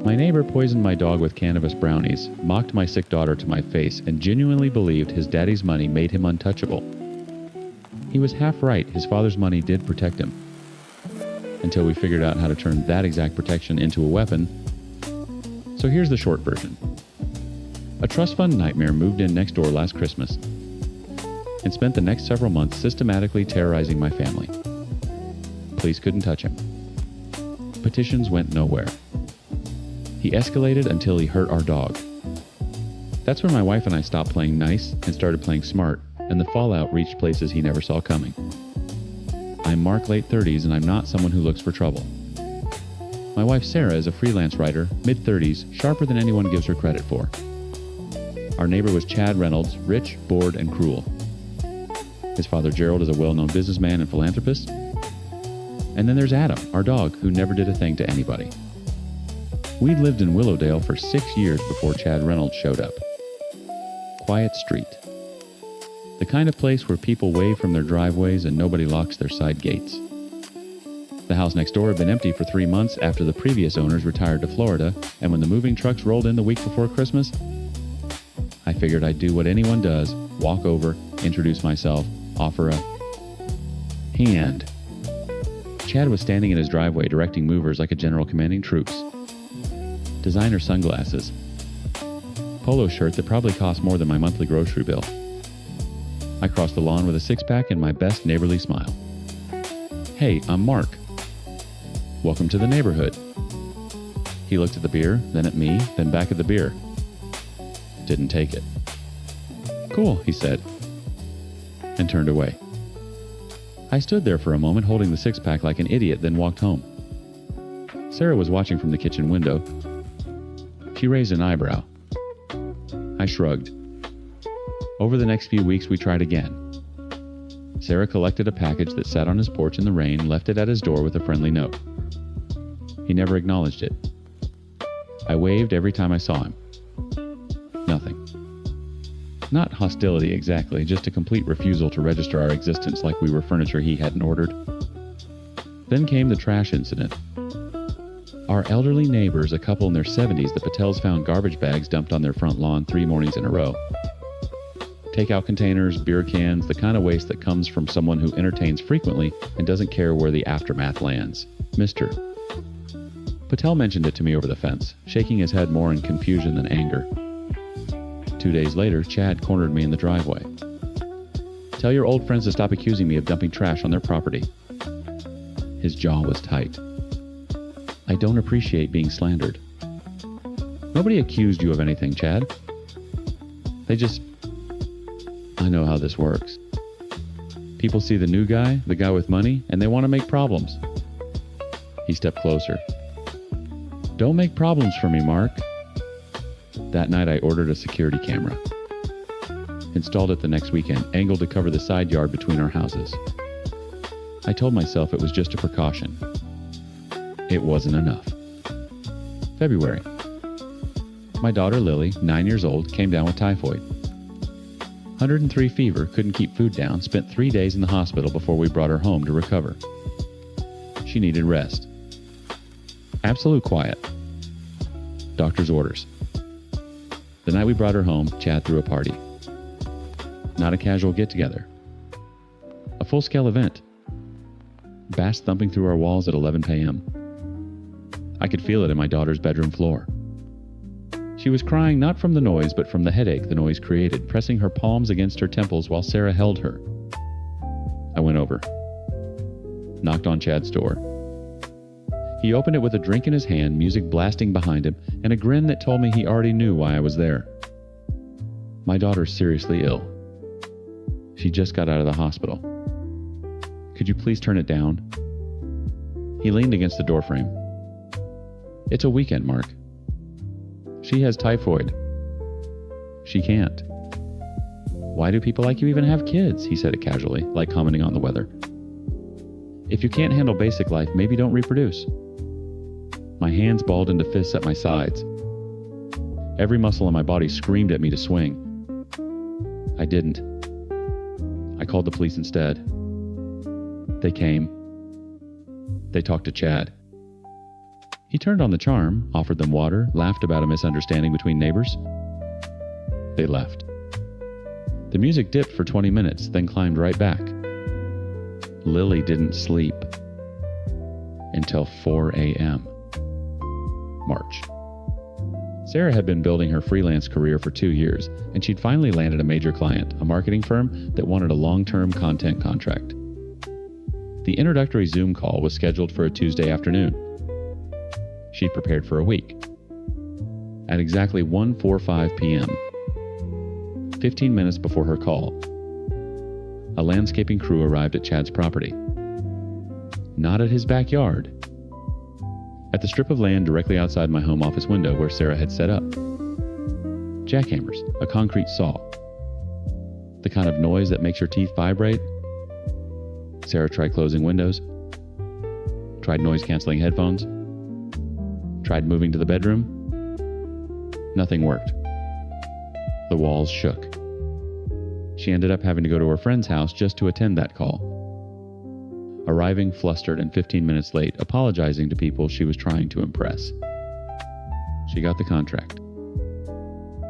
My neighbor poisoned my dog with cannabis brownies, mocked my sick daughter to my face, and genuinely believed his daddy's money made him untouchable. He was half right, his father's money did protect him. Until we figured out how to turn that exact protection into a weapon. So here's the short version. A trust fund nightmare moved in next door last Christmas and spent the next several months systematically terrorizing my family. Police couldn't touch him. Petitions went nowhere. He escalated until he hurt our dog. That's when my wife and I stopped playing nice and started playing smart, and the fallout reached places he never saw coming. I'm Mark, late 30s, and I'm not someone who looks for trouble. My wife Sarah is a freelance writer, mid-30s, sharper than anyone gives her credit for. Our neighbor was Chad Reynolds, rich, bored, and cruel. His father Gerald is a well-known businessman and philanthropist. And then there's Adam, our dog, who never did a thing to anybody. We'd lived in Willowdale for 6 years before Chad Reynolds showed up. Quiet street. The kind of place where people wave from their driveways and nobody locks their side gates. The house next door had been empty for 3 months after the previous owners retired to Florida, and when the moving trucks rolled in the week before Christmas, I figured I'd do what anyone does, walk over, introduce myself, offer a hand. Chad was standing in his driveway directing movers like a general commanding troops. Designer sunglasses. Polo shirt that probably cost more than my monthly grocery bill. I crossed the lawn with a six-pack and my best neighborly smile. Hey, I'm Mark. Welcome to the neighborhood. He looked at the beer, then at me, then back at the beer. Didn't take it. Cool, he said, and turned away. I stood there for a moment holding the six-pack like an idiot, then walked home. Sarah was watching from the kitchen window. She raised an eyebrow. I shrugged. Over the next few weeks, we tried again. Sarah collected a package that sat on his porch in the rain, left it at his door with a friendly note. He never acknowledged it. I waved every time I saw him. Nothing. Not hostility exactly, just a complete refusal to register our existence like we were furniture he hadn't ordered. Then came the trash incident. Our elderly neighbors, a couple in their 70s, the Patels found garbage bags dumped on their front lawn 3 mornings in a row. Takeout containers, beer cans, the kind of waste that comes from someone who entertains frequently and doesn't care where the aftermath lands. Mr. Patel mentioned it to me over the fence, shaking his head more in confusion than anger. 2 days later, Chad cornered me in the driveway. Tell your old friends to stop accusing me of dumping trash on their property. His jaw was tight. I don't appreciate being slandered. Nobody accused you of anything, Chad. They just... I know how this works. People see the new guy, the guy with money, and they want to make problems. He stepped closer. Don't make problems for me, Mark. That night I ordered a security camera. Installed it the next weekend, angled to cover the side yard between our houses. I told myself it was just a precaution. It wasn't enough. February. My daughter Lily, 9 years old, came down with typhoid. 103 fever, couldn't keep food down, spent 3 days in the hospital before we brought her home to recover. She needed rest. Absolute quiet. Doctor's orders. The night we brought her home, Chad threw a party. Not a casual get-together. A full-scale event. Bass thumping through our walls at 11 p.m. I could feel it in my daughter's bedroom floor. She was crying not from the noise, but from the headache the noise created, pressing her palms against her temples while Sarah held her. I went over. Knocked on Chad's door. He opened it with a drink in his hand, music blasting behind him, and a grin that told me he already knew why I was there. My daughter's seriously ill. She just got out of the hospital. Could you please turn it down? He leaned against the doorframe. It's a weekend, Mark. She has typhoid. She can't. Why do people like you even have kids? He said it casually, like commenting on the weather. If you can't handle basic life, maybe don't reproduce. My hands balled into fists at my sides. Every muscle in my body screamed at me to swing. I didn't. I called the police instead. They came. They talked to Chad. He turned on the charm, offered them water, laughed about a misunderstanding between neighbors. They left. The music dipped for 20 minutes, then climbed right back. Lily didn't sleep until 4 a.m. March. Sarah had been building her freelance career for 2 years, and she'd finally landed a major client, a marketing firm that wanted a long-term content contract. The introductory Zoom call was scheduled for a Tuesday afternoon. She'd prepared for a week. At exactly 1:45 p.m., 15 minutes before her call, a landscaping crew arrived at Chad's property. Not at his backyard. At the strip of land directly outside my home office window where Sarah had set up. Jackhammers, a concrete saw. The kind of noise that makes your teeth vibrate. Sarah tried closing windows. Tried noise-canceling headphones. Tried moving to the bedroom. Nothing worked. The walls shook. She ended up having to go to her friend's house just to attend that call. Arriving flustered and 15 minutes late, apologizing to people she was trying to impress. She got the contract.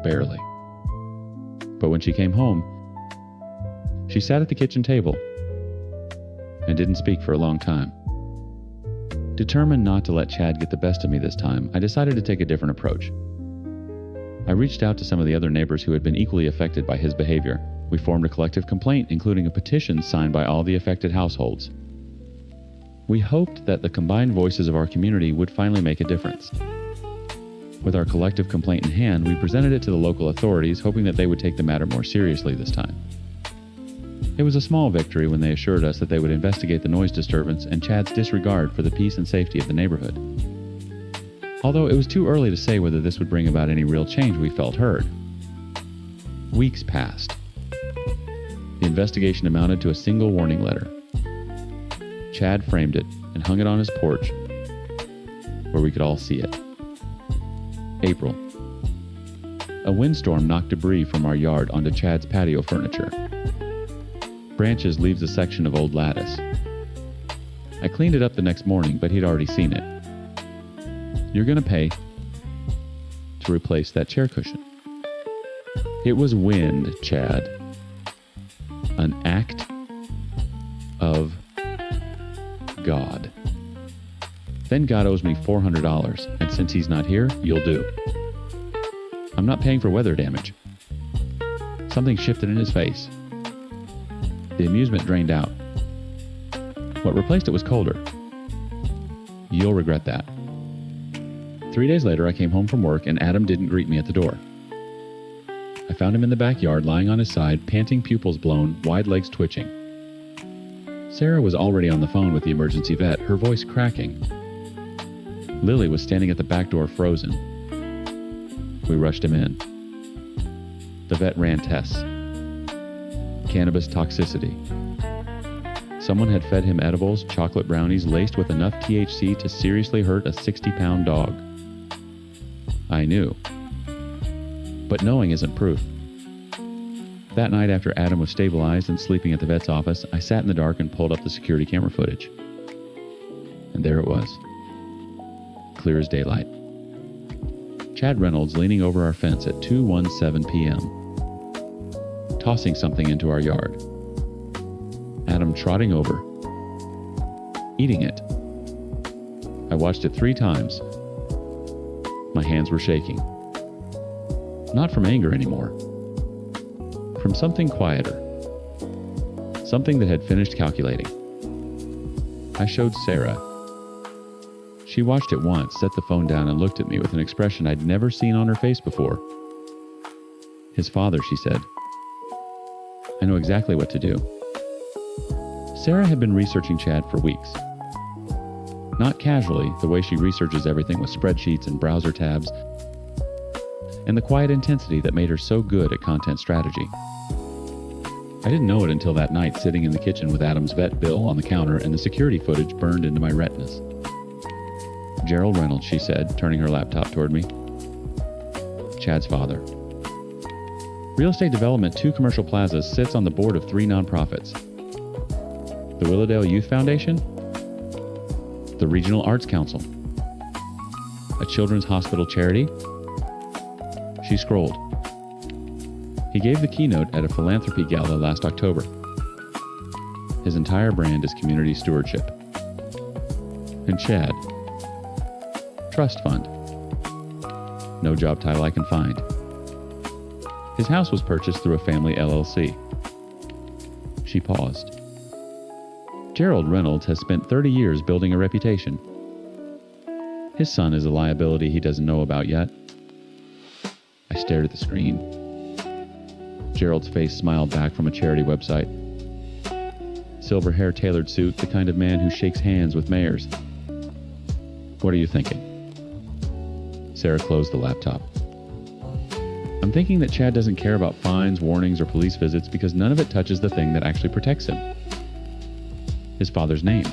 Barely. But when she came home, she sat at the kitchen table and didn't speak for a long time. Determined not to let Chad get the best of me this time, I decided to take a different approach. I reached out to some of the other neighbors who had been equally affected by his behavior. We formed a collective complaint, including a petition signed by all the affected households. We hoped that the combined voices of our community would finally make a difference. With our collective complaint in hand, we presented it to the local authorities, hoping that they would take the matter more seriously this time. It was a small victory when they assured us that they would investigate the noise disturbance and Chad's disregard for the peace and safety of the neighborhood. Although it was too early to say whether this would bring about any real change, we felt heard. Weeks passed. The investigation amounted to a single warning letter. Chad framed it and hung it on his porch where we could all see it. April. A windstorm knocked debris from our yard onto Chad's patio furniture. Branches leaves a section of old lattice. I cleaned it up the next morning, but he'd already seen it. You're gonna pay to replace that chair cushion. It was wind, Chad. An act of God. Then God owes me $400, and since he's not here, you'll do. I'm not paying for weather damage. Something shifted in his face. The amusement drained out. What replaced it was colder. You'll regret that. 3 days later, I came home from work, and Adam didn't greet me at the door. I found him in the backyard, lying on his side, panting, pupils blown, wide legs twitching. Sarah was already on the phone with the emergency vet, her voice cracking. Lily was standing at the back door, frozen. We rushed him in. The vet ran tests. Cannabis toxicity. Someone had fed him edibles, chocolate brownies laced with enough THC to seriously hurt a 60-pound dog. I knew. But knowing isn't proof. That night, after Adam was stabilized and sleeping at the vet's office, I sat in the dark and pulled up the security camera footage. And there it was. Clear as daylight. Chad Reynolds leaning over our fence at 2:17 p.m., tossing something into our yard. Adam trotting over, eating it. I watched it 3 times. My hands were shaking. Not from anger anymore. From something quieter. Something that had finished calculating. I showed Sarah. She watched it once, set the phone down, and looked at me with an expression I'd never seen on her face before. His father, she said. I know exactly what to do. Sarah had been researching Chad for weeks. Not casually, the way she researches everything with spreadsheets and browser tabs, and the quiet intensity that made her so good at content strategy. I didn't know it until that night, sitting in the kitchen with Adam's vet bill on the counter and the security footage burned into my retinas. Gerald Reynolds, she said, turning her laptop toward me. Chad's father. Real estate development 2 commercial plazas, sits on the board of 3 nonprofits. The Willowdale Youth Foundation, the Regional Arts Council, A children's hospital charity? She scrolled. He gave the keynote at a philanthropy gala last October. His entire brand is community stewardship. And Chad. Trust fund. No job title I can find. His house was purchased through a family LLC. She paused. Gerald Reynolds has spent 30 years building a reputation. His son is a liability he doesn't know about yet. I stared at the screen. Gerald's face smiled back from a charity website. Silver hair, tailored suit, the kind of man who shakes hands with mayors. What are you thinking? Sarah closed the laptop. I'm thinking that Chad doesn't care about fines, warnings, or police visits because none of it touches the thing that actually protects him. His father's name.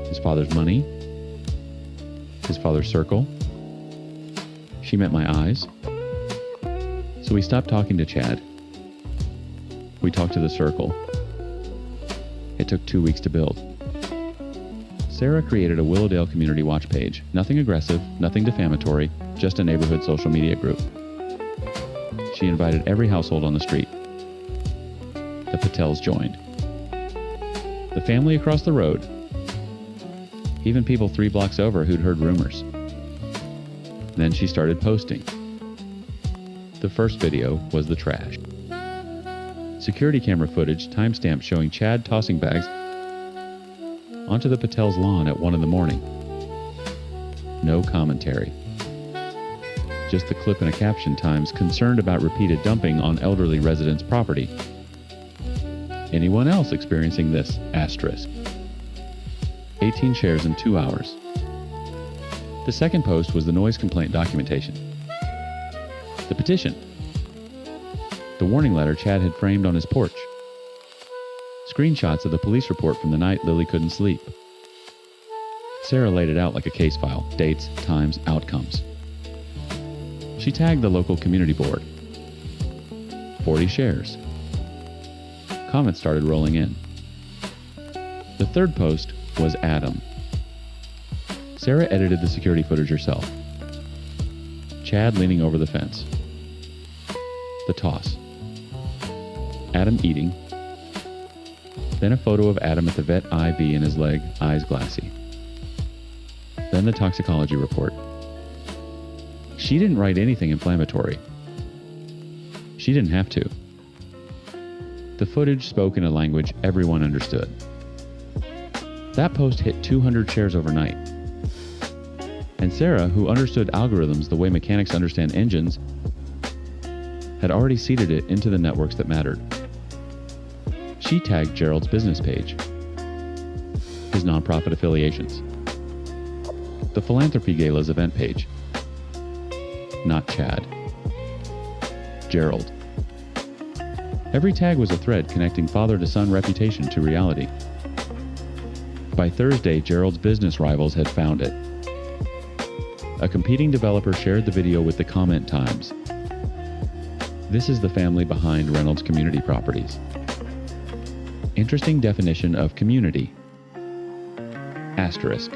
His father's money. His father's circle. She met my eyes. So we stopped talking to Chad. We talked to the circle. It took 2 weeks to build. Sarah created a Willowdale Community Watch page. Nothing aggressive, nothing defamatory, just a neighborhood social media group. She invited every household on the street. The Patels joined. The family across the road. Even people 3 blocks over who'd heard rumors. Then she started posting. The first video was the trash. Security camera footage timestamped showing Chad tossing bags onto the Patel's lawn at 1 a.m. No commentary. Just the clip and a caption times concerned about repeated dumping on elderly residents' property. Anyone else experiencing this? Asterisk. 18 shares in 2 hours. The second post was the noise complaint documentation. The petition. The warning letter Chad had framed on his porch. Screenshots of the police report from the night Lily couldn't sleep. Sarah laid it out like a case file. Dates, times, outcomes. She tagged the local community board. 40 shares. Comments started rolling in. The third post was Adam. Sarah edited the security footage herself. Chad leaning over the fence. The toss. Adam eating. Then a photo of Adam at the vet IV in his leg, eyes glassy. Then the toxicology report. She didn't write anything inflammatory. She didn't have to. The footage spoke in a language everyone understood. That post hit 200 shares overnight. And Sarah, who understood algorithms the way mechanics understand engines, had already seeded it into the networks that mattered. She tagged Gerald's business page, his nonprofit affiliations, the Philanthropy Gala's event page. Not Chad. Gerald. Every tag was a thread connecting father-to-son reputation to reality. By Thursday, Gerald's business rivals had found it. A competing developer shared the video with the comment times. This is the family behind Reynolds Community Properties. Interesting definition of community. Asterisk.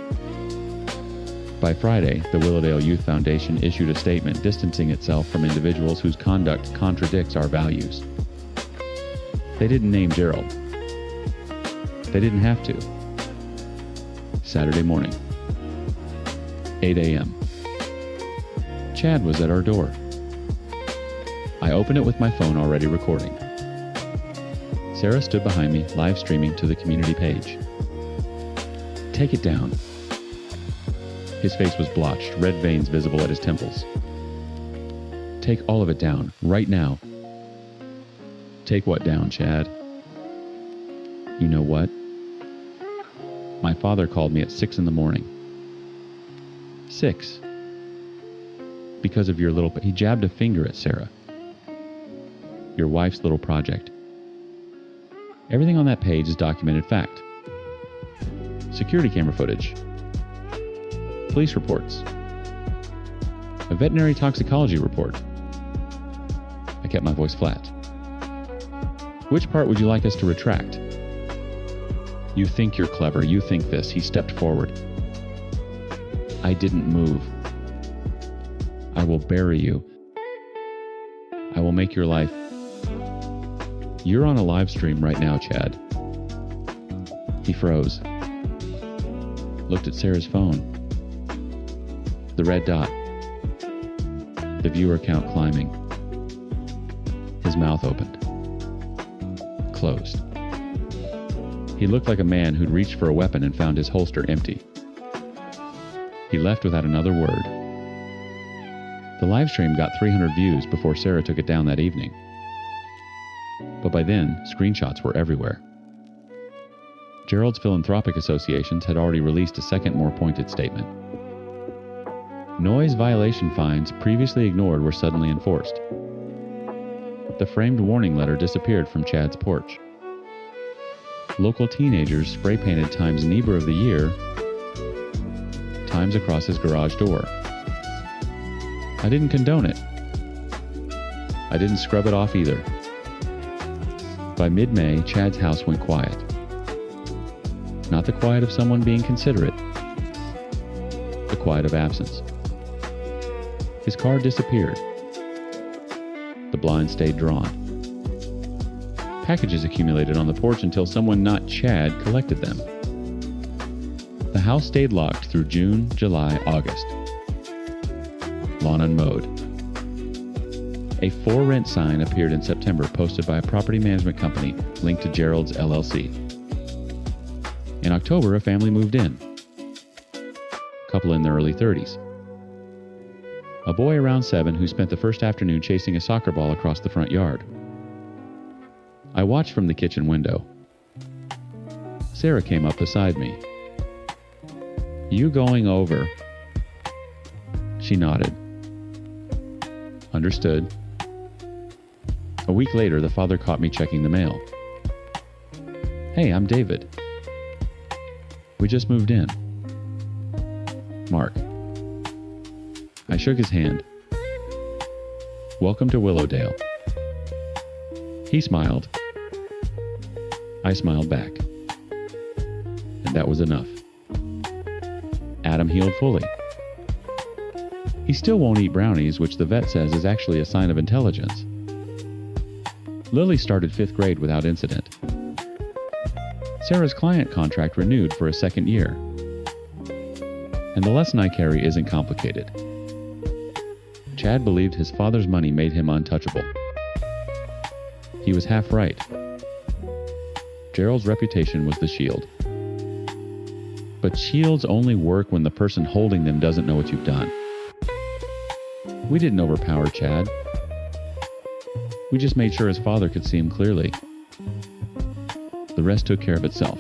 By Friday, the Willowdale Youth Foundation issued a statement distancing itself from individuals whose conduct contradicts our values. They didn't name Gerald. They didn't have to. Saturday morning, 8 a.m. Chad was at our door. I opened it with my phone already recording. Sarah stood behind me, live streaming to the community page. Take it down. His face was blotched, red veins visible at his temples. Take all of it down, right now. Take what down, Chad? You know what? My father called me at 6 a.m. 6. Because of your little... He jabbed a finger at Sarah. Your wife's little project. Everything on that page is documented fact. Security camera footage. Police reports. A veterinary toxicology report. I kept my voice flat. Which part would you like us to retract? You think you're clever. You think this. He stepped forward. I didn't move. I will bury you. I will make your life. You're on a live stream right now, Chad. He froze. Looked at Sarah's phone. The red dot. The viewer count climbing. His mouth opened. Closed. He looked like a man who'd reached for a weapon and found his holster empty. He left without another word. The live stream got 300 views before Sarah took it down that evening. But by then, screenshots were everywhere. Gerald's philanthropic associations had already released a second, more pointed statement. Noise violation fines previously ignored were suddenly enforced. The framed warning letter disappeared from Chad's porch. Local teenagers spray-painted Time's Neighbor of the Year times across his garage door. I didn't condone it. I didn't scrub it off either. By mid-May, Chad's house went quiet. Not the quiet of someone being considerate, the quiet of absence. His car disappeared. The blinds stayed drawn. Packages accumulated on the porch until someone not Chad collected them. The house stayed locked through June, July, August. Lawn unmowed. A for rent sign appeared in September, posted by a property management company linked to Gerald's LLC. In October, a family moved in. A couple in their early 30s. A boy around 7 who spent the first afternoon chasing a soccer ball across the front yard. I watched from the kitchen window. Sarah came up beside me. "You going over?" She nodded. Understood. A week later, the father caught me checking the mail. "Hey, I'm David. We just moved in. Mark." I shook his hand. "Welcome to Willowdale." He smiled. I smiled back. And that was enough. Adam healed fully. He still won't eat brownies, which the vet says is actually a sign of intelligence. Lily started 5th grade without incident. Sarah's client contract renewed for a second year. And the lesson I carry isn't complicated. Chad believed his father's money made him untouchable. He was half right. Gerald's reputation was the shield. But shields only work when the person holding them doesn't know what you've done. We didn't overpower Chad. We just made sure his father could see him clearly. The rest took care of itself.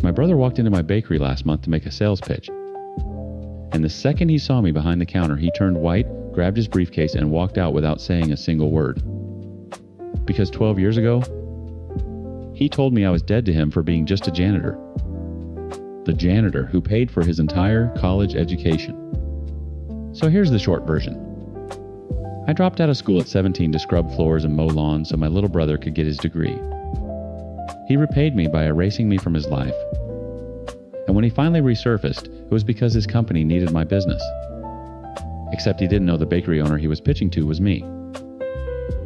My brother walked into my bakery last month to make a sales pitch. And the second he saw me behind the counter, he turned white, grabbed his briefcase, and walked out without saying a single word. Because 12 years ago, he told me I was dead to him for being just a janitor. The janitor who paid for his entire college education. So here's the short version. I dropped out of school at 17 to scrub floors and mow lawns so my little brother could get his degree. He repaid me by erasing me from his life. And when he finally resurfaced, it was because his company needed my business. Except he didn't know the bakery owner he was pitching to was me.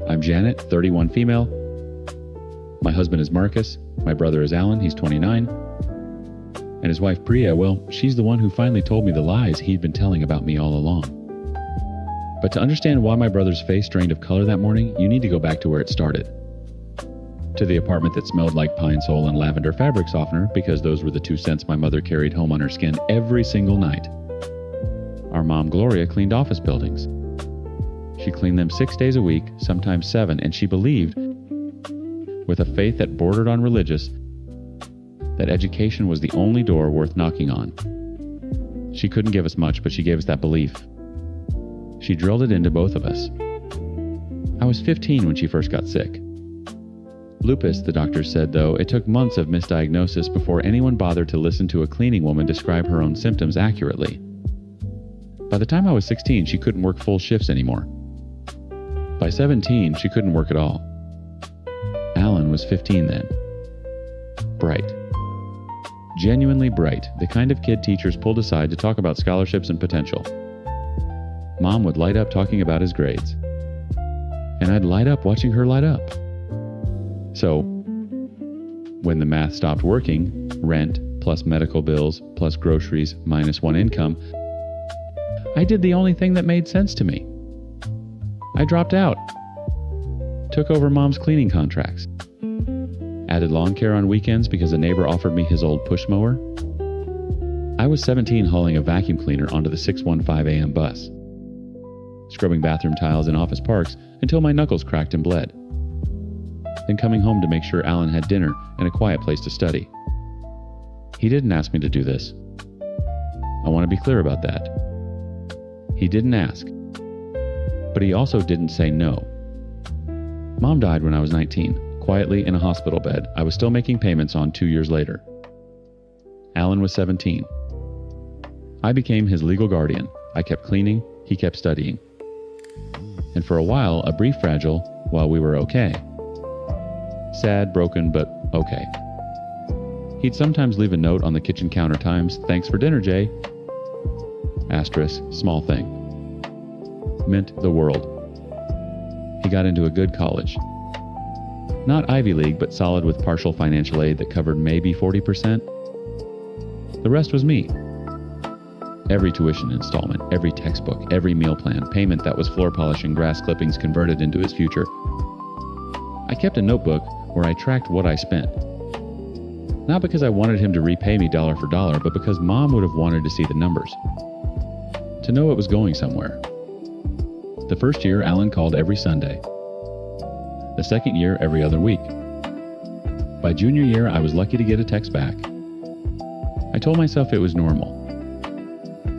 I'm Janet, 31 female. My husband is Marcus. My brother is Alan, he's 29. And his wife Priya, well, she's the one who finally told me the lies he'd been telling about me all along. But to understand why my brother's face drained of color that morning, you need to go back to where it started. To the apartment that smelled like pine sol and lavender fabric softener, because those were the 2 scents my mother carried home on her skin every single night. Our mom, Gloria, cleaned office buildings. She cleaned them 6 days a week, sometimes 7, and she believed, with a faith that bordered on religious, that education was the only door worth knocking on. She couldn't give us much, but she gave us that belief. She drilled it into both of us. I was 15 when she first got sick. Lupus, the doctor said, though, it took months of misdiagnosis before anyone bothered to listen to a cleaning woman describe her own symptoms accurately. By the time I was 16, she couldn't work full shifts anymore. By 17, she couldn't work at all. Alan was 15 then. Bright. Genuinely bright, the kind of kid teachers pulled aside to talk about scholarships and potential. Mom would light up talking about his grades. And I'd light up watching her light up. So, when the math stopped working, rent plus medical bills plus groceries minus one income, I did the only thing that made sense to me. I dropped out. Took over Mom's cleaning contracts. Added lawn care on weekends because a neighbor offered me his old push mower. I was 17 hauling a vacuum cleaner onto the 6:15 a.m. bus. Scrubbing bathroom tiles in office parks until my knuckles cracked and bled. Then coming home to make sure Alan had dinner and a quiet place to study. He didn't ask me to do this. I want to be clear about that. He didn't ask. But he also didn't say no. Mom died when I was 19, quietly in a hospital bed I was still making payments on 2 years later. Alan was 17. I became his legal guardian. I kept cleaning, he kept studying. And for a while, a brief fragile, while we were okay. Sad, broken, but okay. He'd sometimes leave a note on the kitchen counter times, "Thanks for dinner, Jay." Asterisk, small thing. Meant the world. He got into a good college. Not Ivy League, but solid with partial financial aid that covered maybe 40%. The rest was me. Every tuition installment, every textbook, every meal plan, payment that was floor polish and grass clippings converted into his future. I kept a notebook where I tracked what I spent. Not because I wanted him to repay me dollar for dollar, but because Mom would have wanted to see the numbers. To know it was going somewhere. The first year, Alan called every Sunday. The second year, every other week. By junior year, I was lucky to get a text back. I told myself it was normal.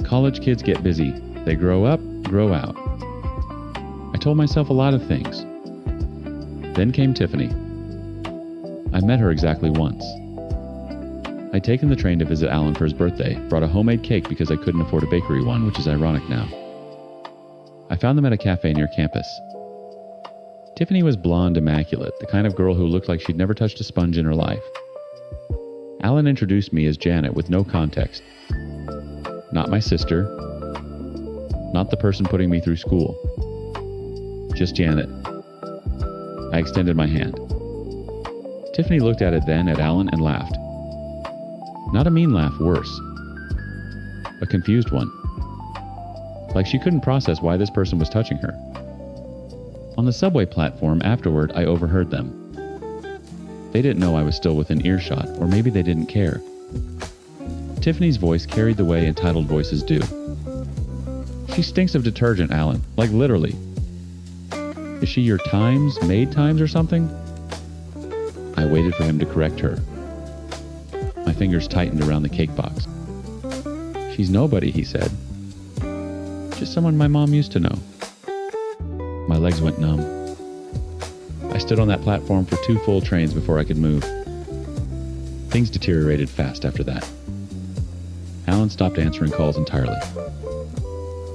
College kids get busy. They grow up, grow out. I told myself a lot of things. Then came Tiffany. I met her exactly once. I'd taken the train to visit Alan for his birthday, brought a homemade cake because I couldn't afford a bakery one, which is ironic now. I found them at a cafe near campus. Tiffany was blonde immaculate, the kind of girl who looked like she'd never touched a sponge in her life. Alan introduced me as Janet with no context. Not my sister. Not the person putting me through school. Just Janet. I extended my hand. Tiffany looked at it then at Alan and laughed. Not a mean laugh, worse. A confused one. Like she couldn't process why this person was touching her. On the subway platform afterward, I overheard them. They didn't know I was still within earshot, or maybe they didn't care. Tiffany's voice carried the way entitled voices do. "She stinks of detergent, Alan, like literally. Is she your maid Times or something?" I waited for him to correct her. My fingers tightened around the cake box. "She's nobody," he said. "Just someone my mom used to know." My legs went numb. I stood on that platform for 2 full trains before I could move. Things deteriorated fast after that. Alan stopped answering calls entirely.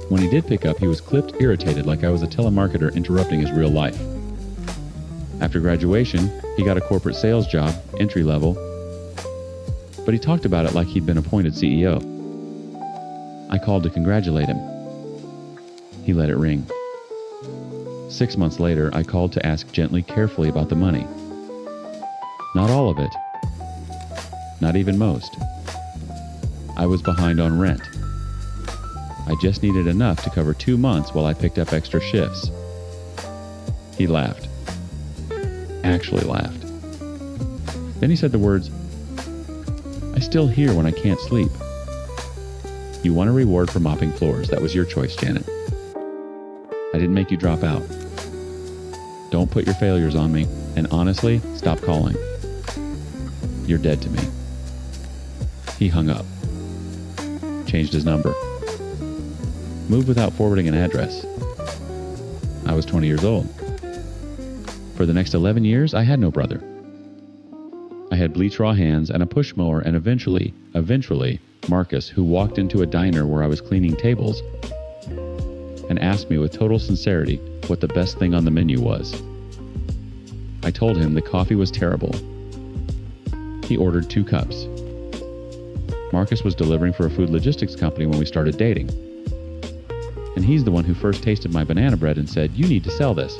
When he did pick up, he was clipped, irritated, like I was a telemarketer interrupting his real life. After graduation, he got a corporate sales job, entry level, but he talked about it like he'd been appointed CEO. I called to congratulate him. He let it ring. 6 months later, I called to ask gently, carefully about the money. Not all of it. Not even most. I was behind on rent. I just needed enough to cover 2 months while I picked up extra shifts. He laughed. Actually laughed. Then he said the words, "I still hear when I can't sleep." "You won a reward for mopping floors. That was your choice, Janet. I didn't make you drop out. Don't put your failures on me, and honestly, stop calling. You're dead to me." He hung up. Changed his number. Moved without forwarding an address. I was 20 years old. For the next 11 years, I had no brother. I had bleach raw hands and a push mower, and eventually, Marcus, who walked into a diner where I was cleaning tables and asked me with total sincerity what the best thing on the menu was. I told him the coffee was terrible. He ordered 2 cups. Marcus was delivering for a food logistics company when we started dating. And he's the one who first tasted my banana bread and said, "You need to sell this."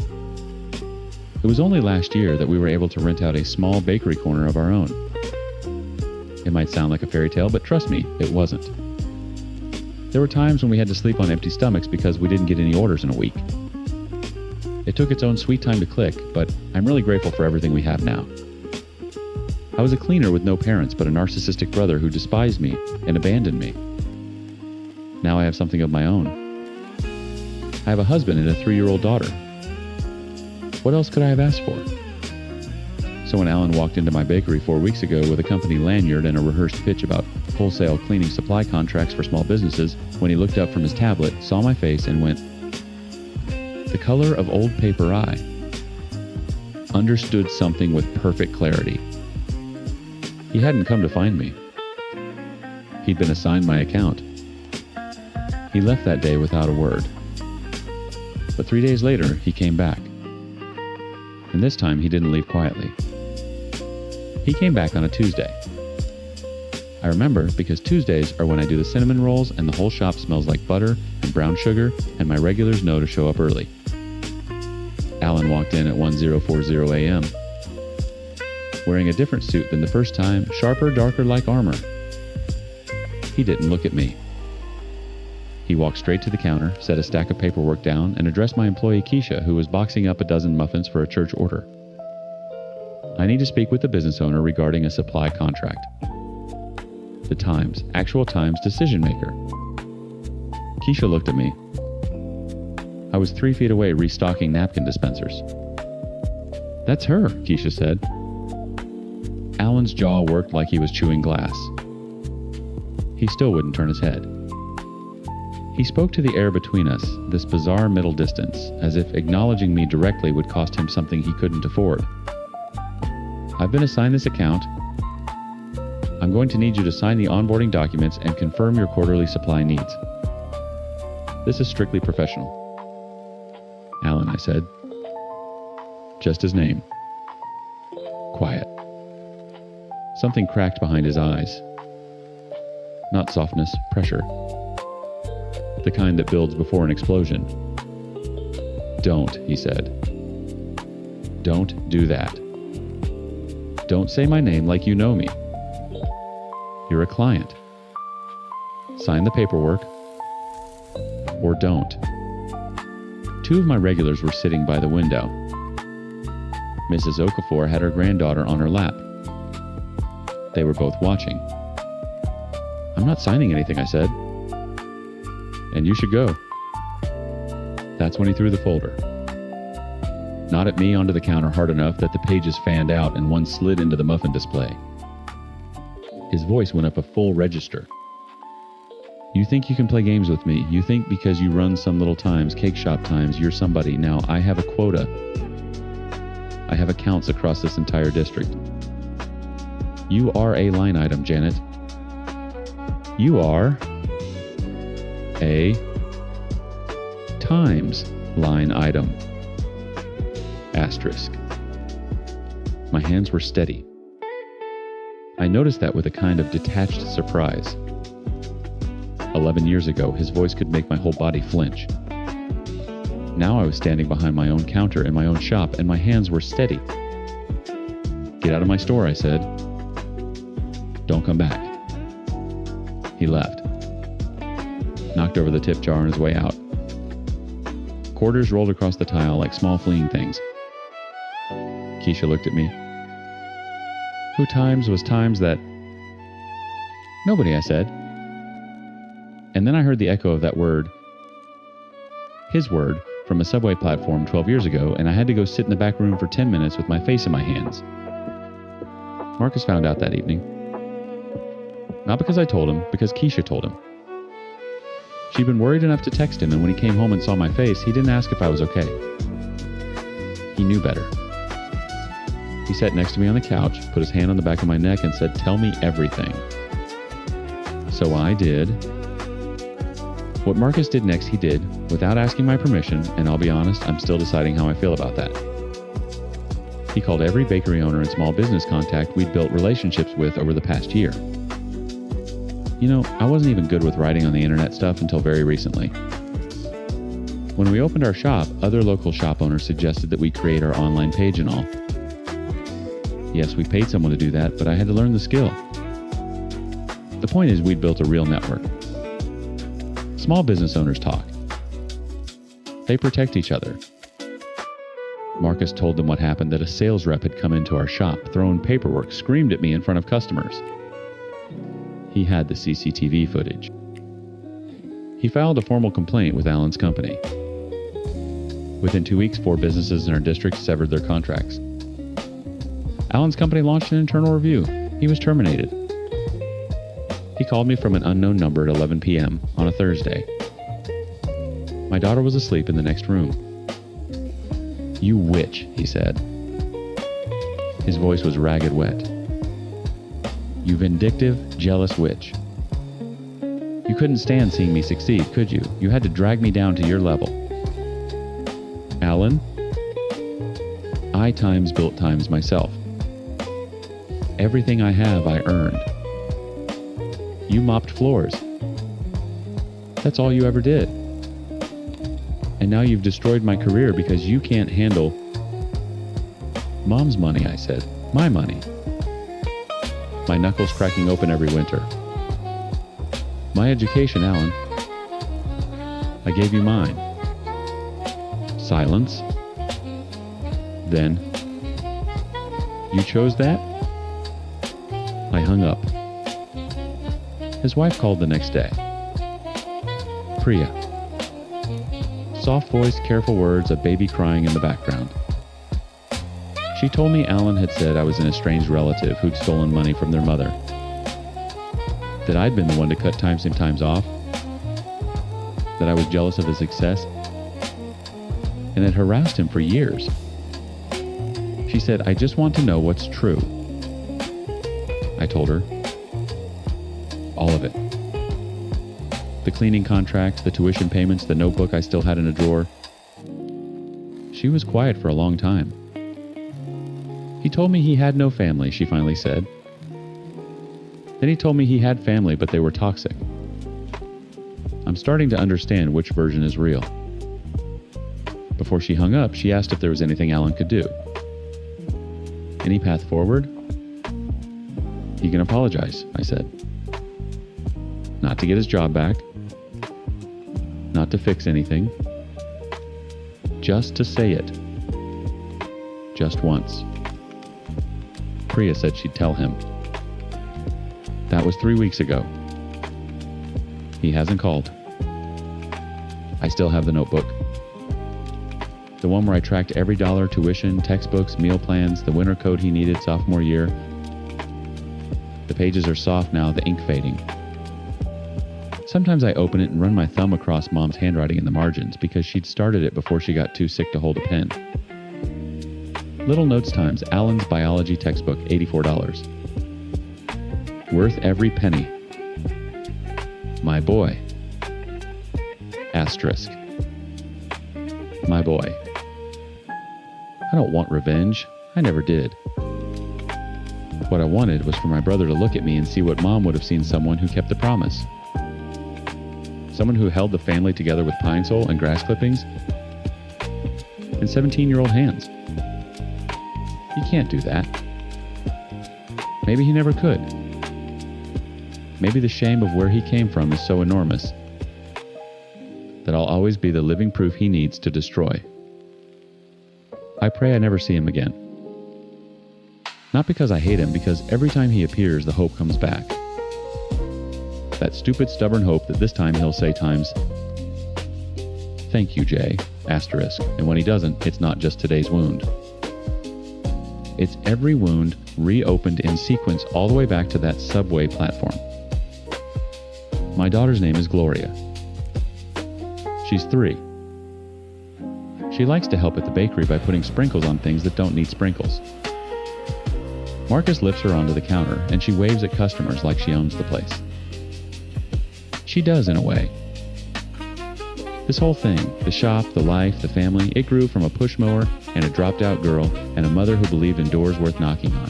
It was only last year that we were able to rent out a small bakery corner of our own. It might sound like a fairy tale, but trust me, it wasn't. There were times when we had to sleep on empty stomachs because we didn't get any orders in a week. It took its own sweet time to click, but I'm really grateful for everything we have now. I was a cleaner with no parents but a narcissistic brother who despised me and abandoned me. Now I have something of my own. I have a husband and a 3-year-old daughter. What else could I have asked for? So when Alan walked into my bakery 4 weeks ago with a company lanyard and a rehearsed pitch about wholesale cleaning supply contracts for small businesses, when he looked up from his tablet, saw my face, and went, "The color of old paper I," understood something with perfect clarity. He hadn't come to find me. He'd been assigned my account. He left that day without a word. But 3 days later, he came back. And this time, he didn't leave quietly. He came back on a Tuesday. I remember because Tuesdays are when I do the cinnamon rolls and the whole shop smells like butter and brown sugar, and my regulars know to show up early. Alan walked in at 10:40 a.m. wearing a different suit than the first time, sharper, darker like armor. He didn't look at me. He walked straight to the counter, set a stack of paperwork down, and addressed my employee Keisha, who was boxing up a dozen muffins for a church order. "I need to speak with the business owner regarding a supply contract." The Times, actual Times decision maker. Keisha looked at me. I was 3 feet away restocking napkin dispensers. "That's her," Keisha said. Alan's jaw worked like he was chewing glass. He still wouldn't turn his head. He spoke to the air between us, this bizarre middle distance, as if acknowledging me directly would cost him something he couldn't afford. "I've been assigned this account. I'm going to need you to sign the onboarding documents and confirm your quarterly supply needs. This is strictly professional." "Alan," I said. Just his name. Quiet. Something cracked behind his eyes. Not softness, pressure. The kind that builds before an explosion. "Don't," he said. "Don't do that. Don't say my name like you know me. You're a client. Sign the paperwork, or don't." 2 of my regulars were sitting by the window. Mrs. Okafor had her granddaughter on her lap. They were both watching. "I'm not signing anything," I said. "And you should go." That's when he threw the folder. Not at me, onto the counter hard enough that the pages fanned out and one slid into the muffin display. His voice went up a full register. "You think you can play games with me. You think because you run some little Times, cake shop Times, you're somebody. Now, I have a quota. I have accounts across this entire district. You are a line item, Janet. You are a Times line item. Asterisk." My hands were steady. I noticed that with a kind of detached surprise. 11 years ago, his voice could make my whole body flinch. Now I was standing behind my own counter in my own shop, and my hands were steady. "Get out of my store," I said. "Don't come back." He left. Knocked over the tip jar on his way out. Quarters rolled across the tile like small fleeing things. Keisha looked at me. "Who Times was Times that—" "Nobody," I said. And then I heard the echo of that word, his word, from a subway platform 12 years ago, and I had to go sit in the back room for 10 minutes with my face in my hands. Marcus found out that evening. Not because I told him, because Keisha told him. She'd been worried enough to text him, and when he came home and saw my face, he didn't ask if I was okay. He knew better. He sat next to me on the couch, put his hand on the back of my neck, and said, "Tell me everything." So I did. What Marcus did next, he did, without asking my permission, and I'll be honest, I'm still deciding how I feel about that. He called every bakery owner and small business contact we'd built relationships with over the past year. You know, I wasn't even good with writing on the internet stuff until very recently. When we opened our shop, other local shop owners suggested that we create our online page and all. Yes, we paid someone to do that, but I had to learn the skill. The point is, we'd built a real network. Small business owners talk. They protect each other. Marcus told them what happened, that a sales rep had come into our shop, thrown paperwork, screamed at me in front of customers. He had the CCTV footage. He filed a formal complaint with Alan's company. Within 2 weeks, 4 businesses in our district severed their contracts. Alan's company launched an internal review. He was terminated. He called me from an unknown number at 11 p.m. on a Thursday. My daughter was asleep in the next room. "You witch," he said. His voice was ragged wet. "You vindictive, jealous witch. You couldn't stand seeing me succeed, could you? You had to drag me down to your level." "Alan, I times built times myself. Everything I have, I earned. You mopped floors. That's all you ever did. And now you've destroyed my career because you can't handle..." "Mom's money," I said. "My money. My knuckles cracking open every winter. My education, Alan. I gave you mine." Silence. Then, "You chose that?" I hung up. His wife called the next day. Priya. Soft voice, careful words, a baby crying in the background. She told me Alan had said I was an estranged relative who'd stolen money from their mother. That I'd been the one to cut times and times off. That I was jealous of his success. And had harassed him for years. She said, "I just want to know what's true." I told her. All of it. The cleaning contracts, the tuition payments, the notebook I still had in a drawer. She was quiet for a long time. "He told me he had no family," she finally said. Then he told me he had family, but they were toxic. I'm starting to understand which version is real. Before she hung up, she asked if there was anything Alan could do. Any path forward? He can apologize, I said. Not to get his job back. Not to fix anything. Just to say it. Just once. Priya said she'd tell him. That was 3 weeks ago. He hasn't called. I still have the notebook. The one where I tracked every dollar, tuition, textbooks, meal plans, the winter coat he needed sophomore year. The pages are soft now, the ink fading. Sometimes I open it and run my thumb across Mom's handwriting in the margins because she'd started it before she got too sick to hold a pen. Little notes times, Alan's biology textbook, $84. Worth every penny. My boy. Asterisk. My boy. I don't want revenge. I never did. What I wanted was for my brother to look at me and see what Mom would have seen, someone who kept the promise. Someone who held the family together with pine sol and grass clippings and 17-year-old hands. He can't do that. Maybe he never could. Maybe the shame of where he came from is so enormous that I'll always be the living proof he needs to destroy. I pray I never see him again. Not because I hate him, because every time he appears, the hope comes back. That stupid, stubborn hope that this time he'll say times, "Thank you, Jay," asterisk, and when he doesn't, it's not just today's wound. It's every wound reopened in sequence all the way back to that subway platform. My daughter's name is Gloria. She's 3. She likes to help at the bakery by putting sprinkles on things that don't need sprinkles. Marcus lifts her onto the counter, and she waves at customers like she owns the place. She does, in a way. This whole thing, the shop, the life, the family, it grew from a push mower and a dropped-out girl and a mother who believed in doors worth knocking on.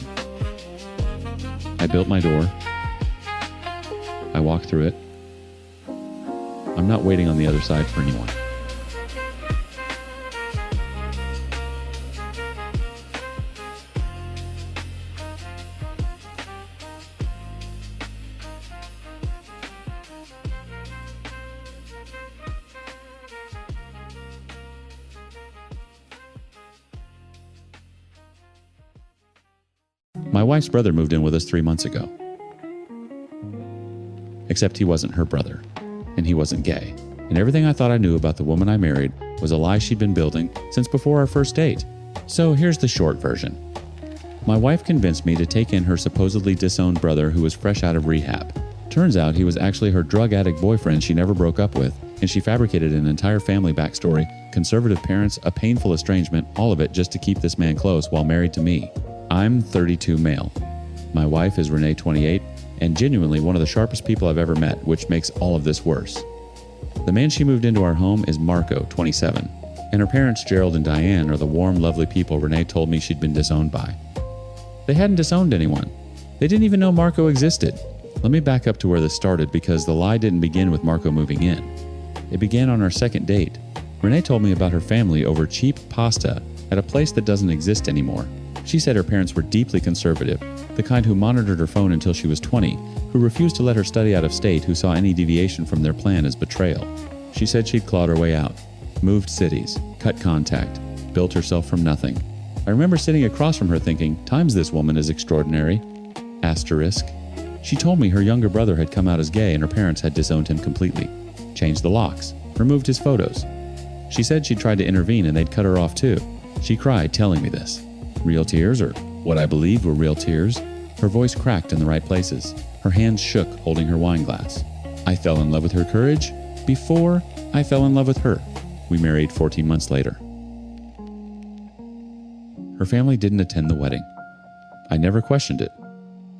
I built my door. I walked through it. I'm not waiting on the other side for anyone. My wife's brother moved in with us 3 months ago. Except he wasn't her brother, and he wasn't gay. And everything I thought I knew about the woman I married was a lie she'd been building since before our first date. So here's the short version. My wife convinced me to take in her supposedly disowned brother who was fresh out of rehab. Turns out he was actually her drug addict boyfriend she never broke up with, and she fabricated an entire family backstory, conservative parents, a painful estrangement, all of it just to keep this man close while married to me. I'm 32 male. My wife is Renee, 28, and genuinely one of the sharpest people I've ever met, which makes all of this worse. The man she moved into our home is Marco, 27, and her parents, Gerald and Diane, are the warm, lovely people Renee told me she'd been disowned by. They hadn't disowned anyone. They didn't even know Marco existed. Let me back up to where this started because the lie didn't begin with Marco moving in. It began on our second date. Renee told me about her family over cheap pasta at a place that doesn't exist anymore. She said her parents were deeply conservative, the kind who monitored her phone until she was 20, who refused to let her study out of state, who saw any deviation from their plan as betrayal. She said she'd clawed her way out, moved cities, cut contact, built herself from nothing. I remember sitting across from her thinking, times this woman is extraordinary. Asterisk. She told me her younger brother had come out as gay and her parents had disowned him completely. Changed the locks, removed his photos. She said she'd tried to intervene and they'd cut her off too. She cried telling me this. Real tears, or what I believed were real tears. Her voice cracked in the right places. Her hands shook holding her wine glass. I fell in love with her courage before I fell in love with her. We married 14 months later. Her family didn't attend the wedding. I never questioned it.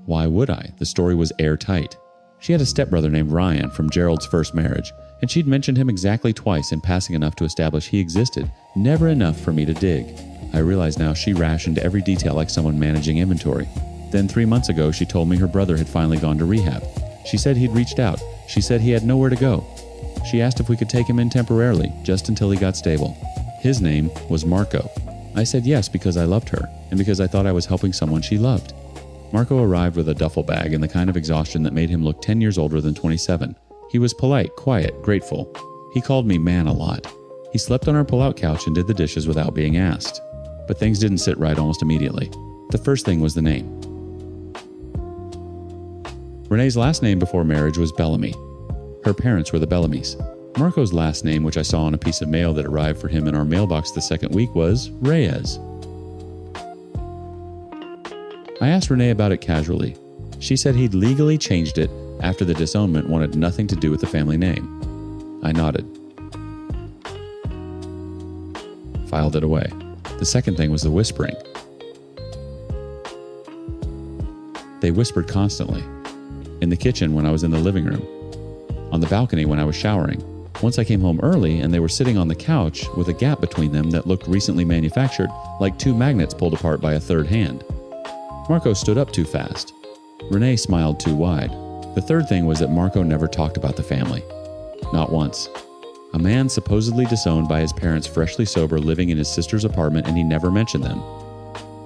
Why would I? The story was airtight. She had a stepbrother named Ryan from Gerald's first marriage, and she'd mentioned him exactly twice in passing enough to establish he existed, never enough for me to dig. I realize now she rationed every detail like someone managing inventory. Then 3 months ago, she told me her brother had finally gone to rehab. She said he'd reached out. She said he had nowhere to go. She asked if we could take him in temporarily, just until he got stable. His name was Marco. I said yes because I loved her, and because I thought I was helping someone she loved. Marco arrived with a duffel bag and the kind of exhaustion that made him look 10 years older than 27. He was polite, quiet, grateful. He called me man a lot. He slept on our pull-out couch and did the dishes without being asked. But things didn't sit right almost immediately. The first thing was the name. Renee's last name before marriage was Bellamy. Her parents were the Bellamys. Marco's last name, which I saw on a piece of mail that arrived for him in our mailbox the second week, was Reyes. I asked Renee about it casually. She said he'd legally changed it after the disownment wanted nothing to do with the family name. I nodded. Filed it away. The second thing was the whispering. They whispered constantly. In the kitchen when I was in the living room. On the balcony when I was showering. Once I came home early and they were sitting on the couch with a gap between them that looked recently manufactured, like two magnets pulled apart by a third hand. Marco stood up too fast. Renee smiled too wide. The third thing was that Marco never talked about the family. Not once. A man supposedly disowned by his parents, freshly sober, living in his sister's apartment, and he never mentioned them.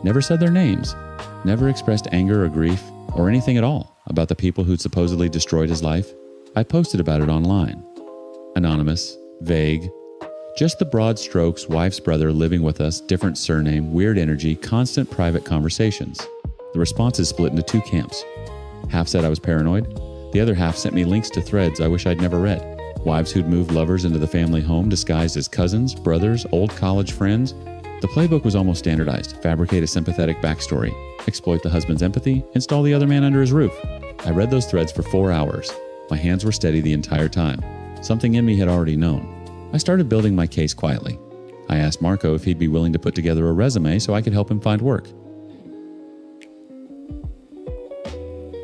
Never said their names. Never expressed anger or grief, or anything at all about the people who'd supposedly destroyed his life. I posted about it online. Anonymous, vague. Just the broad strokes, wife's brother living with us, different surname, weird energy, constant private conversations. The responses split into two camps. Half said I was paranoid. The other half sent me links to threads I wish I'd never read. Wives who'd moved lovers into the family home disguised as cousins, brothers, old college friends. The playbook was almost standardized. Fabricate a sympathetic backstory. Exploit the husband's empathy. Install the other man under his roof. I read those threads for 4 hours. My hands were steady the entire time. Something in me had already known. I started building my case quietly. I asked Marco if he'd be willing to put together a resume so I could help him find work.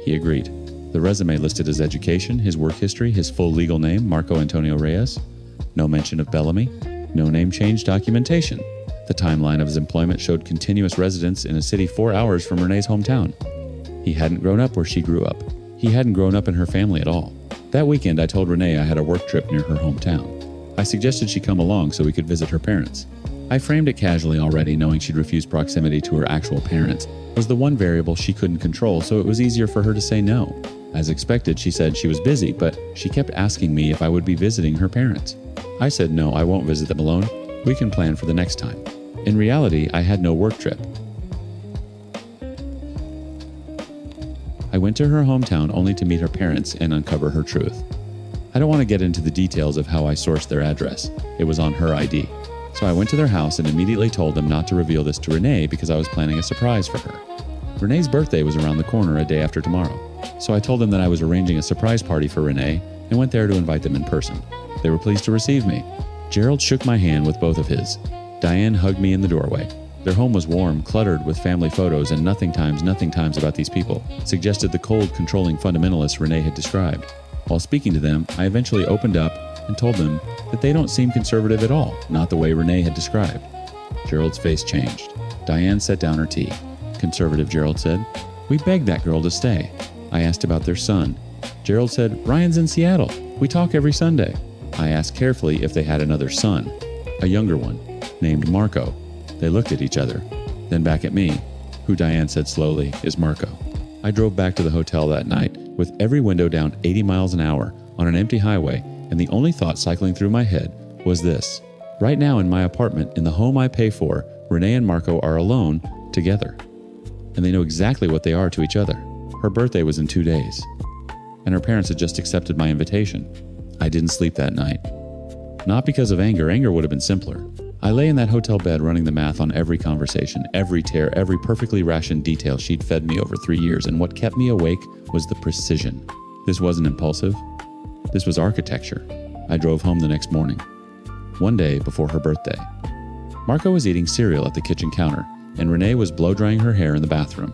He agreed. The resume listed his education, his work history, his full legal name, Marco Antonio Reyes. No mention of Bellamy. No name change documentation. The timeline of his employment showed continuous residence in a city 4 hours from Renee's hometown. He hadn't grown up where she grew up. He hadn't grown up in her family at all. That weekend, I told Renee I had a work trip near her hometown. I suggested she come along so we could visit her parents. I framed it casually already, knowing she'd refuse proximity to her actual parents was the one variable she couldn't control, so it was easier for her to say no. As expected, she said she was busy, but she kept asking me if I would be visiting her parents. I said no, I won't visit them alone. We can plan for the next time. In reality, I had no work trip. I went to her hometown only to meet her parents and uncover her truth. I don't want to get into the details of how I sourced their address. It was on her ID. So I went to their house and immediately told them not to reveal this to Renee because I was planning a surprise for her. Renee's birthday was around the corner a day after tomorrow. So I told them that I was arranging a surprise party for Renee and went there to invite them in person. They were pleased to receive me. Gerald shook my hand with both of his. Diane hugged me in the doorway. Their home was warm, cluttered with family photos, and nothing times about these people suggested the cold, controlling fundamentalists Renee had described. While speaking to them, I eventually opened up and told them that they don't seem conservative at all, not the way Renee had described. Gerald's face changed. Diane set down her tea. Conservative, Gerald said. We begged that girl to stay. I asked about their son. Gerald said, Ryan's in Seattle. We talk every Sunday. I asked carefully if they had another son, a younger one, named Marco. They looked at each other, then back at me, who Diane said slowly is Marco. I drove back to the hotel that night with every window down 80 miles an hour on an empty highway, and the only thought cycling through my head was this. Right now in my apartment, in the home I pay for, Renee and Marco are alone, together. And they know exactly what they are to each other. Her birthday was in 2 days, and her parents had just accepted my invitation. I didn't sleep that night. Not because of anger. Anger would have been simpler. I lay in that hotel bed running the math on every conversation, every tear, every perfectly rationed detail she'd fed me over 3 years, and what kept me awake was the precision. This wasn't impulsive. This was architecture. I drove home the next morning, one day before her birthday. Marco was eating cereal at the kitchen counter, and Renee was blow-drying her hair in the bathroom.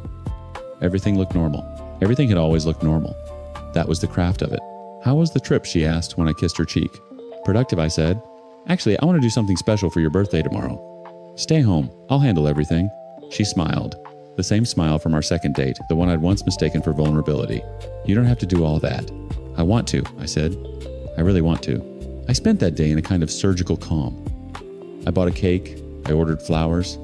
Everything looked normal. Everything had always looked normal. That was the craft of it. How was the trip, she asked when I kissed her cheek. Productive, I said. Actually, I want to do something special for your birthday tomorrow. Stay home. I'll handle everything. She smiled. The same smile from our second date, the one I'd once mistaken for vulnerability. You don't have to do all that. I want to, I said. I really want to. I spent that day in a kind of surgical calm. I bought a cake. I ordered flowers.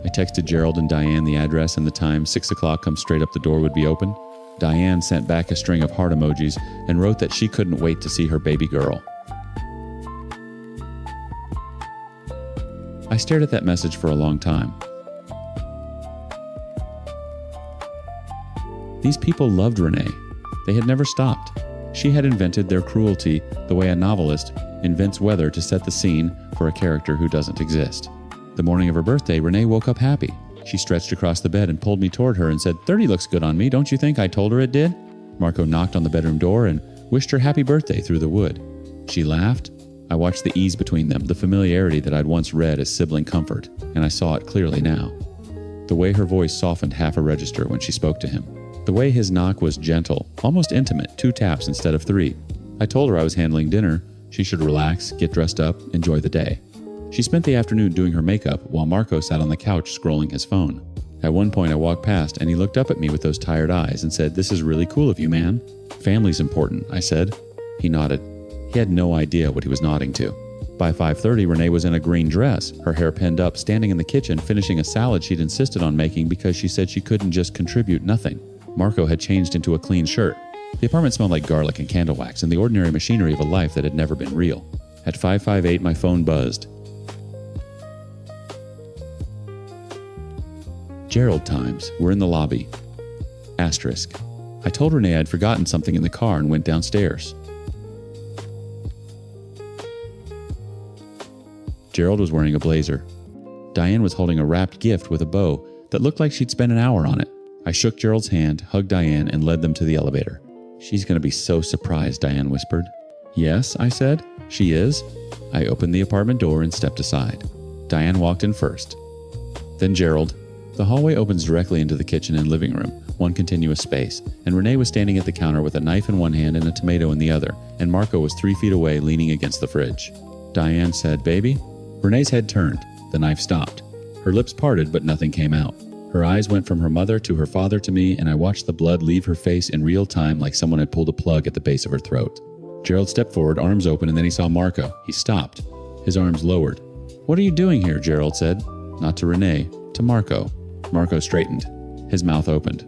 I texted Gerald and Diane the address and the time 6 o'clock come straight up the door would be open. Diane sent back a string of heart emojis and wrote that she couldn't wait to see her baby girl. I stared at that message for a long time. These people loved Renee. They had never stopped. She had invented their cruelty the way a novelist invents weather to set the scene for a character who doesn't exist. The morning of her birthday, Renee woke up happy. She stretched across the bed and pulled me toward her and said, 30 looks good on me. Don't you think I told her it did? Marco knocked on the bedroom door and wished her happy birthday through the wood. She laughed. I watched the ease between them, the familiarity that I'd once read as sibling comfort, and I saw it clearly now. The way her voice softened half a register when she spoke to him. The way his knock was gentle, almost intimate, 2 taps instead of 3. I told her I was handling dinner. She should relax, get dressed up, enjoy the day. She spent the afternoon doing her makeup while Marco sat on the couch scrolling his phone. At one point I walked past and he looked up at me with those tired eyes and said, "This is really cool of you, man." "Family's important," I said. He nodded. He had no idea what he was nodding to. By 5:30, Renee was in a green dress, her hair pinned up, standing in the kitchen, finishing a salad she'd insisted on making because she said she couldn't just contribute nothing. Marco had changed into a clean shirt. The apartment smelled like garlic and candle wax and the ordinary machinery of a life that had never been real. At 5:58, my phone buzzed. Gerald times. We're in the lobby. Asterisk. I told Renee I'd forgotten something in the car and went downstairs. Gerald was wearing a blazer. Diane was holding a wrapped gift with a bow that looked like she'd spent an hour on it. I shook Gerald's hand, hugged Diane, and led them to the elevator. "She's going to be so surprised," Diane whispered. "Yes," I said. "She is." I opened the apartment door and stepped aside. Diane walked in first. Then Gerald. The hallway opens directly into the kitchen and living room, one continuous space, and Renee was standing at the counter with a knife in one hand and a tomato in the other, and Marco was 3 feet away leaning against the fridge. Diane said, "Baby?" Renee's head turned. The knife stopped. Her lips parted, but nothing came out. Her eyes went from her mother to her father to me, and I watched the blood leave her face in real time like someone had pulled a plug at the base of her throat. Gerald stepped forward, arms open, and then he saw Marco. He stopped. His arms lowered. "What are you doing here?" Gerald said. Not to Renee, to Marco. Marco straightened. His mouth opened.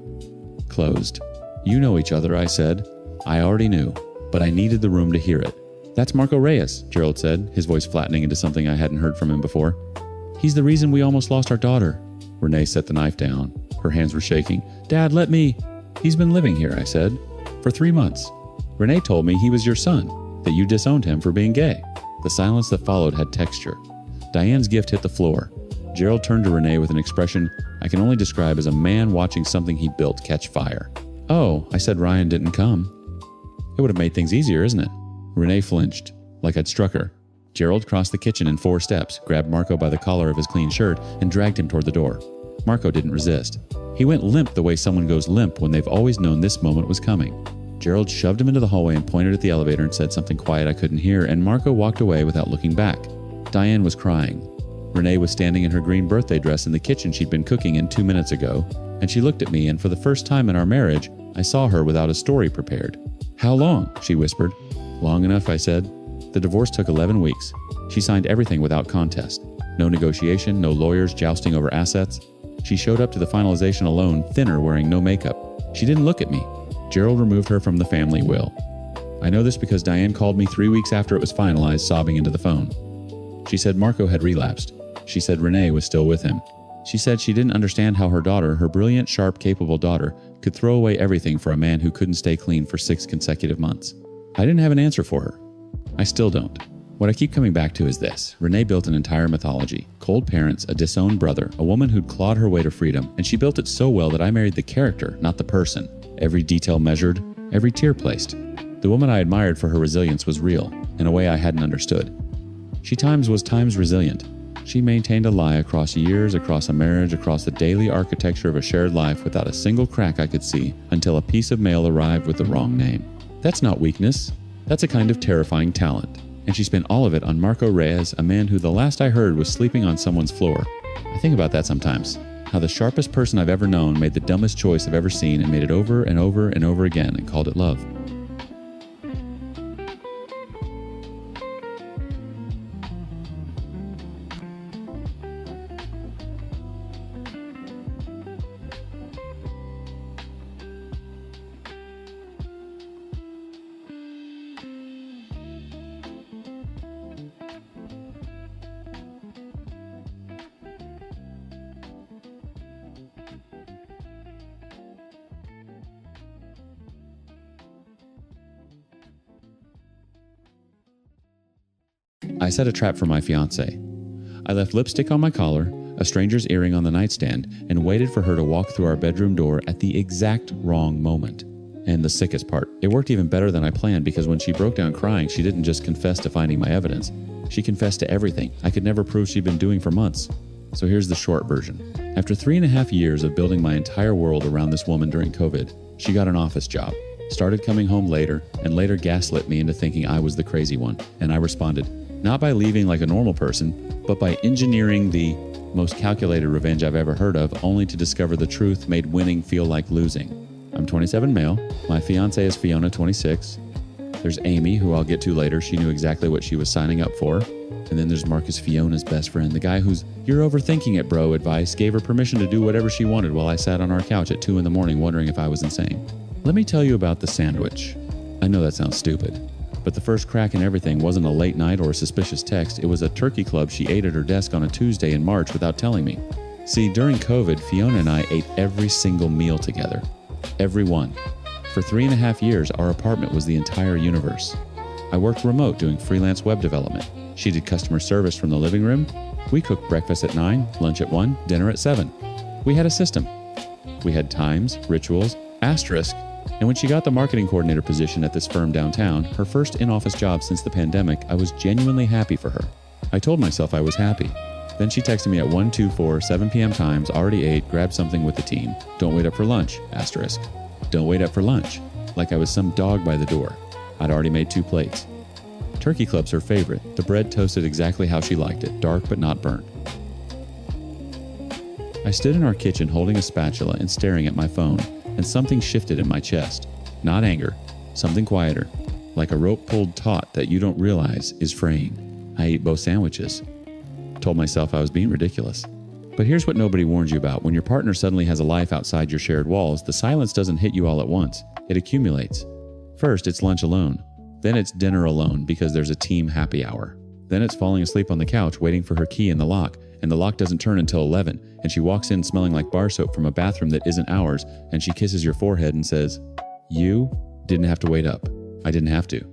Closed. "You know each other," I said. I already knew, but I needed the room to hear it. "That's Marco Reyes," Gerald said, his voice flattening into something I hadn't heard from him before. "He's the reason we almost lost our daughter." Renee set the knife down. Her hands were shaking. "Dad, let me." "He's been living here," I said, "for 3 months. Renee told me he was your son, that you disowned him for being gay." The silence that followed had texture. Diane's gift hit the floor. Gerald turned to Renee with an expression I can only describe as a man watching something he built catch fire. "Oh, I said Ryan didn't come." "It would have made things easier, isn't it?" Renee flinched, like I'd struck her. Gerald crossed the kitchen in 4 steps, grabbed Marco by the collar of his clean shirt, and dragged him toward the door. Marco didn't resist. He went limp the way someone goes limp when they've always known this moment was coming. Gerald shoved him into the hallway and pointed at the elevator and said something quiet I couldn't hear, and Marco walked away without looking back. Diane was crying. Renee was standing in her green birthday dress in the kitchen she'd been cooking in 2 minutes ago, and she looked at me, and for the first time in our marriage, I saw her without a story prepared. "How long?" she whispered. "Long enough," I said. The divorce took 11 weeks. She signed everything without contest. No negotiation, no lawyers jousting over assets. She showed up to the finalization alone, thinner, wearing no makeup. She didn't look at me. Gerald removed her from the family will. I know this because Diane called me 3 weeks after it was finalized, sobbing into the phone. She said Marco had relapsed. She said Renee was still with him. She said she didn't understand how her daughter, her brilliant, sharp, capable daughter, could throw away everything for a man who couldn't stay clean for 6 consecutive months. I didn't have an answer for her. I still don't. What I keep coming back to is this. Renee built an entire mythology. Cold parents, a disowned brother, a woman who'd clawed her way to freedom, and she built it so well that I married the character, not the person. Every detail measured, every tear placed. The woman I admired for her resilience was real, in a way I hadn't understood. She was times resilient. She maintained a lie across years, across a marriage, across the daily architecture of a shared life without a single crack I could see until a piece of mail arrived with the wrong name. That's not weakness. That's a kind of terrifying talent. And she spent all of it on Marco Reyes, a man who the last I heard was sleeping on someone's floor. I think about that sometimes. How the sharpest person I've ever known made the dumbest choice I've ever seen and made it over and over and over again and called it love. I set a trap for my fiancée. I left lipstick on my collar, a stranger's earring on the nightstand, and waited for her to walk through our bedroom door at the exact wrong moment. And the sickest part, it worked even better than I planned because when she broke down crying, she didn't just confess to finding my evidence. She confessed to everything I could never prove she'd been doing for months. So here's the short version. After 3.5 years of building my entire world around this woman during COVID, she got an office job, started coming home later, and later gaslit me into thinking I was the crazy one. And I responded, not by leaving like a normal person, but by engineering the most calculated revenge I've ever heard of, only to discover the truth made winning feel like losing. I'm 27 male. My fiancée is Fiona, 26. There's Amy, who I'll get to later. She knew exactly what she was signing up for. And then there's Marcus, Fiona's best friend, the guy whose "you're overthinking it, bro" advice gave her permission to do whatever she wanted while I sat on our couch at 2 a.m. wondering if I was insane. Let me tell you about the sandwich. I know that sounds stupid, but the first crack in everything wasn't a late night or a suspicious text. It was a turkey club she ate at her desk on a Tuesday in March without telling me. See, during COVID, Fiona and I ate every single meal together. Every one. For 3.5 years, our apartment was the entire universe. I worked remote doing freelance web development. She did customer service from the living room. We cooked breakfast at 9, lunch at 1, dinner at 7. We had a system. We had times, rituals, asterisk, and when she got the marketing coordinator position at this firm downtown, her first in-office job since the pandemic, I was genuinely happy for her. I told myself I was happy. Then she texted me at 1:24, 7 p.m. times, already ate, grabbed something with the team. Don't wait up for lunch, asterisk. Don't wait up for lunch. Like I was some dog by the door. I'd already made 2 plates. Turkey club's her favorite. The bread toasted exactly how she liked it, dark but not burnt. I stood in our kitchen holding a spatula and staring at my phone, and something shifted in my chest. Not anger, something quieter, like a rope pulled taut that you don't realize is fraying. I ate both sandwiches. Told myself I was being ridiculous. But here's what nobody warns you about. When your partner suddenly has a life outside your shared walls, the silence doesn't hit you all at once. It accumulates. First, it's lunch alone. Then it's dinner alone because there's a team happy hour. Then it's falling asleep on the couch waiting for her key in the lock, and the lock doesn't turn until 11, and she walks in smelling like bar soap from a bathroom that isn't ours, and she kisses your forehead and says, "You didn't have to wait up. I didn't have to."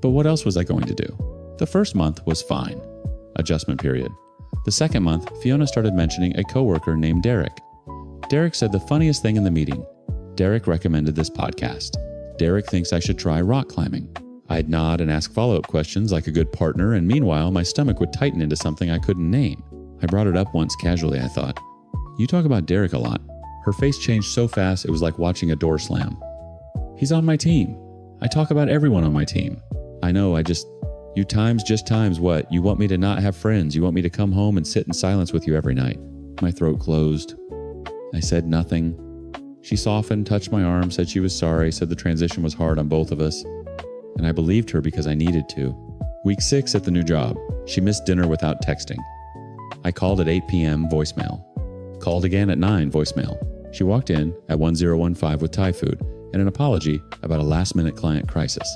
But what else was I going to do? The first month was fine. Adjustment period. The second month, Fiona started mentioning a coworker named Derek. Derek said the funniest thing in the meeting. Derek recommended this podcast. Derek thinks I should try rock climbing. I'd nod and ask follow-up questions like a good partner, and meanwhile, my stomach would tighten into something I couldn't name. I brought it up once casually, I thought. You talk about Derek a lot. Her face changed so fast it was like watching a door slam. He's on my team. I talk about everyone on my team. I know, you times what? You want me to not have friends. You want me to come home and sit in silence with you every night. My throat closed. I said nothing. She softened, touched my arm, said she was sorry, said the transition was hard on both of us. And I believed her because I needed to. Week 6 at the new job. She missed dinner without texting. I called at 8 p.m. voicemail. Called again at 9 voicemail. She walked in at 1015 with Thai food and an apology about a last-minute client crisis.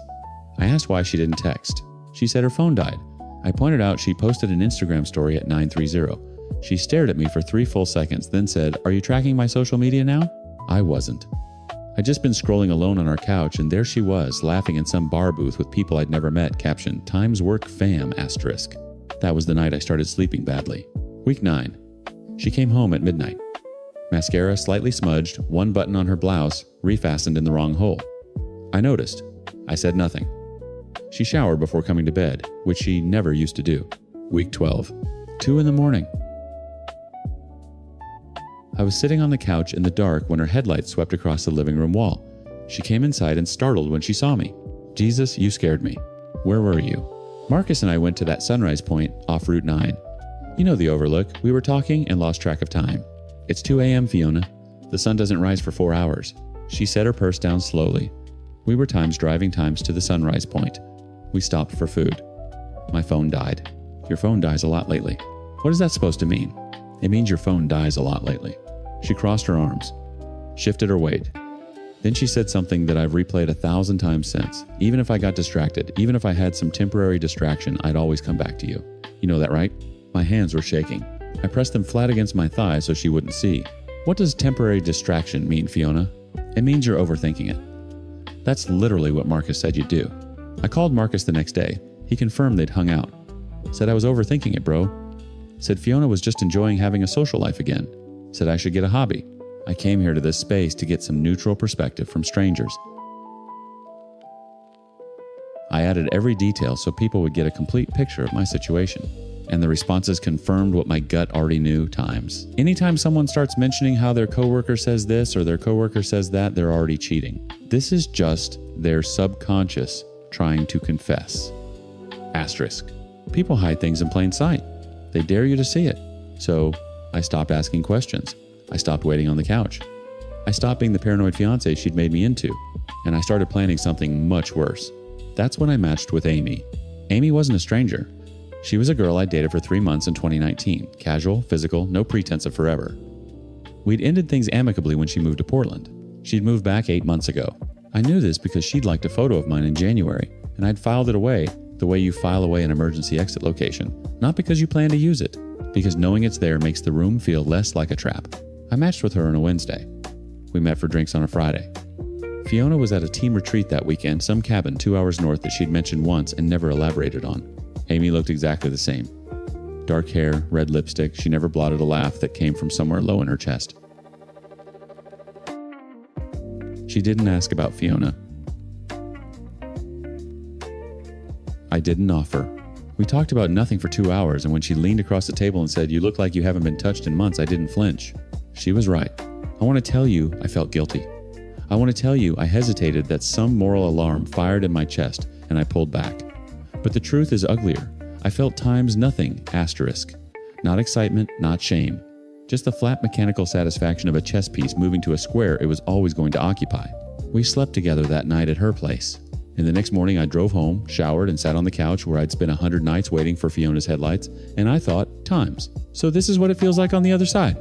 I asked why she didn't text. She said her phone died. I pointed out she posted an Instagram story at 9:30. She stared at me for 3 full seconds, then said, "Are you tracking my social media now?" I wasn't. I'd just been scrolling alone on our couch, and there she was, laughing in some bar booth with people I'd never met, captioned, "Times work fam, asterisk." That was the night I started sleeping badly. Week 9. She came home at midnight. Mascara slightly smudged, one button on her blouse refastened in the wrong hole. I noticed. I said nothing. She showered before coming to bed, which she never used to do. Week 12. 2 in the morning. I was sitting on the couch in the dark when her headlights swept across the living room wall. She came inside and startled when she saw me. "Jesus, you scared me. Where were you?" "Marcus and I went to that sunrise point off Route 9. You know the overlook. We were talking and lost track of time." "It's 2 a.m., Fiona. The sun doesn't rise for 4 hours. She set her purse down slowly. We were driving times to the sunrise point. We stopped for food. My phone died. Your phone dies a lot lately. What is that supposed to mean? It means your phone dies a lot lately. She crossed her arms, shifted her weight. Then she said something that I've replayed 1,000 times since. Even if I got distracted, even if I had some temporary distraction, I'd always come back to you. You know that, right? My hands were shaking. I pressed them flat against my thighs so she wouldn't see. What does temporary distraction mean, Fiona? It means you're overthinking it. That's literally what Marcus said you'd do. I called Marcus the next day. He confirmed they'd hung out. Said I was overthinking it, bro. Said Fiona was just enjoying having a social life again. Said I should get a hobby. I came here to this space to get some neutral perspective from strangers. I added every detail so people would get a complete picture of my situation. And the responses confirmed what my gut already knew times. Anytime someone starts mentioning how their coworker says this or their coworker says that, they're already cheating. This is just their subconscious trying to confess. Asterisk. People hide things in plain sight. They dare you to see it. So I stopped asking questions. I stopped waiting on the couch. I stopped being the paranoid fiance she'd made me into. And I started planning something much worse. That's when I matched with Amy. Amy wasn't a stranger. She was a girl I dated for 3 months in 2019. Casual, physical, no pretense of forever. We'd ended things amicably when she moved to Portland. She'd moved back 8 months ago. I knew this because she'd liked a photo of mine in January, and I'd filed it away the way you file away an emergency exit location. Not because you plan to use it, because knowing it's there makes the room feel less like a trap. I matched with her on a Wednesday. We met for drinks on a Friday. Fiona was at a team retreat that weekend, some cabin 2 hours north that she'd mentioned once and never elaborated on. Amy looked exactly the same. Dark hair, red lipstick, she never blotted a laugh that came from somewhere low in her chest. She didn't ask about Fiona. I didn't offer. We talked about nothing for 2 hours, and when she leaned across the table and said, "You look like you haven't been touched in months," I didn't flinch. She was right. I want to tell you I felt guilty. I want to tell you I hesitated that some moral alarm fired in my chest, and I pulled back. But the truth is uglier. I felt times nothing, asterisk. Not excitement, not shame. Just the flat mechanical satisfaction of a chess piece moving to a square it was always going to occupy. We slept together that night at her place. And the next morning I drove home, showered, and sat on the couch where I'd spent 100 nights waiting for Fiona's headlights, and I thought, times. So this is what it feels like on the other side.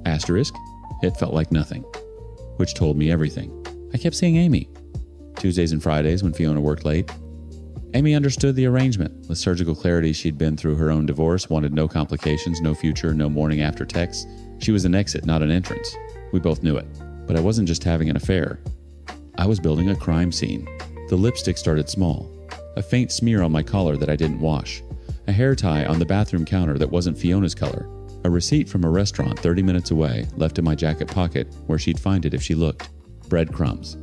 Asterisk, it felt like nothing. Which told me everything. I kept seeing Amy. Tuesdays and Fridays when Fiona worked late. Amy understood the arrangement. With surgical clarity, she'd been through her own divorce, wanted no complications, no future, no morning after texts. She was an exit, not an entrance. We both knew it. But I wasn't just having an affair. I was building a crime scene. The lipstick started small. A faint smear on my collar that I didn't wash. A hair tie on the bathroom counter that wasn't Fiona's color. A receipt from a restaurant 30 minutes away, left in my jacket pocket, where she'd find it if she looked. Breadcrumbs.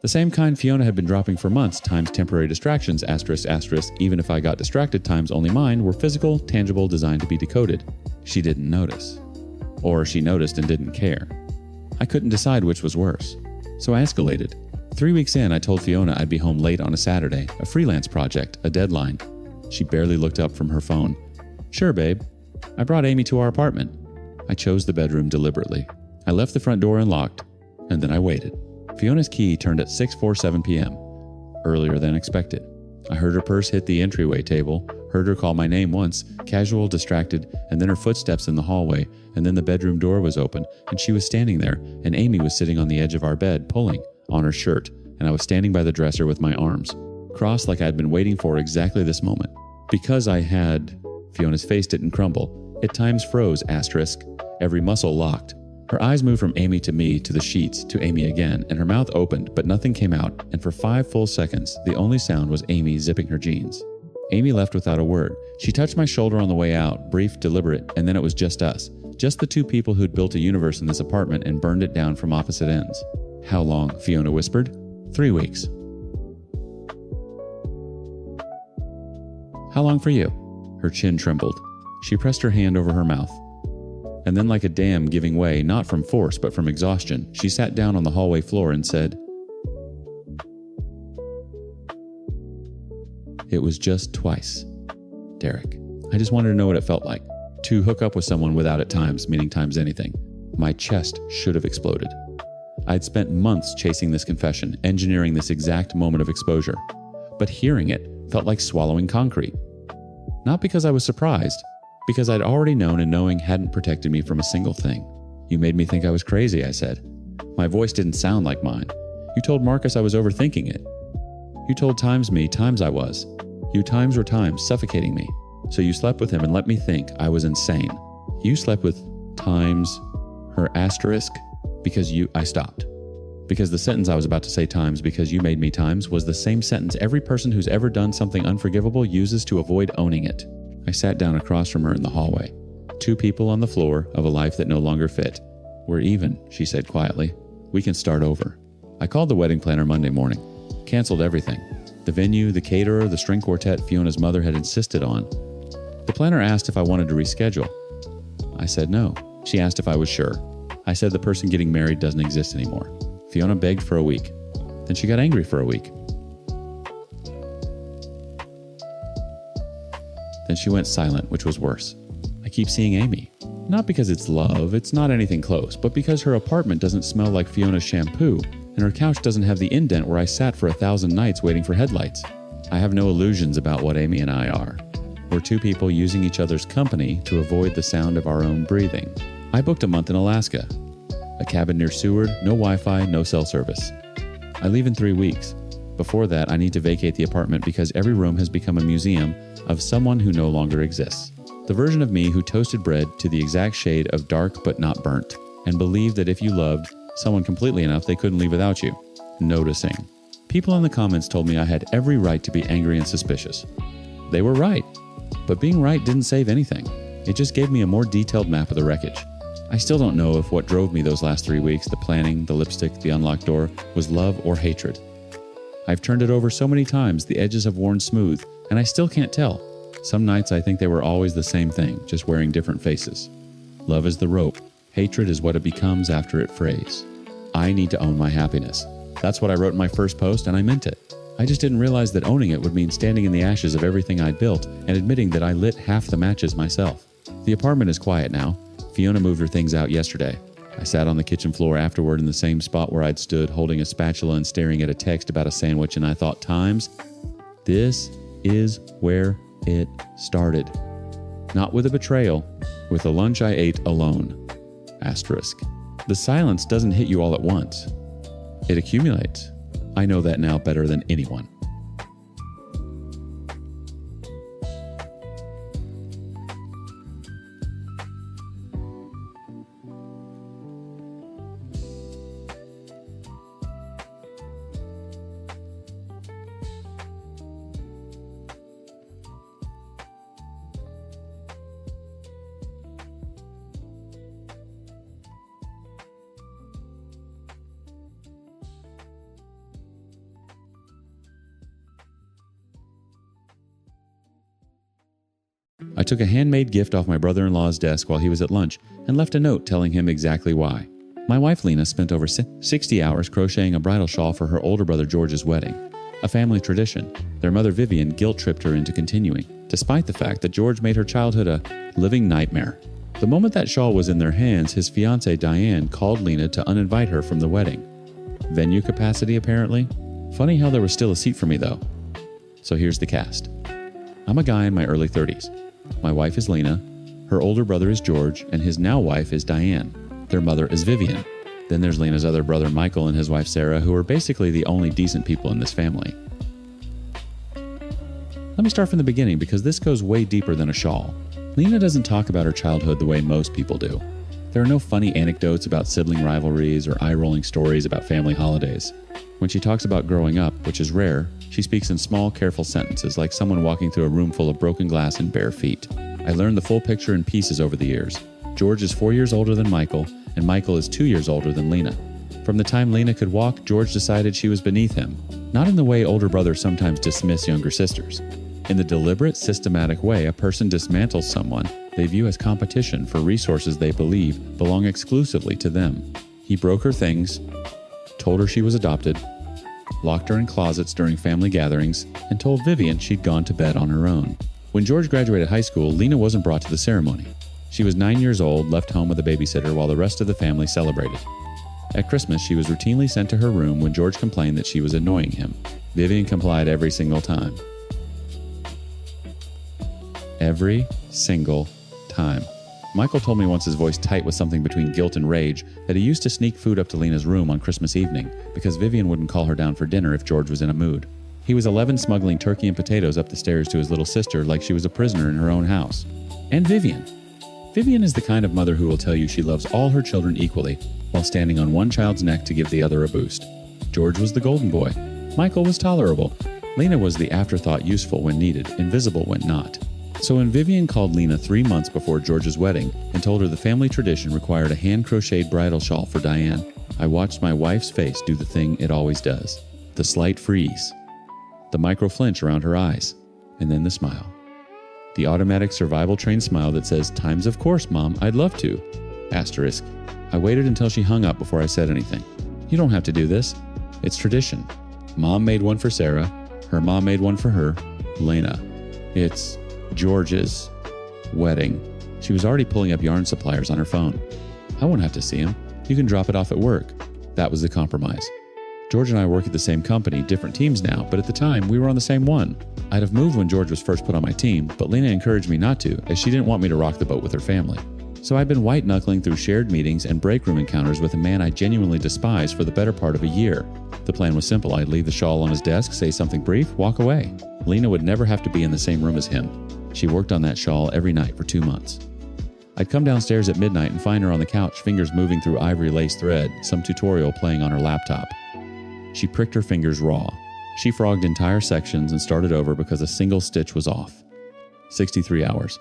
The same kind Fiona had been dropping for months, times temporary distractions, asterisk, asterisk, even if I got distracted, times only mine, were physical, tangible, designed to be decoded. She didn't notice. Or she noticed and didn't care. I couldn't decide which was worse. So I escalated. 3 weeks in, I told Fiona I'd be home late on a Saturday, a freelance project, a deadline. She barely looked up from her phone. "Sure, babe. I brought Amy to our apartment." I chose the bedroom deliberately. I left the front door unlocked, and then I waited. Fiona's key turned at 6:47 p.m., earlier than expected. I heard her purse hit the entryway table, heard her call my name once, casual, distracted, and then her footsteps in the hallway, and then the bedroom door was open, and she was standing there, and Amy was sitting on the edge of our bed, pulling on her shirt, and I was standing by the dresser with my arms crossed like I'd been waiting for exactly this moment. Because I had... Fiona's face didn't crumble. It times froze, asterisk. Every muscle locked. Her eyes moved from Amy to me, to the sheets, to Amy again, and her mouth opened, but nothing came out, and for 5 full seconds, the only sound was Amy zipping her jeans. Amy left without a word. She touched my shoulder on the way out, brief, deliberate, and then it was just us. Just the 2 people who'd built a universe in this apartment and burned it down from opposite ends. "How long?" Fiona whispered. 3 weeks. "How long for you?" Her chin trembled. She pressed her hand over her mouth. And then, like a dam giving way, not from force but from exhaustion, she sat down on the hallway floor and said, "It was just twice, Derek. I just wanted to know what it felt like. To hook up with someone without at times, meaning times anything." My chest should have exploded. I'd spent months chasing this confession, engineering this exact moment of exposure. But hearing it felt like swallowing concrete. Not because I was surprised, because I'd already known, and knowing hadn't protected me from a single thing. "You made me think I was crazy," I said. My voice didn't sound like mine. "You told Marcus I was overthinking it. You told times me times I was. You times were times suffocating me. So you slept with him and let me think I was insane. You slept with times," her asterisk, "because you..." I stopped. Because the sentence I was about to say, "times because you made me times," was the same sentence every person who's ever done something unforgivable uses to avoid owning it. I sat down across from her in the hallway. 2 people on the floor of a life that no longer fit. "We're even," she said quietly. "We can start over." I called the wedding planner Monday morning. Canceled everything. The venue, the caterer, the string quartet Fiona's mother had insisted on. The planner asked if I wanted to reschedule. I said no. She asked if I was sure. I said the person getting married doesn't exist anymore. Fiona begged for a week. Then she got angry for a week. Then she went silent, which was worse. I keep seeing Amy. Not because it's love, it's not anything close, but because her apartment doesn't smell like Fiona's shampoo, and her couch doesn't have the indent where I sat for 1,000 nights waiting for headlights. I have no illusions about what Amy and I are. We're 2 people using each other's company to avoid the sound of our own breathing. I booked a month in Alaska. A cabin near Seward, no Wi-Fi, no cell service. I leave in 3 weeks. Before that, I need to vacate the apartment because every room has become a museum of someone who no longer exists. The version of me who toasted bread to the exact shade of dark but not burnt, and believed that if you loved someone completely enough, they couldn't leave without you. Noticing. People in the comments told me I had every right to be angry and suspicious. They were right. But being right didn't save anything. It just gave me a more detailed map of the wreckage. I still don't know if what drove me those last 3 weeks, the planning, the lipstick, the unlocked door, was love or hatred. I've turned it over so many times the edges have worn smooth, and I still can't tell. Some nights I think they were always the same thing, just wearing different faces. Love is the rope. Hatred is what it becomes after it frays. I need to own my happiness. That's what I wrote in my first post, and I meant it. I just didn't realize that owning it would mean standing in the ashes of everything I'd built and admitting that I lit half the matches myself. The apartment is quiet now. Fiona moved her things out yesterday. I sat on the kitchen floor afterward in the same spot where I'd stood holding a spatula and staring at a text about a sandwich, and I thought, times, this is where it started. Not with a betrayal, with a lunch I ate alone. Asterisk. The silence doesn't hit you all at once. It accumulates. I know that now better than anyone. I took a handmade gift off my brother-in-law's desk while he was at lunch and left a note telling him exactly why. My wife Lena spent over 60 hours crocheting a bridal shawl for her older brother George's wedding. A family tradition. Their mother Vivian guilt-tripped her into continuing, despite the fact that George made her childhood a living nightmare. The moment that shawl was in their hands, his fiancée Diane called Lena to uninvite her from the wedding. Venue capacity, apparently. Funny how there was still a seat for me, though. So here's the cast. I'm a guy in my early 30s. My wife is Lena, her older brother is George, and his now wife is Diane. Their mother is Vivian. Then there's Lena's other brother Michael and his wife Sarah, who are basically the only decent people in this family. Let me start from the beginning because this goes way deeper than a shawl. Lena doesn't talk about her childhood the way most people do. There are no funny anecdotes about sibling rivalries or eye-rolling stories about family holidays. When she talks about growing up, which is rare, she speaks in small, careful sentences like someone walking through a room full of broken glass and bare feet. I learned the full picture in pieces over the years. George is 4 years older than Michael, and Michael is 2 years older than Lena. From the time Lena could walk, George decided she was beneath him, not in the way older brothers sometimes dismiss younger sisters. In the deliberate, systematic way a person dismantles someone they view as competition for resources they believe belong exclusively to them. He broke her things, told her she was adopted, locked her in closets during family gatherings, and told Vivian she'd gone to bed on her own. When George graduated high school, Lena wasn't brought to the ceremony. She was 9 years old, left home with a babysitter while the rest of the family celebrated. At Christmas, she was routinely sent to her room when George complained that she was annoying him. Vivian complied every single time. Every single time. Michael told me once, his voice tight with something between guilt and rage, that he used to sneak food up to Lena's room on Christmas evening because Vivian wouldn't call her down for dinner if George was in a mood. He was 11 smuggling turkey and potatoes up the stairs to his little sister like she was a prisoner in her own house. And Vivian. Vivian is the kind of mother who will tell you she loves all her children equally while standing on one child's neck to give the other a boost. George was the golden boy. Michael was tolerable. Lena was the afterthought, useful when needed, invisible when not. So when Vivian called Lena 3 months before George's wedding and told her the family tradition required a hand-crocheted bridal shawl for Diane, I watched my wife's face do the thing it always does. The slight freeze. The micro-flinch around her eyes. And then the smile. The automatic survival-trained smile that says, "Times of course, Mom, I'd love to." Asterisk. I waited until she hung up before I said anything. You don't have to do this. It's tradition. Mom made one for Sarah. Her mom made one for her. Lena. It's George's wedding. She was already pulling up yarn suppliers on her phone. I won't have to see him. You can drop it off at work. That was the compromise. George and I work at the same company, different teams now, but at the time, we were on the same one. I'd have moved when George was first put on my team, but Lena encouraged me not to, as she didn't want me to rock the boat with her family. So I'd been white-knuckling through shared meetings and break room encounters with a man I genuinely despised for the better part of a year. The plan was simple. I'd leave the shawl on his desk, say something brief, walk away. Lena would never have to be in the same room as him. She worked on that shawl every night for 2 months. I'd come downstairs at midnight and find her on the couch, fingers moving through ivory lace thread, some tutorial playing on her laptop. She pricked her fingers raw. She frogged entire sections and started over because a single stitch was off. 63 hours.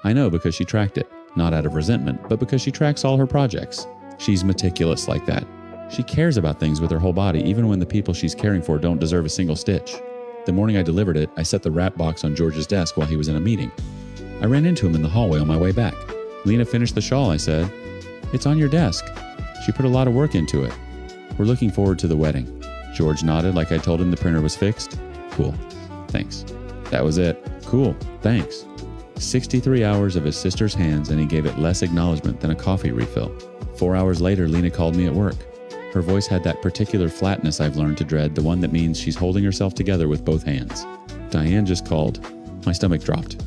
I know because she tracked it, not out of resentment, but because she tracks all her projects. She's meticulous like that. She cares about things with her whole body, even when the people she's caring for don't deserve a single stitch. The morning I delivered it, I set the wrap box on George's desk while he was in a meeting. I ran into him in the hallway on my way back. Lena finished the shawl, I said. It's on your desk. She put a lot of work into it. We're looking forward to the wedding. George nodded like I told him the printer was fixed. Cool. Thanks. That was it. Cool. Thanks. 63 hours of his sister's hands, and he gave it less acknowledgement than a coffee refill. 4 hours later, Lena called me at work. Her voice had that particular flatness I've learned to dread, the one that means she's holding herself together with both hands. Diane just called. My stomach dropped.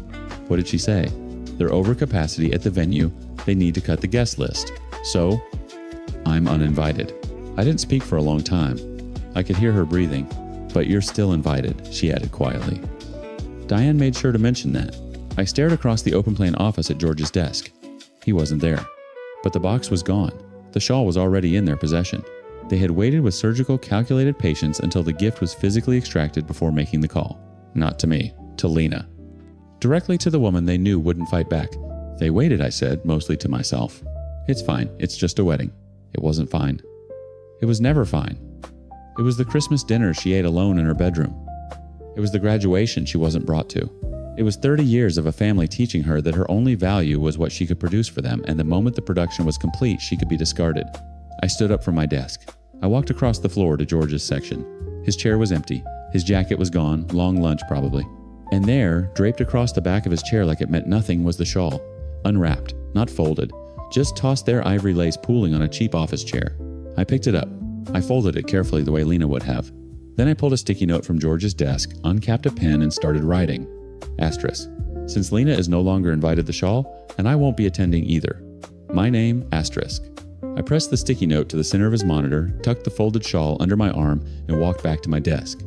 What did she say? They're over capacity at the venue. They need to cut the guest list. So, I'm uninvited. I didn't speak for a long time. I could hear her breathing. But you're still invited, she added quietly. Diane made sure to mention that. I stared across the open plan office at George's desk. He wasn't there. But the box was gone. The shawl was already in their possession. They had waited with surgical, calculated patience until the gift was physically extracted before making the call. Not to me, to Lena. Directly to the woman they knew wouldn't fight back. They waited, I said, mostly to myself. It's fine, it's just a wedding. It wasn't fine. It was never fine. It was the Christmas dinner she ate alone in her bedroom. It was the graduation she wasn't brought to. It was 30 years of a family teaching her that her only value was what she could produce for them, and the moment the production was complete, she could be discarded. I stood up from my desk. I walked across the floor to George's section. His chair was empty. His jacket was gone, long lunch probably. And there, draped across the back of his chair like it meant nothing, was the shawl. Unwrapped, not folded, just tossed there, ivory lace pooling on a cheap office chair. I picked it up. I folded it carefully the way Lena would have. Then I pulled a sticky note from George's desk, uncapped a pen, and started writing. Asterisk. Since Lena is no longer invited the shawl, and I won't be attending either. My name, asterisk. I pressed the sticky note to the center of his monitor, tucked the folded shawl under my arm, and walked back to my desk.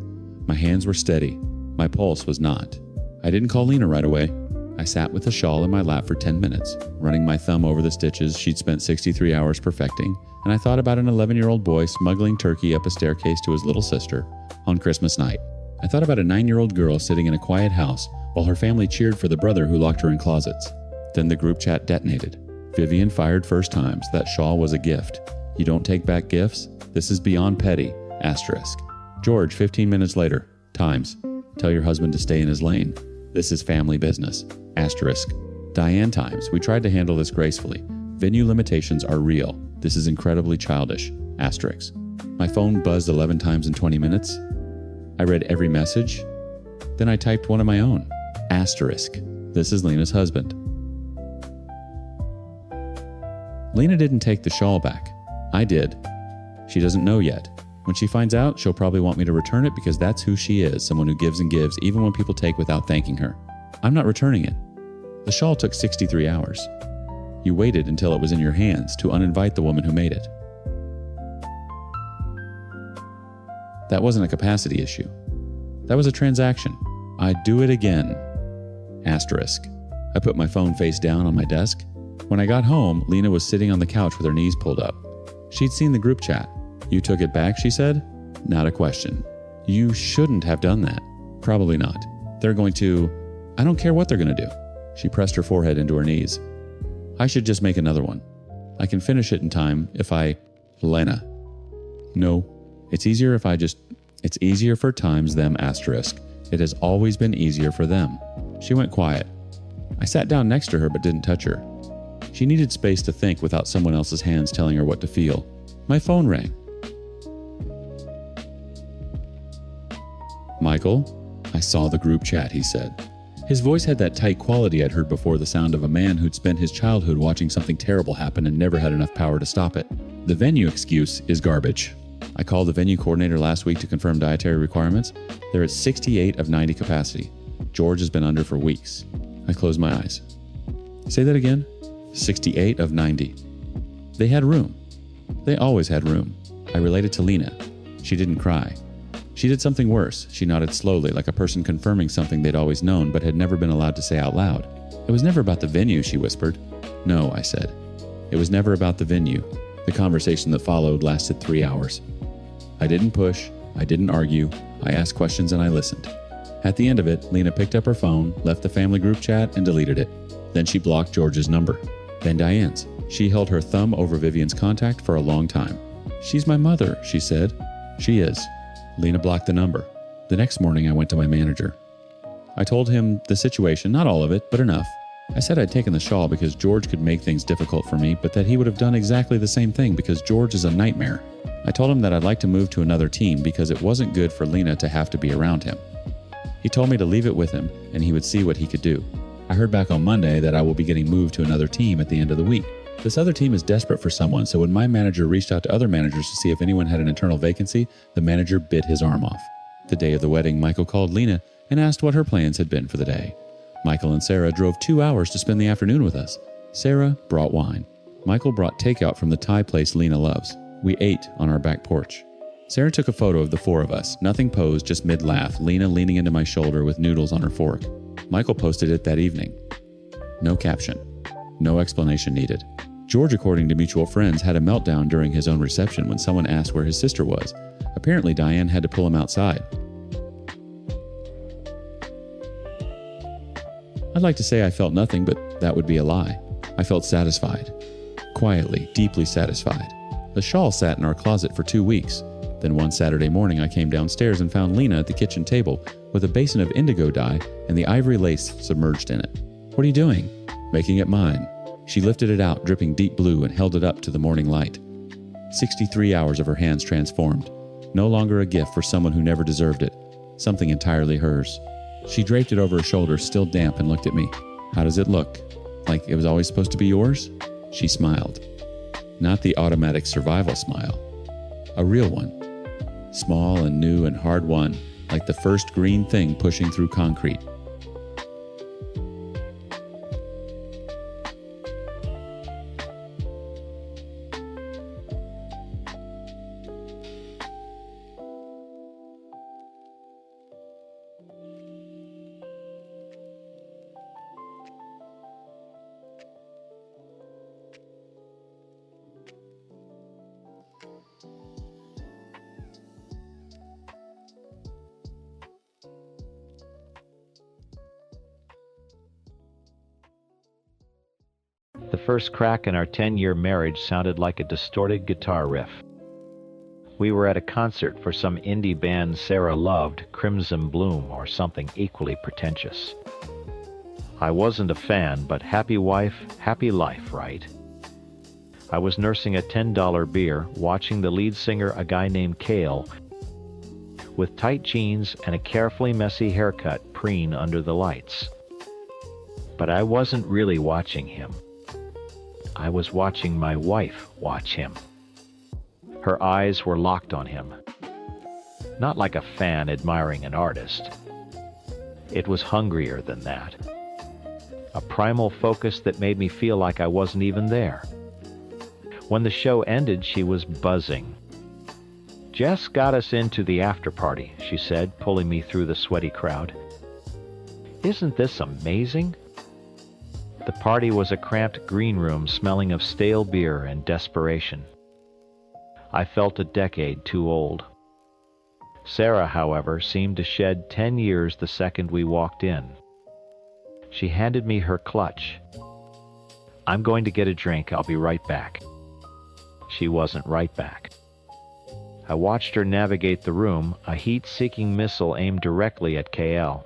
My hands were steady. My pulse was not. I didn't call Lena right away. I sat with the shawl in my lap for 10 minutes, running my thumb over the stitches she'd spent 63 hours perfecting, and I thought about an 11-year-old boy smuggling turkey up a staircase to his little sister on Christmas night. I thought about a 9-year-old girl sitting in a quiet house while her family cheered for the brother who locked her in closets. Then the group chat detonated. Vivian fired first times. That shawl was a gift. You don't take back gifts? This is beyond petty. Asterisk. George, 15 minutes later. Times. Tell your husband to stay in his lane. This is family business. Asterisk. Diane times. We tried to handle this gracefully. Venue limitations are real. This is incredibly childish. Asterisk. My phone buzzed 11 times in 20 minutes. I read every message. Then I typed one of my own. Asterisk. This is Lena's husband. Lena didn't take the shawl back. I did. She doesn't know yet. When she finds out, she'll probably want me to return it because that's who she is, someone who gives and gives even when people take without thanking her. I'm not returning it. The shawl took 63 hours. You waited until it was in your hands to uninvite the woman who made it. That wasn't a capacity issue. That was a transaction. I'd do it again. Asterisk. I put my phone face down on my desk. When I got home, Lena was sitting on the couch with her knees pulled up. She'd seen the group chat. You took it back, she said? Not a question. You shouldn't have done that. Probably not. They're going to... I don't care what they're going to do. She pressed her forehead into her knees. I should just make another one. I can finish it in time if I... Lena. No. It's easier if I just... It's easier for times them asterisk. It has always been easier for them. She went quiet. I sat down next to her but didn't touch her. She needed space to think without someone else's hands telling her what to feel. My phone rang. Michael, I saw the group chat, he said. His voice had that tight quality I'd heard before, the sound of a man who'd spent his childhood watching something terrible happen and never had enough power to stop it. The venue excuse is garbage. I called the venue coordinator last week to confirm dietary requirements. They're at 68 of 90 capacity. George has been under for weeks. I closed my eyes. Say that again? 68 of 90. They had room. They always had room. I related to Lena. She didn't cry. She did something worse. She nodded slowly, like a person confirming something they'd always known but had never been allowed to say out loud. It was never about the venue, she whispered. No, I said. It was never about the venue. The conversation that followed lasted 3 hours. I didn't push. I didn't argue. I asked questions and I listened. At the end of it, Lena picked up her phone, left the family group chat, and deleted it. Then she blocked George's number. Then Diane's. She held her thumb over Vivian's contact for a long time. "She's my mother," she said. "She is." Lena blocked the number. The next morning I went to my manager. I told him the situation, not all of it, but enough. I said I'd taken the shawl because George could make things difficult for me, but that he would have done exactly the same thing because George is a nightmare. I told him that I'd like to move to another team because it wasn't good for Lena to have to be around him. He told me to leave it with him and he would see what he could do. I heard back on Monday that I will be getting moved to another team at the end of the week. This other team is desperate for someone, so when my manager reached out to other managers to see if anyone had an internal vacancy, the manager bit his arm off. The day of the wedding, Michael called Lena and asked what her plans had been for the day. Michael and Sarah drove 2 hours to spend the afternoon with us. Sarah brought wine. Michael brought takeout from the Thai place Lena loves. We ate on our back porch. Sarah took a photo of the four of us, nothing posed, just mid-laugh, Lena leaning into my shoulder with noodles on her fork. Michael posted it that evening. No caption. No explanation needed. George, according to mutual friends, had a meltdown during his own reception when someone asked where his sister was. Apparently, Diane had to pull him outside. I'd like to say I felt nothing, but that would be a lie. I felt satisfied. Quietly, deeply satisfied. The shawl sat in our closet for 2 weeks. Then one Saturday morning I came downstairs and found Lena at the kitchen table with a basin of indigo dye and the ivory lace submerged in it. "What are you doing?" "Making it mine." She lifted it out, dripping deep blue, and held it up to the morning light. 63 hours of her hands transformed. No longer a gift for someone who never deserved it. Something entirely hers. She draped it over her shoulders, still damp, and looked at me. "How does it look? Like it was always supposed to be yours?" She smiled. Not the automatic survival smile. A real one. Small and new and hard won, like the first green thing pushing through concrete. The first crack in our 10-year marriage sounded like a distorted guitar riff. We were at a concert for some indie band Sarah loved, Crimson Bloom or something equally pretentious. I wasn't a fan, but happy wife, happy life, right? I was nursing a $10 beer, watching the lead singer, a guy named Cale, with tight jeans and a carefully messy haircut, preen under the lights. But I wasn't really watching him. I was watching my wife watch him. Her eyes were locked on him. Not like a fan admiring an artist. It was hungrier than that. A primal focus that made me feel like I wasn't even there. When the show ended, she was buzzing. "Jess got us into the after party," she said, pulling me through the sweaty crowd. "Isn't this amazing?" The party was a cramped green room smelling of stale beer and desperation. I felt a decade too old. Sarah, however, seemed to shed 10 years the second we walked in. She handed me her clutch. "I'm going to get a drink. I'll be right back." She wasn't right back. I watched her navigate the room, a heat-seeking missile aimed directly at KL.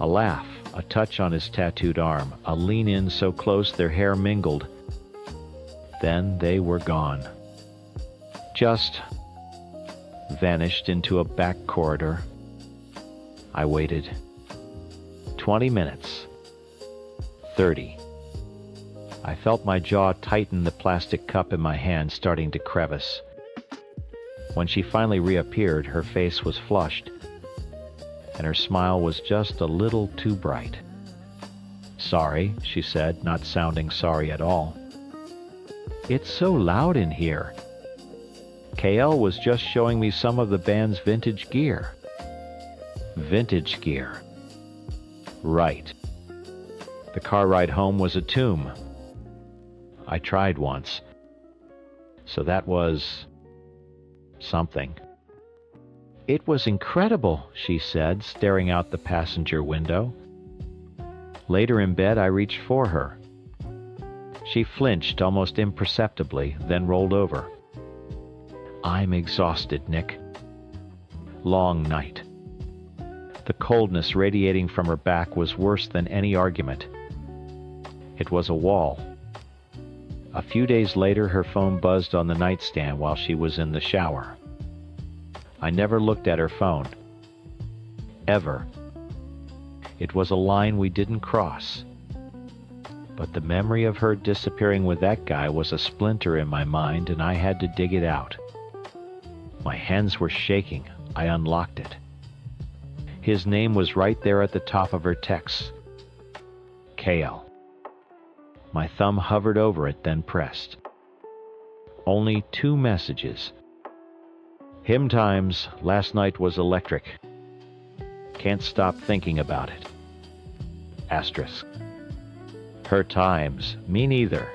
A laugh, a touch on his tattooed arm, a lean-in so close their hair mingled. Then they were gone. Just vanished into a back corridor. I waited. 20 minutes. 30. I felt my jaw tighten, the plastic cup in my hand starting to crevice. When she finally reappeared, her face was flushed, and her smile was just a little too bright. "Sorry," she said, not sounding sorry at all. "It's so loud in here." KL was just showing me some of the band's vintage gear. Vintage gear. Right. The car ride home was a tomb. I tried once. So that was something. "It was incredible," she said, staring out the passenger window. Later in bed, I reached for her. She flinched almost imperceptibly, then rolled over. I'm exhausted, Nick. Long night. The coldness radiating from her back was worse than any argument. It was a wall. A few days later, her phone buzzed on the nightstand while she was in the shower. I never looked at her phone. Ever. It was a line we didn't cross. But the memory of her disappearing with that guy was a splinter in my mind, and I had to dig it out. My hands were shaking. I unlocked it. His name was right there at the top of her text. Kale. My thumb hovered over it, then pressed. Only 2 messages. Hymn times, last night was electric. Can't stop thinking about it. Asterisk. Her times, me neither.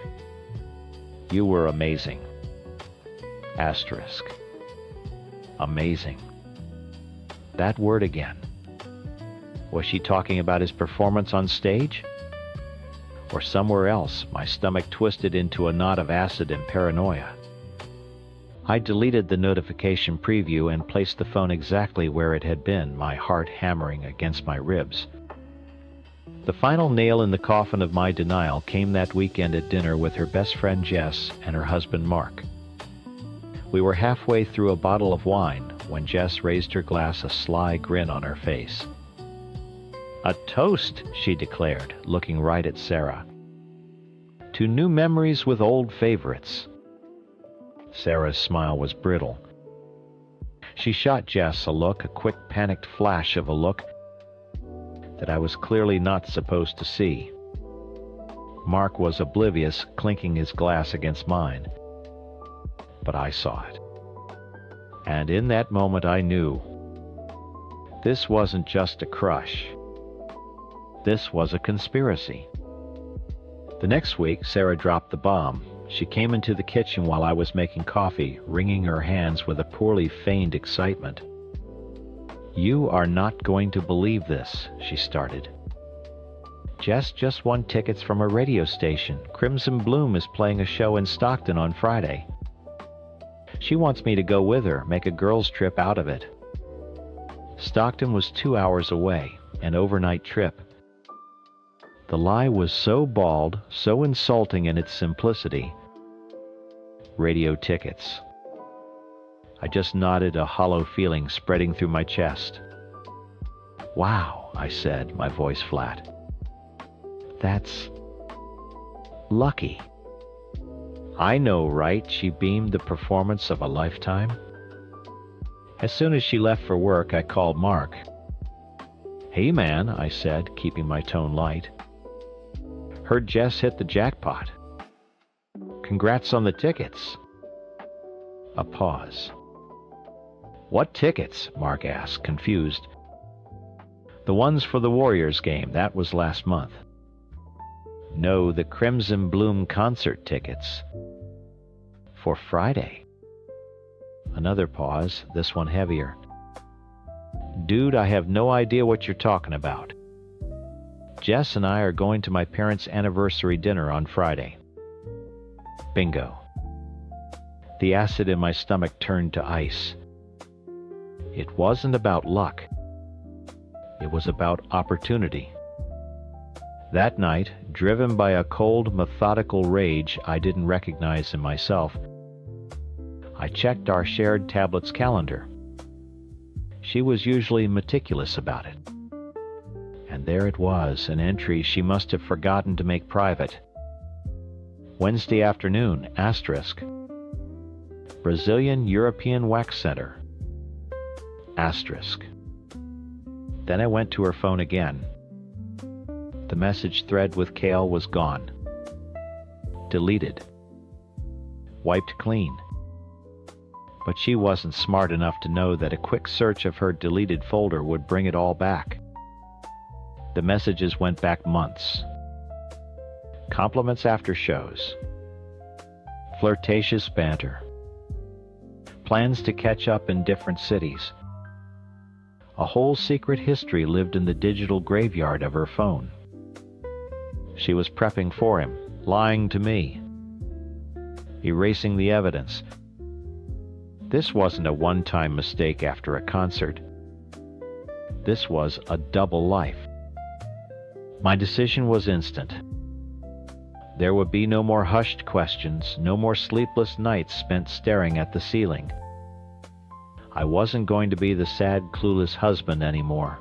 You were amazing. Asterisk. Amazing. That word again. Was she talking about his performance on stage? Or somewhere else, my stomach twisted into a knot of acid and paranoia. I deleted the notification preview and placed the phone exactly where it had been, my heart hammering against my ribs. The final nail in the coffin of my denial came that weekend at dinner with her best friend Jess and her husband Mark. We were halfway through a bottle of wine when Jess raised her glass, a sly grin on her face. "A toast," she declared, looking right at Sarah. "To new memories with old favorites." Sarah's smile was brittle. She shot Jess a look, a quick panicked flash of a look that I was clearly not supposed to see. Mark was oblivious, clinking his glass against mine. But I saw it. And in that moment I knew. This wasn't just a crush. This was a conspiracy. The next week, Sarah dropped the bomb. She came into the kitchen while I was making coffee, wringing her hands with a poorly feigned excitement. "You are not going to believe this," she started. "Jess just won tickets from a radio station. Crimson Bloom is playing a show in Stockton on Friday. She wants me to go with her, make a girls' trip out of it." Stockton was 2 hours away, an overnight trip. The lie was so bald, so insulting in its simplicity. Radio tickets. I just nodded, a hollow feeling spreading through my chest. "Wow," I said, my voice flat. "That's lucky." "I know, right?" She beamed, the performance of a lifetime. As soon as she left for work, I called Mark. "Hey man," I said, keeping my tone light. "Heard Jess hit the jackpot. Congrats on the tickets." A pause. "What tickets?" Mark asked, confused. "The ones for the Warriors game. That was last month." "No, the Crimson Bloom concert tickets. For Friday." Another pause, this one heavier. "Dude, I have no idea what you're talking about. Jess and I are going to my parents' anniversary dinner on Friday." Bingo. The acid in my stomach turned to ice. It wasn't about luck. It was about opportunity. That night, driven by a cold, methodical rage I didn't recognize in myself, I checked our shared tablet's calendar. She was usually meticulous about it. And there it was, an entry she must have forgotten to make private. Wednesday afternoon, asterisk. Brazilian European Wax Center. Asterisk. Then I went to her phone again. The message thread with Kale was gone. Deleted. Wiped clean. But she wasn't smart enough to know that a quick search of her deleted folder would bring it all back. The messages went back months. Compliments after shows. Flirtatious banter. Plans to catch up in different cities. A whole secret history lived in the digital graveyard of her phone. She was prepping for him, lying to me, erasing the evidence, This wasn't a one-time mistake after a concert. This was a double life. My decision was instant. There would be no more hushed questions, no more sleepless nights spent staring at the ceiling. I wasn't going to be the sad, clueless husband anymore.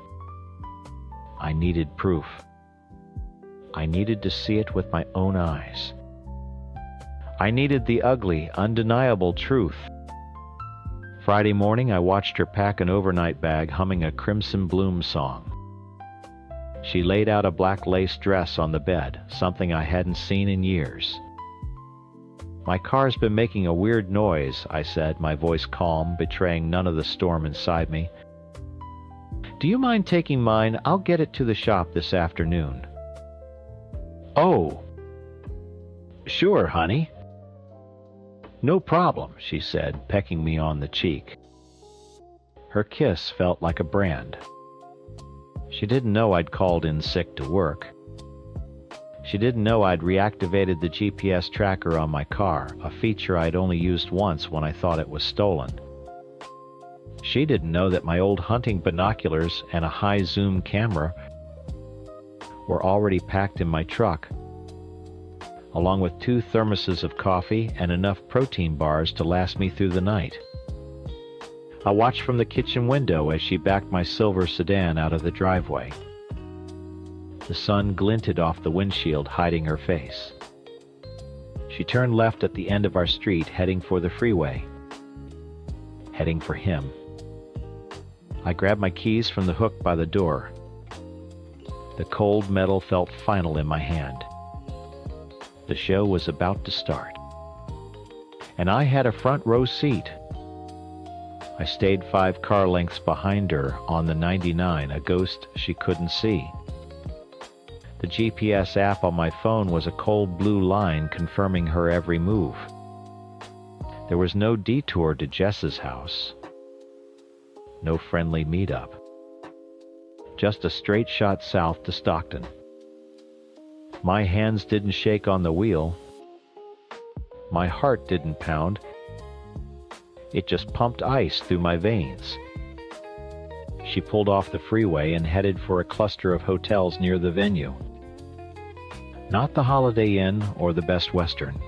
I needed proof. I needed to see it with my own eyes. I needed the ugly, undeniable truth. Friday morning, I watched her pack an overnight bag humming a Crimson Bloom song. She laid out a black lace dress on the bed, something I hadn't seen in years. "My car's been making a weird noise," I said, my voice calm, betraying none of the storm inside me. "Do you mind taking mine? I'll get it to the shop this afternoon." "Oh, sure, honey." "No problem," she said, pecking me on the cheek. Her kiss felt like a brand. She didn't know I'd called in sick to work. She didn't know I'd reactivated the GPS tracker on my car, a feature I'd only used once when I thought it was stolen. She didn't know that my old hunting binoculars and a high-zoom camera were already packed in my truck, along with 2 thermoses of coffee and enough protein bars to last me through the night. I watched from the kitchen window as she backed my silver sedan out of the driveway. The sun glinted off the windshield, hiding her face. She turned left at the end of our street, heading for the freeway. Heading for him. I grabbed my keys from the hook by the door. The cold metal felt final in my hand. The show was about to start. And I had a front row seat. I stayed 5 car lengths behind her on the 99, a ghost she couldn't see. The GPS app on my phone was a cold blue line confirming her every move. There was no detour to Jess's house. No friendly meetup. Just a straight shot south to Stockton. My hands didn't shake on the wheel. My heart didn't pound. It just pumped ice through my veins. She pulled off the freeway and headed for a cluster of hotels near the venue. Not the Holiday Inn or the Best Western.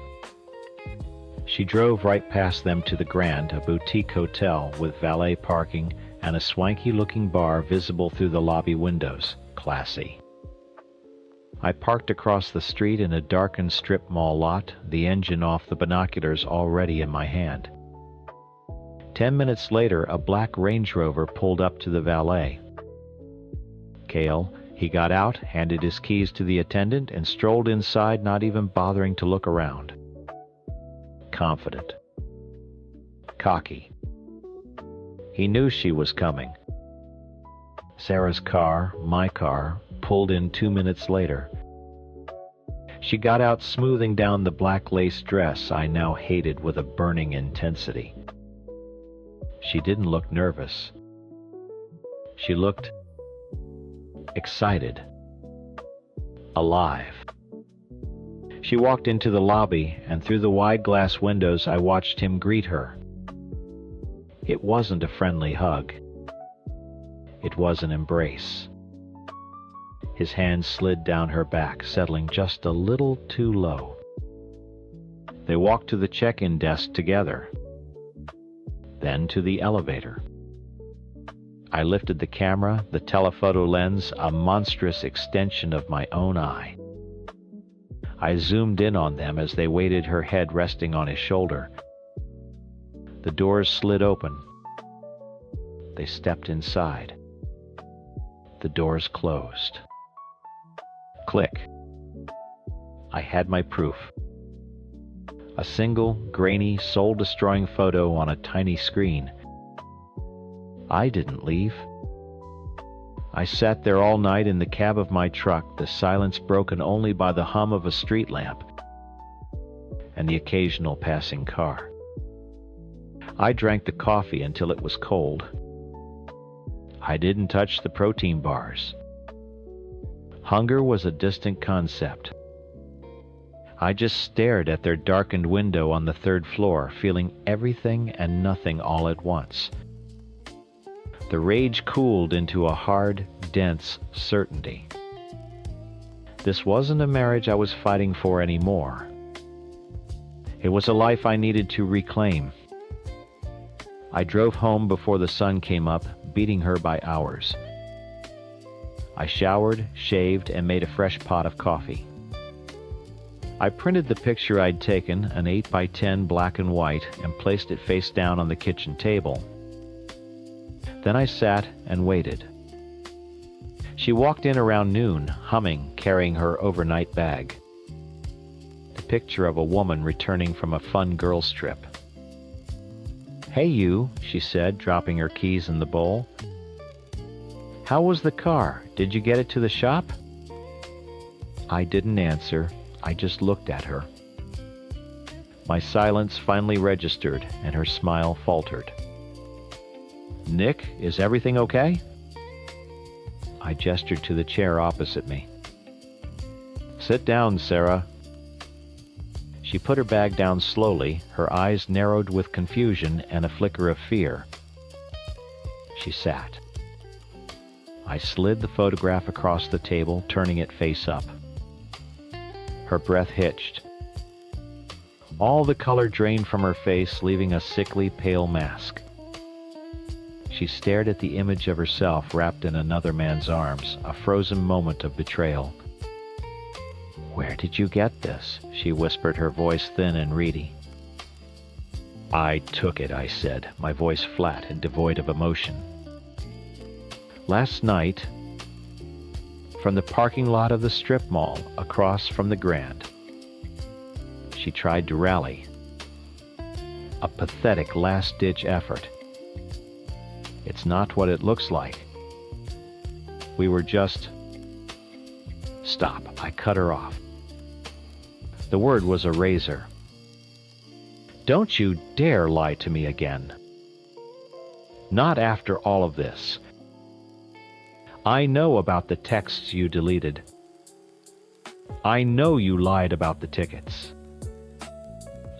She drove right past them to the Grand, a boutique hotel with valet parking and a swanky-looking bar visible through the lobby windows. Classy. I parked across the street in a darkened strip mall lot, the engine off the binoculars already in my hand. 10 minutes later, a black Range Rover pulled up to the valet. Cale, he got out, handed his keys to the attendant, and strolled inside, not even bothering to look around. Confident. Cocky. He knew she was coming. Sarah's car, my car, pulled in 2 minutes later. She got out, smoothing down the black lace dress I now hated with a burning intensity. She didn't look nervous. She looked excited. Alive. She walked into the lobby, and through the wide glass windows I watched him greet her. It wasn't a friendly hug. It was an embrace. His hand slid down her back, settling just a little too low. They walked to the check-in desk together. Then to the elevator. I lifted the camera, the telephoto lens, a monstrous extension of my own eye. I zoomed in on them as they waited, her head resting on his shoulder. The doors slid open. They stepped inside. The doors closed. Click. I had my proof. A single, grainy, soul-destroying photo on a tiny screen. I didn't leave. I sat there all night in the cab of my truck, the silence broken only by the hum of a street lamp and the occasional passing car. I drank the coffee until it was cold. I didn't touch the protein bars. Hunger was a distant concept. I just stared at their darkened window on the third floor, feeling everything and nothing all at once. The rage cooled into a hard, dense certainty. This wasn't a marriage I was fighting for anymore. It was a life I needed to reclaim. I drove home before the sun came up, beating her by hours. I showered, shaved, and made a fresh pot of coffee. I printed the picture I'd taken, an 8x10 black and white, and placed it face down on the kitchen table. Then I sat and waited. She walked in around noon, humming, carrying her overnight bag. The picture of a woman returning from a fun girls' trip. "Hey you," she said, dropping her keys in the bowl. "How was the car? Did you get it to the shop?" I didn't answer. I just looked at her. My silence finally registered, and her smile faltered. "Nick, is everything okay?" I gestured to the chair opposite me. "Sit down, Sarah." She put her bag down slowly, her eyes narrowed with confusion and a flicker of fear. She sat. I slid the photograph across the table, turning it face up. Her breath hitched. All the color drained from her face, leaving a sickly, pale mask. She stared at the image of herself wrapped in another man's arms, a frozen moment of betrayal. "Where did you get this?" she whispered, her voice thin and reedy. "I took it," I said, my voice flat and devoid of emotion. "Last night, from the parking lot of the strip mall, across from the Grand." She tried to rally. A pathetic last-ditch effort. "It's not what it looks like. We were just..." "Stop," I cut her off. The word was a razor. "Don't you dare lie to me again. Not after all of this. I know about the texts you deleted. I know you lied about the tickets.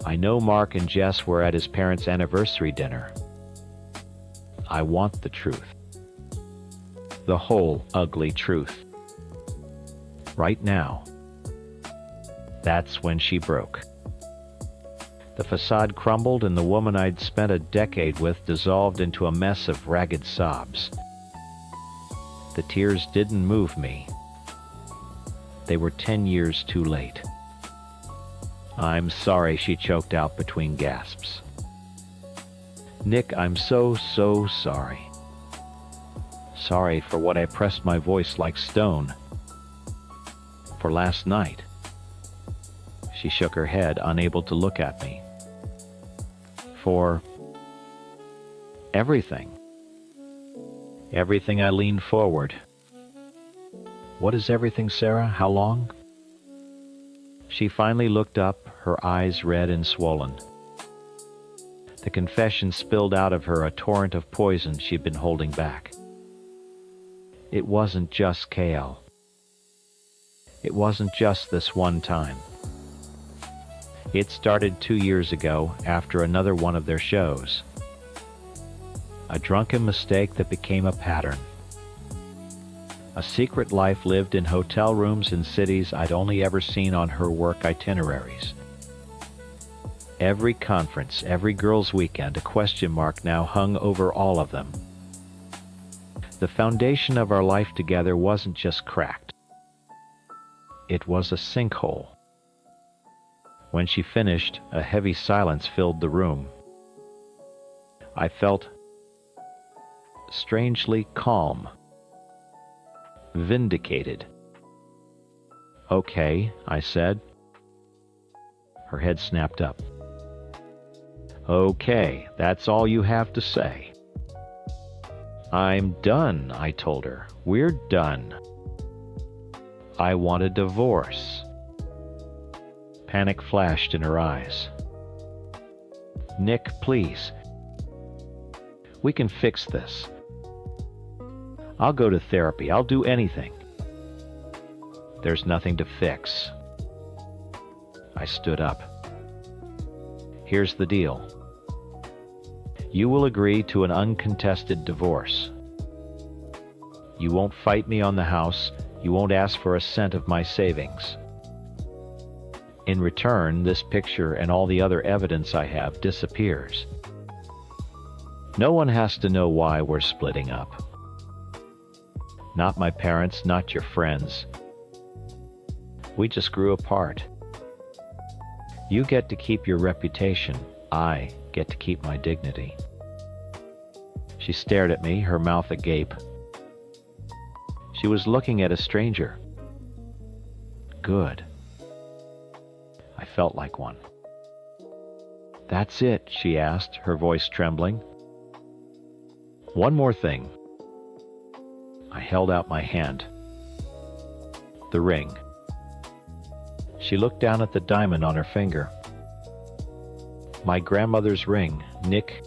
I know Mark and Jess were at his parents' anniversary dinner. I want the truth. The whole ugly truth. Right now." That's when she broke. The facade crumbled, and the woman I'd spent a decade with dissolved into a mess of ragged sobs. The tears didn't move me. They were 10 years too late. "I'm sorry," she choked out between gasps. "Nick, I'm so sorry. Sorry for what I pressed my voice like stone. For last night." She shook her head, unable to look at me. "For everything." Everything. I leaned forward. "What is everything, Sarah? How long?" She finally looked up, her eyes red and swollen. The confession spilled out of her, a torrent of poison she'd been holding back. It wasn't just KL. It wasn't just this one time. It started 2 years ago, after another one of their shows. A drunken mistake that became a pattern. A secret life lived in hotel rooms in cities I'd only ever seen on her work itineraries. Every conference, every girls' weekend, a question mark now hung over all of them. The foundation of our life together wasn't just cracked. It was a sinkhole. When she finished, a heavy silence filled the room. I felt strangely calm. Vindicated. "Okay," I said. Her head snapped up. "Okay, that's all you have to say." "I'm done," I told her. "We're done. I want a divorce." Panic flashed in her eyes. "Nick, please. We can fix this. I'll go to therapy. I'll do anything." "There's nothing to fix." I stood up. Here's the deal. You will agree to an uncontested divorce. You won't fight me on the house. You won't ask for a cent of my savings. In return, this picture and all the other evidence I have disappears. No one has to know why we're splitting up. Not my parents, not your friends. We just grew apart. You get to keep your reputation. I get to keep my dignity. She stared at me, her mouth agape. She was looking at a stranger. Good. I felt like one. That's it, she asked, her voice trembling. One more thing. I held out my hand. The ring. She looked down at the diamond on her finger. My grandmother's ring, Nick.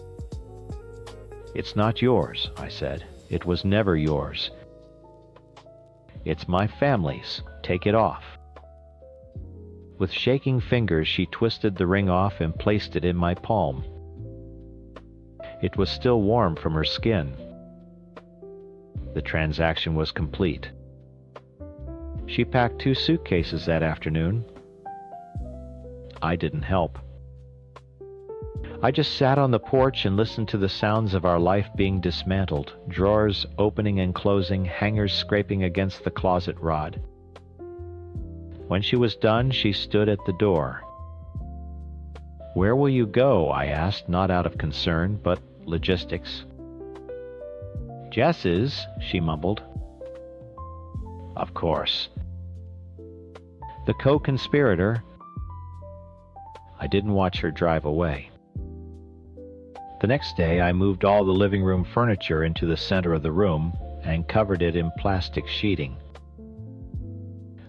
It's not yours, I said. It was never yours. It's my family's. Take it off. With shaking fingers, she twisted the ring off and placed it in my palm. It was still warm from her skin. The transaction was complete. She packed 2 suitcases that afternoon. I didn't help. I just sat on the porch and listened to the sounds of our life being dismantled, drawers opening and closing, hangers scraping against the closet rod. When she was done, she stood at the door. Where will you go? I asked, not out of concern, but logistics. Jess's, she mumbled. Of course. The co-conspirator. I didn't watch her drive away. The next day, I moved all the living room furniture into the center of the room and covered it in plastic sheeting.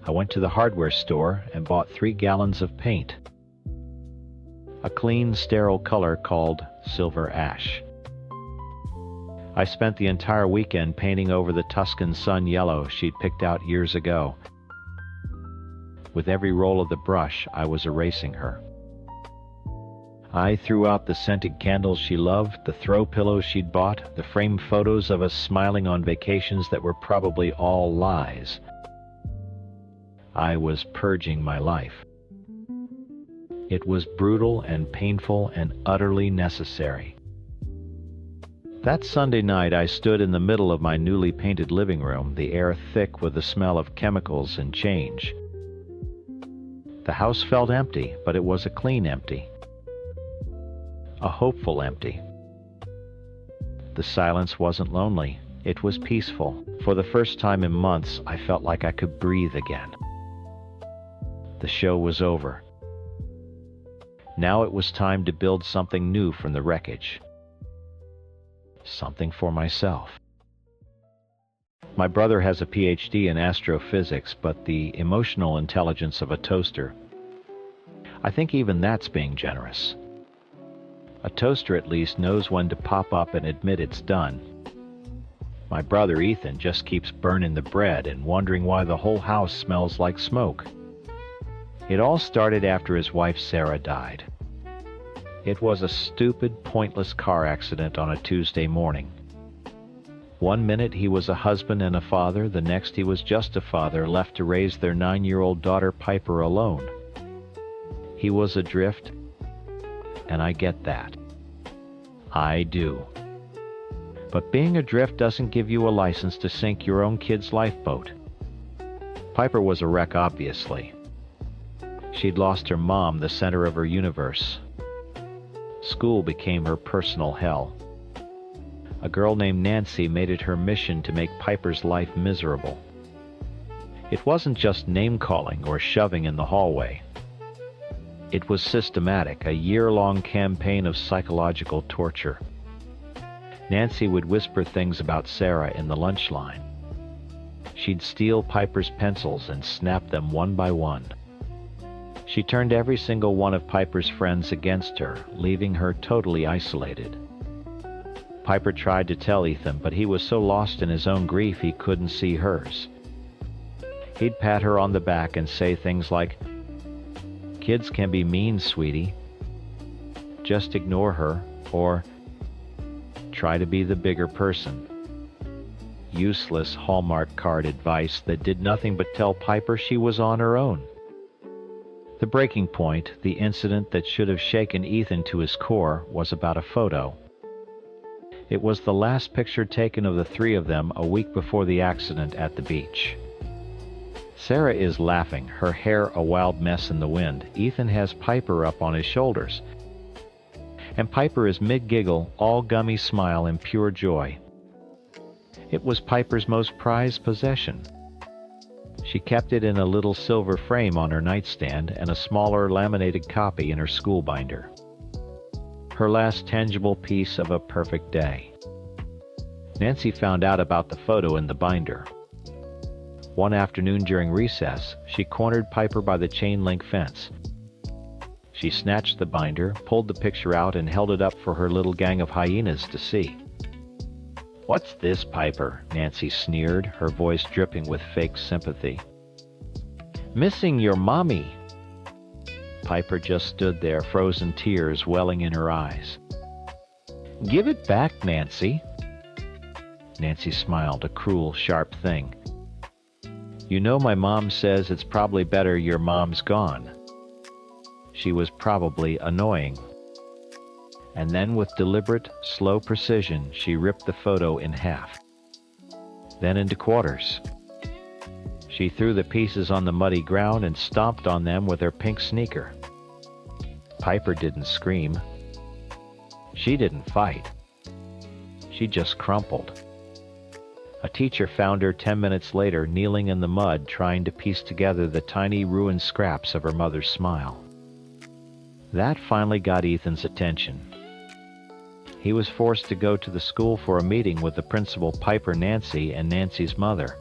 I went to the hardware store and bought 3 gallons of paint. A clean, sterile color called silver ash. I spent the entire weekend painting over the Tuscan sun yellow she'd picked out years ago. With every roll of the brush, I was erasing her. I threw out the scented candles she loved, the throw pillows she'd bought, the framed photos of us smiling on vacations that were probably all lies. I was purging my life. It was brutal and painful and utterly necessary. That Sunday night, I stood in the middle of my newly painted living room, the air thick with the smell of chemicals and change. The house felt empty, but it was a clean empty. A hopeful empty. The silence wasn't lonely. It was peaceful. For the first time in months, I felt like I could breathe again. The show was over. Now it was time to build something new from the wreckage. Something for myself. My brother has a PhD in astrophysics, but the emotional intelligence of a toaster. I think even that's being generous. A toaster at least knows when to pop up and admit it's done. My brother Ethan just keeps burning the bread and wondering why the whole house smells like smoke. It all started after his wife Sarah died. It was a stupid, pointless car accident on a Tuesday morning. One minute he was a husband and a father, the next he was just a father left to raise their 9-year-old daughter Piper alone. He was adrift, and I get that. I do. But being adrift doesn't give you a license to sink your own kid's lifeboat. Piper was a wreck, obviously. She'd lost her mom, the center of her universe. School became her personal hell. A girl named Nancy made it her mission to make Piper's life miserable. It wasn't just name-calling or shoving in the hallway. It was systematic, a year-long campaign of psychological torture. Nancy would whisper things about Sarah in the lunch line. She'd steal Piper's pencils and snap them one by one. She turned every single one of Piper's friends against her, leaving her totally isolated. Piper tried to tell Ethan, but he was so lost in his own grief he couldn't see hers. He'd pat her on the back and say things like, Kids can be mean, sweetie. Just ignore her, or try to be the bigger person. Useless Hallmark card advice that did nothing but tell Piper she was on her own. The breaking point, the incident that should have shaken Ethan to his core, was about a photo. It was the last picture taken of the three of them a week before the accident at the beach. Sarah is laughing, her hair a wild mess in the wind. Ethan has Piper up on his shoulders. And Piper is mid-giggle, all gummy smile and pure joy. It was Piper's most prized possession. She kept it in a little silver frame on her nightstand and a smaller laminated copy in her school binder. Her last tangible piece of a perfect day. Nancy found out about the photo in the binder. One afternoon during recess, she cornered Piper by the chain-link fence. She snatched the binder, pulled the picture out, and held it up for her little gang of hyenas to see. "What's this, Piper?" Nancy sneered, her voice dripping with fake sympathy. "Missing your mommy." Piper just stood there, frozen tears welling in her eyes. "Give it back, Nancy." Nancy smiled, a cruel, sharp thing. "You know my mom says it's probably better your mom's gone." She was probably annoying. And then with deliberate, slow precision, she ripped the photo in half. Then into quarters. She threw the pieces on the muddy ground and stomped on them with her pink sneaker. Piper didn't scream. She didn't fight. She just crumpled. A teacher found her 10 minutes later kneeling in the mud trying to piece together the tiny ruined scraps of her mother's smile. That finally got Ethan's attention. He was forced to go to the school for a meeting with the principal, Piper, Nancy, and Nancy's mother.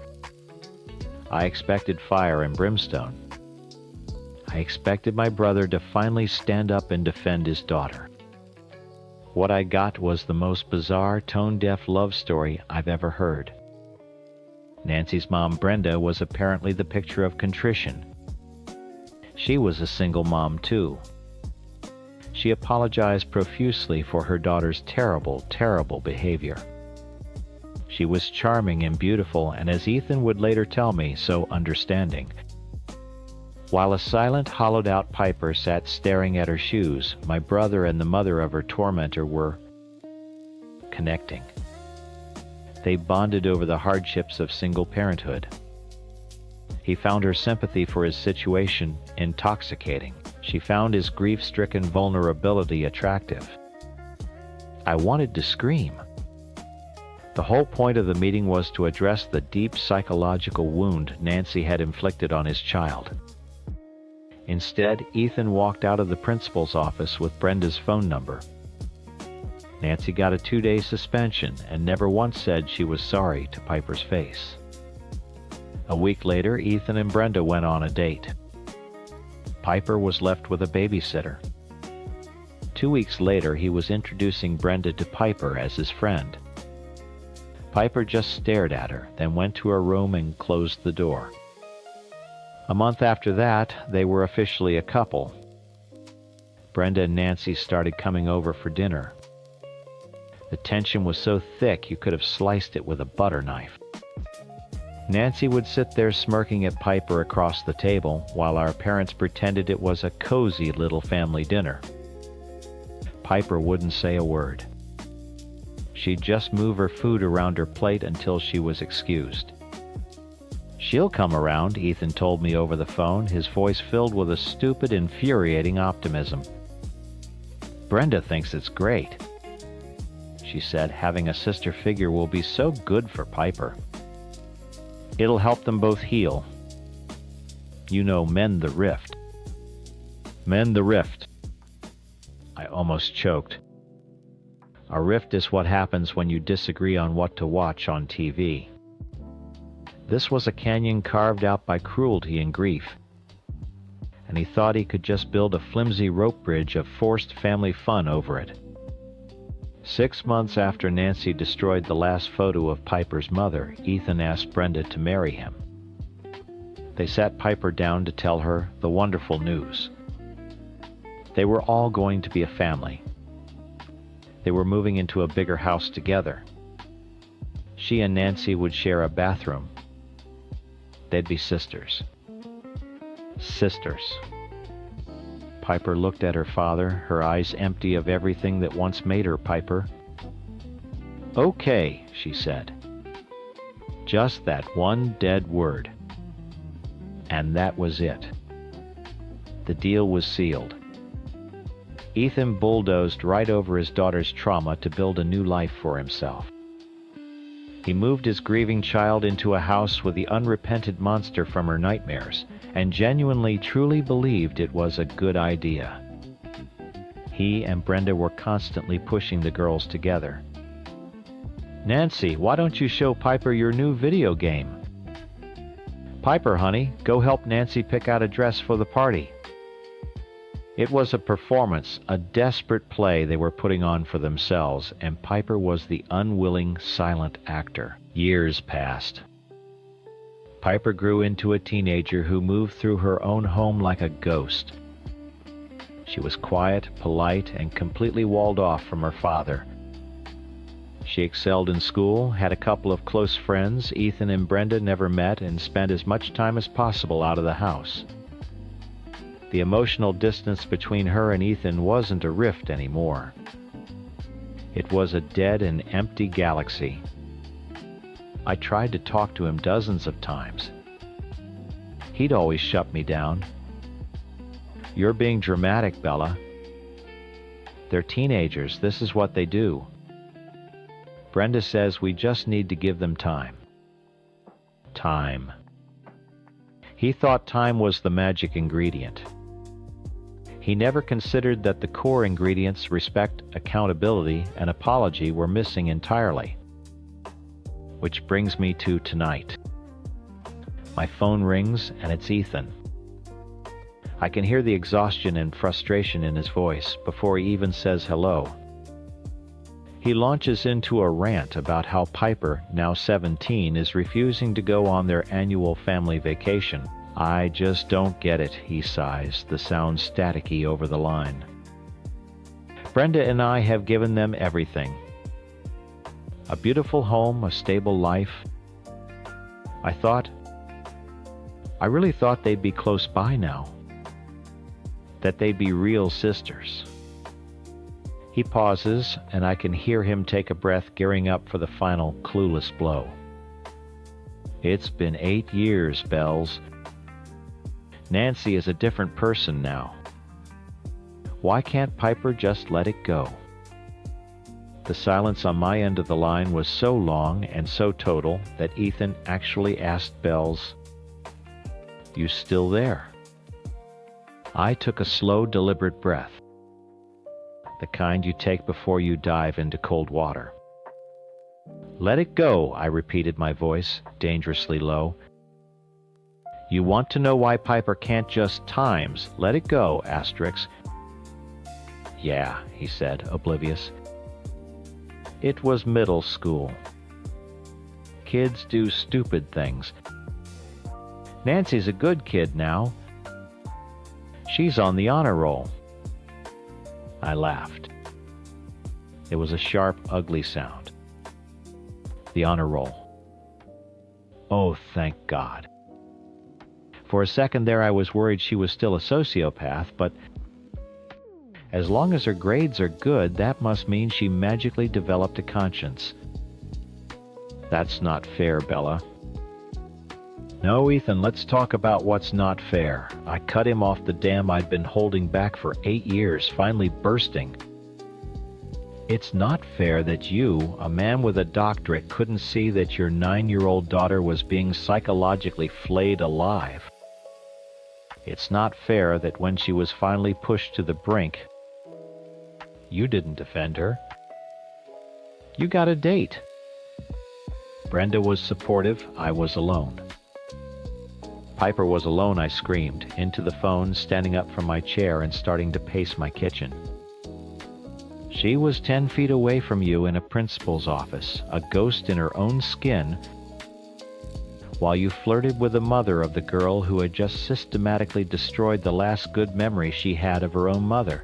I expected fire and brimstone. I expected my brother to finally stand up and defend his daughter. What I got was the most bizarre, tone-deaf love story I've ever heard. Nancy's mom, Brenda, was apparently the picture of contrition. She was a single mom, too. She apologized profusely for her daughter's terrible, terrible behavior. She was charming and beautiful, and as Ethan would later tell me, so understanding. While a silent, hollowed-out Piper sat staring at her shoes, my brother and the mother of her tormentor were connecting. They bonded over the hardships of single parenthood. He found her sympathy for his situation intoxicating. She found his grief-stricken vulnerability attractive. I wanted to scream. The whole point of the meeting was to address the deep psychological wound Nancy had inflicted on his child. Instead, Ethan walked out of the principal's office with Brenda's phone number. Nancy got a 2-day suspension and never once said she was sorry to Piper's face. A week later, Ethan and Brenda went on a date. Piper was left with a babysitter. 2 weeks later, he was introducing Brenda to Piper as his friend. Piper just stared at her, then went to her room and closed the door. A month after that, they were officially a couple. Brenda and Nancy started coming over for dinner. The tension was so thick you could have sliced it with a butter knife. Nancy would sit there smirking at Piper across the table, while our parents pretended it was a cozy little family dinner. Piper wouldn't say a word. She'd just move her food around her plate until she was excused. "She'll come around," Ethan told me over the phone, his voice filled with a stupid, infuriating optimism. "Brenda thinks it's great," she said. "Having a sister figure will be so good for Piper. It'll help them both heal. You know, mend the rift." Mend the rift. I almost choked. A rift is what happens when you disagree on what to watch on TV. This was a canyon carved out by cruelty and grief, and he thought he could just build a flimsy rope bridge of forced family fun over it. 6 months after Nancy destroyed the last photo of Piper's mother, Ethan asked Brenda to marry him. They sat Piper down to tell her the wonderful news. They were all going to be a family. They were moving into a bigger house together. She and Nancy would share a bathroom. They'd be sisters. Sisters. Piper looked at her father, her eyes empty of everything that once made her Piper. "Okay," she said. Just that one dead word. And that was it. The deal was sealed. Ethan bulldozed right over his daughter's trauma to build a new life for himself. He moved his grieving child into a house with the unrepented monster from her nightmares, and genuinely, truly believed it was a good idea. He and Brenda were constantly pushing the girls together. "Nancy, why don't you show Piper your new video game?" "Piper, honey, go help Nancy pick out a dress for the party." It was a performance, a desperate play they were putting on for themselves, and Piper was the unwilling, silent actor. Years passed. Piper grew into a teenager who moved through her own home like a ghost. She was quiet, polite, and completely walled off from her father. She excelled in school, had a couple of close friends. Ethan and Brenda never met and spent as much time as possible out of the house. The emotional distance between her and Ethan wasn't a rift anymore. It was a dead and empty galaxy. I tried to talk to him dozens of times. He'd always shut me down. "You're being dramatic, Bella. They're teenagers. This is what they do. Brenda says we just need to give them time." Time. He thought time was the magic ingredient. He never considered that the core ingredients, respect, accountability, and apology, were missing entirely. Which brings me to tonight. My phone rings, and it's Ethan. I can hear the exhaustion and frustration in his voice before he even says hello. He launches into a rant about how Piper, now 17, is refusing to go on their annual family vacation. "I just don't get it," he sighs, the sound staticky over the line. "Brenda and I have given them everything. A beautiful home, a stable life. I really thought they'd be close by now. That they'd be real sisters." He pauses, and I can hear him take a breath, gearing up for the final clueless blow. "It's been 8 years, Bells. Nancy is a different person now. Why can't Piper just let it go?" The silence on my end of the line was so long and so total that Ethan actually asked Bells, "You still there?" I took a slow, deliberate breath. The kind you take before you dive into cold water. "Let it go," I repeated, my voice dangerously low. "You want to know why Piper can't just times let it go, asterisk." "Yeah," he said, oblivious. It was middle school. Kids do stupid things. Nancy's a good kid now. She's on the honor roll. I laughed. It was a sharp, ugly sound. The honor roll. Oh, thank God. For a second there I was worried she was still a sociopath, but as long as her grades are good, that must mean she magically developed a conscience. That's not fair, Bella. No, Ethan, let's talk about what's not fair. I cut him off the dam I'd been holding back for 8 years, finally bursting. It's not fair that you, a man with a doctorate, couldn't see that your 9-year-old daughter was being psychologically flayed alive. It's not fair that when she was finally pushed to the brink, you didn't defend her. You got a date. Brenda was supportive, I was alone. Piper was alone, I screamed, into the phone, standing up from my chair and starting to pace my kitchen. She was 10 feet away from you in a principal's office, a ghost in her own skin. while you flirted with the mother of the girl who had just systematically destroyed the last good memory she had of her own mother?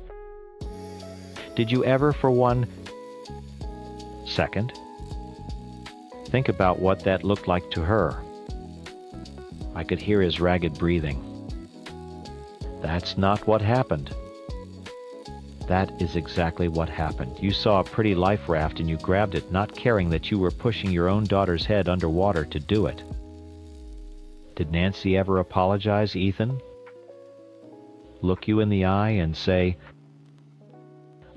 Did you ever for 1 second think about what that looked like to her? I could hear his ragged breathing. That's not what happened. That is exactly what happened. You saw a pretty life raft and you grabbed it, not caring that you were pushing your own daughter's head underwater to do it. Did Nancy ever apologize, Ethan? Look you in the eye and say,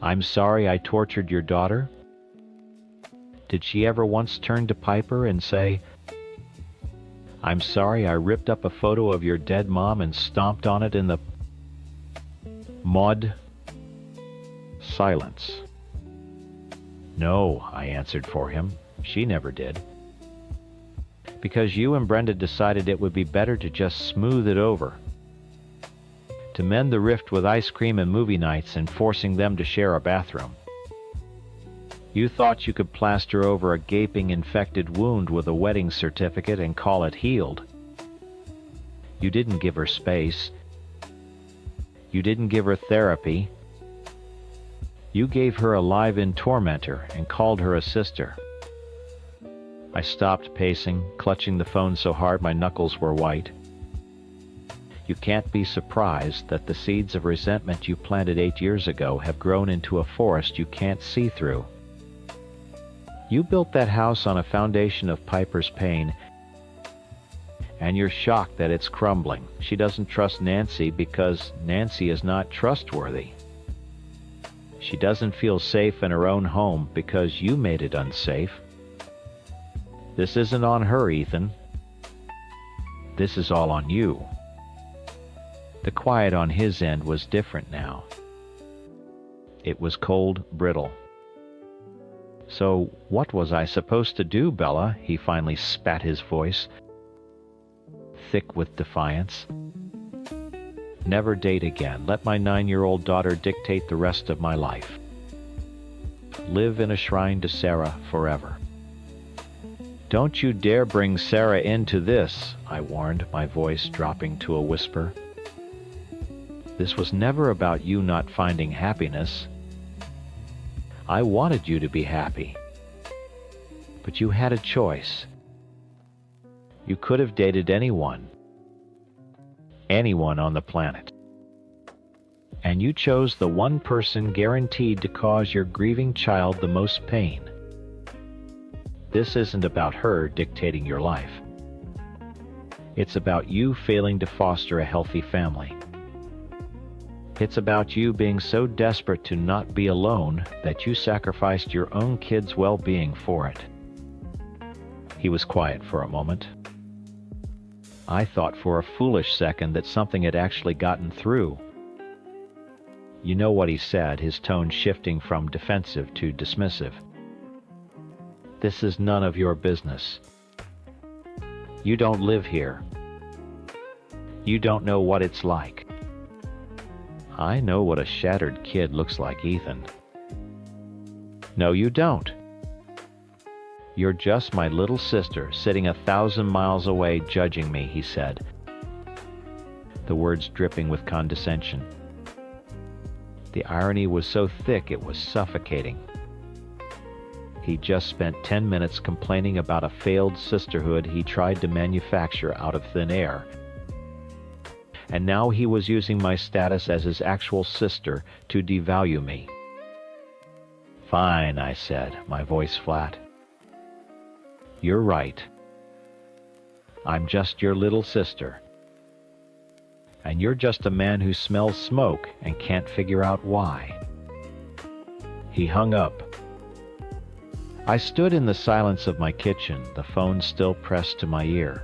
"I'm sorry I tortured your daughter"? Did she ever once turn to Piper and say, "I'm sorry I ripped up a photo of your dead mom and stomped on it in the mud"? Silence. No, I answered for him. She never did. Because you and Brenda decided it would be better to just smooth it over. To mend the rift with ice cream and movie nights and forcing them to share a bathroom. You thought you could plaster over a gaping infected wound with a wedding certificate and call it healed. You didn't give her space. You didn't give her therapy. You gave her a live-in tormentor and called her a sister. I stopped pacing, clutching the phone so hard my knuckles were white. You can't be surprised that the seeds of resentment you planted 8 years ago have grown into a forest you can't see through. You built that house on a foundation of Piper's pain, and you're shocked that it's crumbling. She doesn't trust Nancy because Nancy is not trustworthy. She doesn't feel safe in her own home because you made it unsafe. This isn't on her, Ethan. This is all on you. The quiet on his end was different now. It was cold, brittle. So what was I supposed to do, Bella? He finally spat his voice, thick with defiance. Never date again. Let my 9-year-old daughter dictate the rest of my life. Live in a shrine to Sarah forever. Don't you dare bring Sarah into this, I warned, my voice dropping to a whisper. This was never about you not finding happiness. I wanted you to be happy. But you had a choice. You could have dated anyone. Anyone on the planet. And you chose the one person guaranteed to cause your grieving child the most pain. This isn't about her dictating your life. It's about you failing to foster a healthy family. It's about you being so desperate to not be alone that you sacrificed your own kid's well-being for it. He was quiet for a moment. I thought for a foolish second that something had actually gotten through. You know what he said, his tone shifting from defensive to dismissive. This is none of your business. You don't live here. You don't know what it's like. I know what a shattered kid looks like, Ethan. No, you don't. You're just my little sister sitting 1,000 miles away judging me, he said, the words dripping with condescension. The irony was so thick it was suffocating. He just spent 10 minutes complaining about a failed sisterhood he tried to manufacture out of thin air. And now he was using my status as his actual sister to devalue me. Fine, I said, my voice flat. You're right. I'm just your little sister. And you're just a man who smells smoke and can't figure out why. He hung up. I stood in the silence of my kitchen, the phone still pressed to my ear.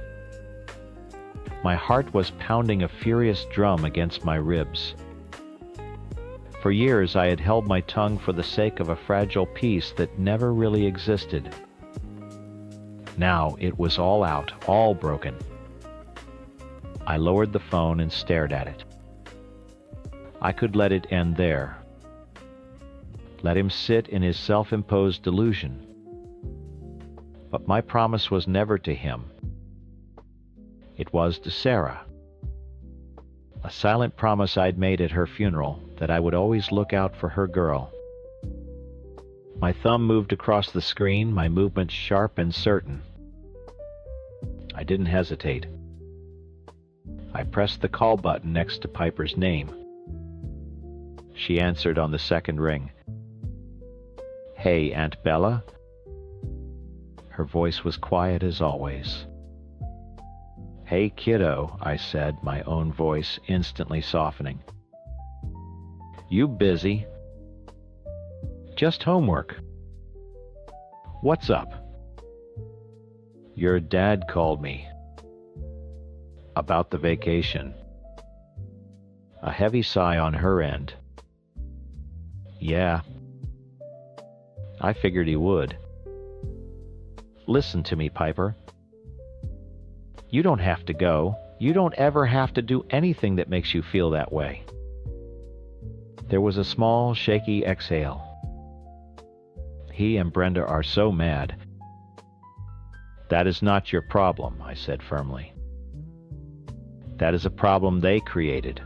My heart was pounding a furious drum against my ribs. For years I had held my tongue for the sake of a fragile peace that never really existed. Now it was all out, all broken. I lowered the phone and stared at it. I could let it end there. Let him sit in his self-imposed delusion. But my promise was never to him. It was to Sarah. A silent promise I'd made at her funeral that I would always look out for her girl. My thumb moved across the screen, my movements sharp and certain. I didn't hesitate. I pressed the call button next to Piper's name. She answered on the second ring. "Hey, Aunt Bella?" Her voice was quiet as always. "Hey, kiddo," I said, my own voice instantly softening. "You busy?" "Just homework." "What's up?" "Your dad called me." "About the vacation." A heavy sigh on her end. "Yeah." I figured he would. "Listen to me, Piper. You don't have to go. You don't ever have to do anything that makes you feel that way." There was a small, shaky exhale. "He and Brenda are so mad." "That is not your problem," I said firmly. "That is a problem they created.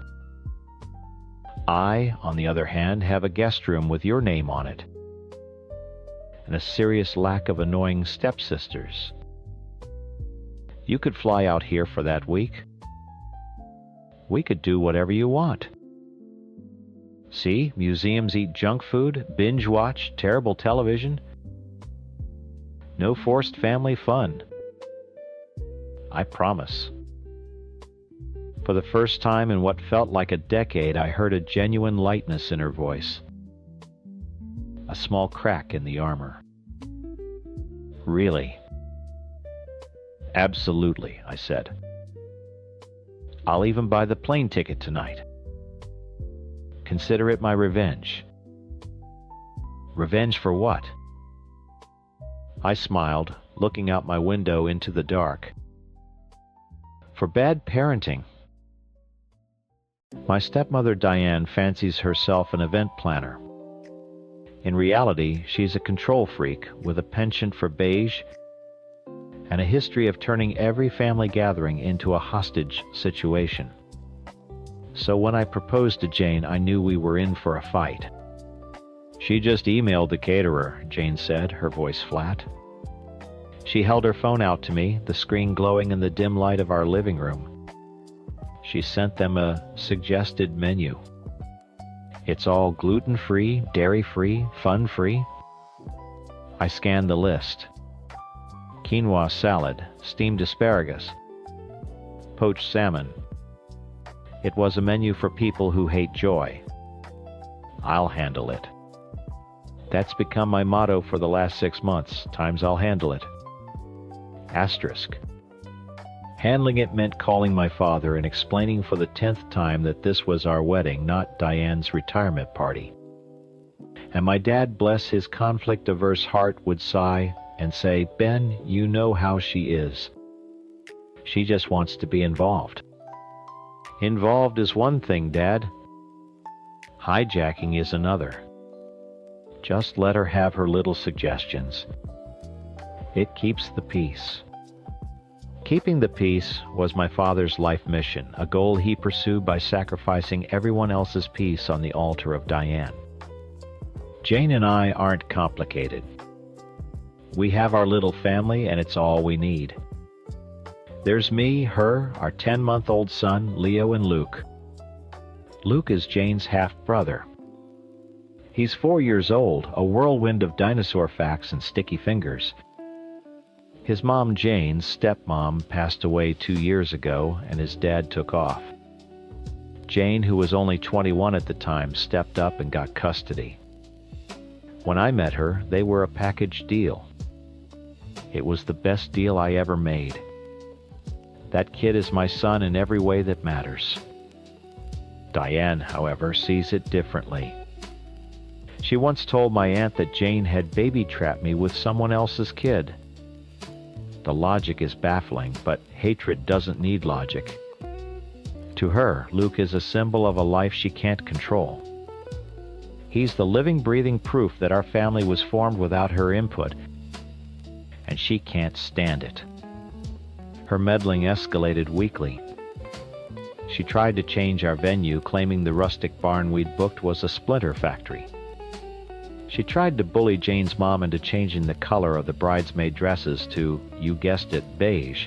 I, on the other hand, have a guest room with your name on it, and a serious lack of annoying stepsisters. You could fly out here for that week. We could do whatever you want. See, museums eat junk food, binge watch terrible television. No forced family fun. I promise." For the first time in what felt like a decade, I heard a genuine lightness in her voice. A small crack in the armor. "Really?" "Absolutely," I said. "I'll even buy the plane ticket tonight. Consider it my revenge." "Revenge for what?" I smiled, looking out my window into the dark. "For bad parenting. My stepmother Diane fancies herself an event planner. In reality, she's a control freak with a penchant for beige and a history of turning every family gathering into a hostage situation. So when I proposed to Jane, I knew we were in for a fight." "She just emailed the caterer," Jane said, her voice flat. She held her phone out to me, the screen glowing in the dim light of our living room. She sent them a suggested menu. It's all gluten-free, dairy-free, fun-free. I scanned the list. Quinoa salad, steamed asparagus, poached salmon. It was a menu for people who hate joy. I'll handle it. That's become my motto for the last 6 months, times I'll handle it. Asterisk. Handling it meant calling my father and explaining for the 10th time that this was our wedding, not Diane's retirement party. And my dad, bless his conflict-averse heart, would sigh and say, "Ben, you know how she is. She just wants to be involved." "Involved is one thing, Dad. Hijacking is another. Just let her have her little suggestions. It keeps the peace." Keeping the peace was my father's life mission, a goal he pursued by sacrificing everyone else's peace on the altar of Diane. Jane and I aren't complicated. We have our little family, and it's all we need. There's me, her, our 10-month-old son, Leo, and Luke. Luke is Jane's half-brother. He's 4 years old, a whirlwind of dinosaur facts and sticky fingers. His mom, Jane's stepmom, passed away 2 years ago, and his dad took off. Jane, who was only 21 at the time, stepped up and got custody. When I met her, they were a package deal. It was the best deal I ever made. That kid is my son in every way that matters. Diane, however, sees it differently. She once told my aunt that Jane had baby-trapped me with someone else's kid. The logic is baffling, but hatred doesn't need logic. To her, Luke is a symbol of a life she can't control. He's the living, breathing proof that our family was formed without her input, and she can't stand it. Her meddling escalated weekly. She tried to change our venue, claiming the rustic barn we'd booked was a splinter factory. She tried to bully Jane's mom into changing the color of the bridesmaid dresses to, you guessed it, beige.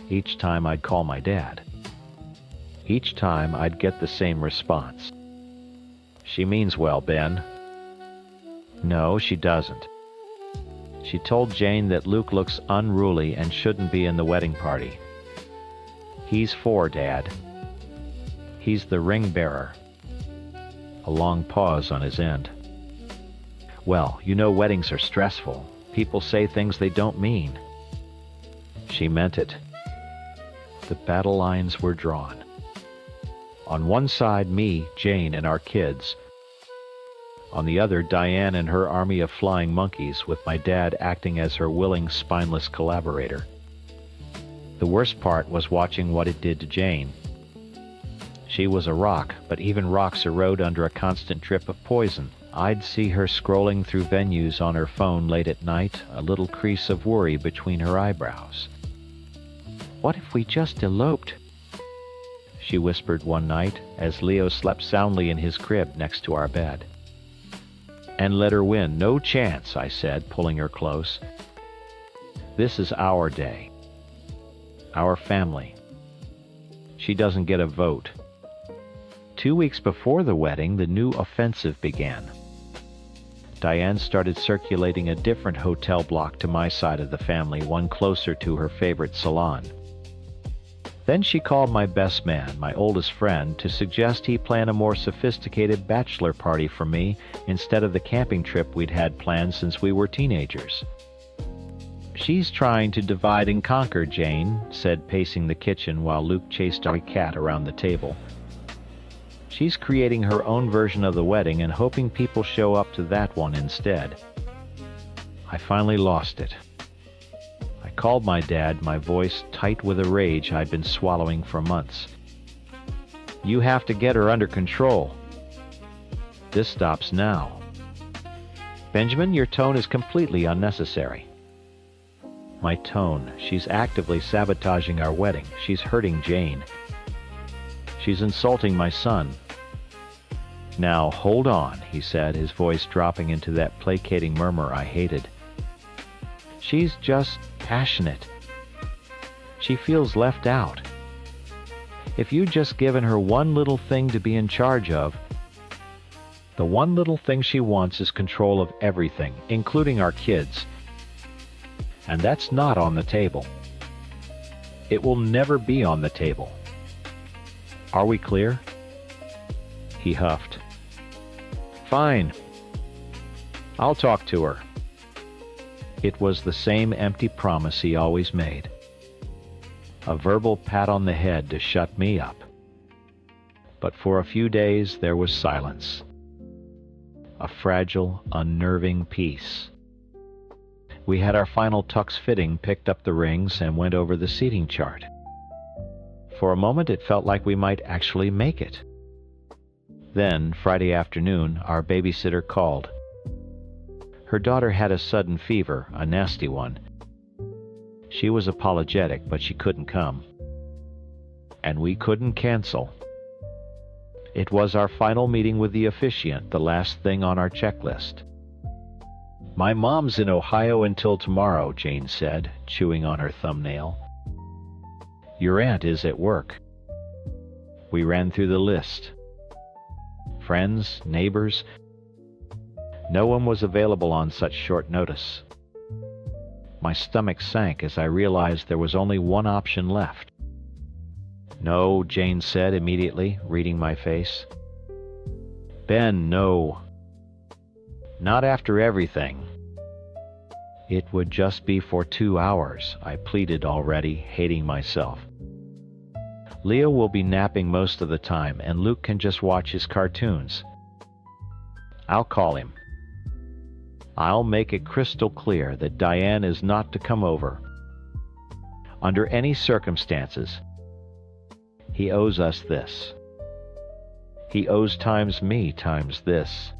Each time I'd call my dad. Each time I'd get the same response. She means well, Ben. No, she doesn't. She told Jane that Luke looks unruly and shouldn't be in the wedding party. He's 4, Dad. He's the ring bearer. A long pause on his end. Well, you know weddings are stressful. People say things they don't mean. She meant it. The battle lines were drawn. On one side, me, Jane, and our kids. On the other, Diane and her army of flying monkeys, with my dad acting as her willing, spineless collaborator. The worst part was watching what it did to Jane. She was a rock, but even rocks erode under a constant drip of poison. I'd see her scrolling through venues on her phone late at night, a little crease of worry between her eyebrows. What if we just eloped? She whispered one night as Leo slept soundly in his crib next to our bed. And let her win. No chance, I said, pulling her close. This is our day. Our family. She doesn't get a vote. 2 weeks before the wedding, the new offensive began. Diane started circulating a different hotel block to my side of the family, one closer to her favorite salon. Then she called my best man, my oldest friend, to suggest he plan a more sophisticated bachelor party for me instead of the camping trip we'd had planned since we were teenagers. She's trying to divide and conquer, Jane said, pacing the kitchen while Luke chased our cat around the table. She's creating her own version of the wedding and hoping people show up to that one instead. I finally lost it. I called my dad, my voice tight with a rage I'd been swallowing for months. You have to get her under control. This stops now. Benjamin, your tone is completely unnecessary. My tone. She's actively sabotaging our wedding. She's hurting Jane. She's insulting my son. Now, hold on, he said, his voice dropping into that placating murmur I hated. She's just passionate. She feels left out. If you'd just given her one little thing to be in charge of, the one little thing she wants is control of everything, including our kids. And that's not on the table. It will never be on the table. Are we clear? He huffed. Fine. I'll talk to her. It was the same empty promise he always made. A verbal pat on the head to shut me up. But for a few days there was silence. A fragile, unnerving peace. We had our final tux fitting, picked up the rings, and went over the seating chart. For a moment it felt like we might actually make it. Then, Friday afternoon, our babysitter called. Her daughter had a sudden fever, a nasty one. She was apologetic, but she couldn't come. And we couldn't cancel. It was our final meeting with the officiant, the last thing on our checklist. My mom's in Ohio until tomorrow, Jane said, chewing on her thumbnail. Your aunt is at work. We ran through the list. Friends, neighbors. No one was available on such short notice. My stomach sank as I realized there was only one option left. No, Jane said immediately, reading my face. Ben, no. Not after everything. It would just be for 2 hours, I pleaded already, hating myself. Leo will be napping most of the time, and Luke can just watch his cartoons. I'll call him. I'll make it crystal clear that Diane is not to come over. Under any circumstances. He owes us this. He owes times me times this.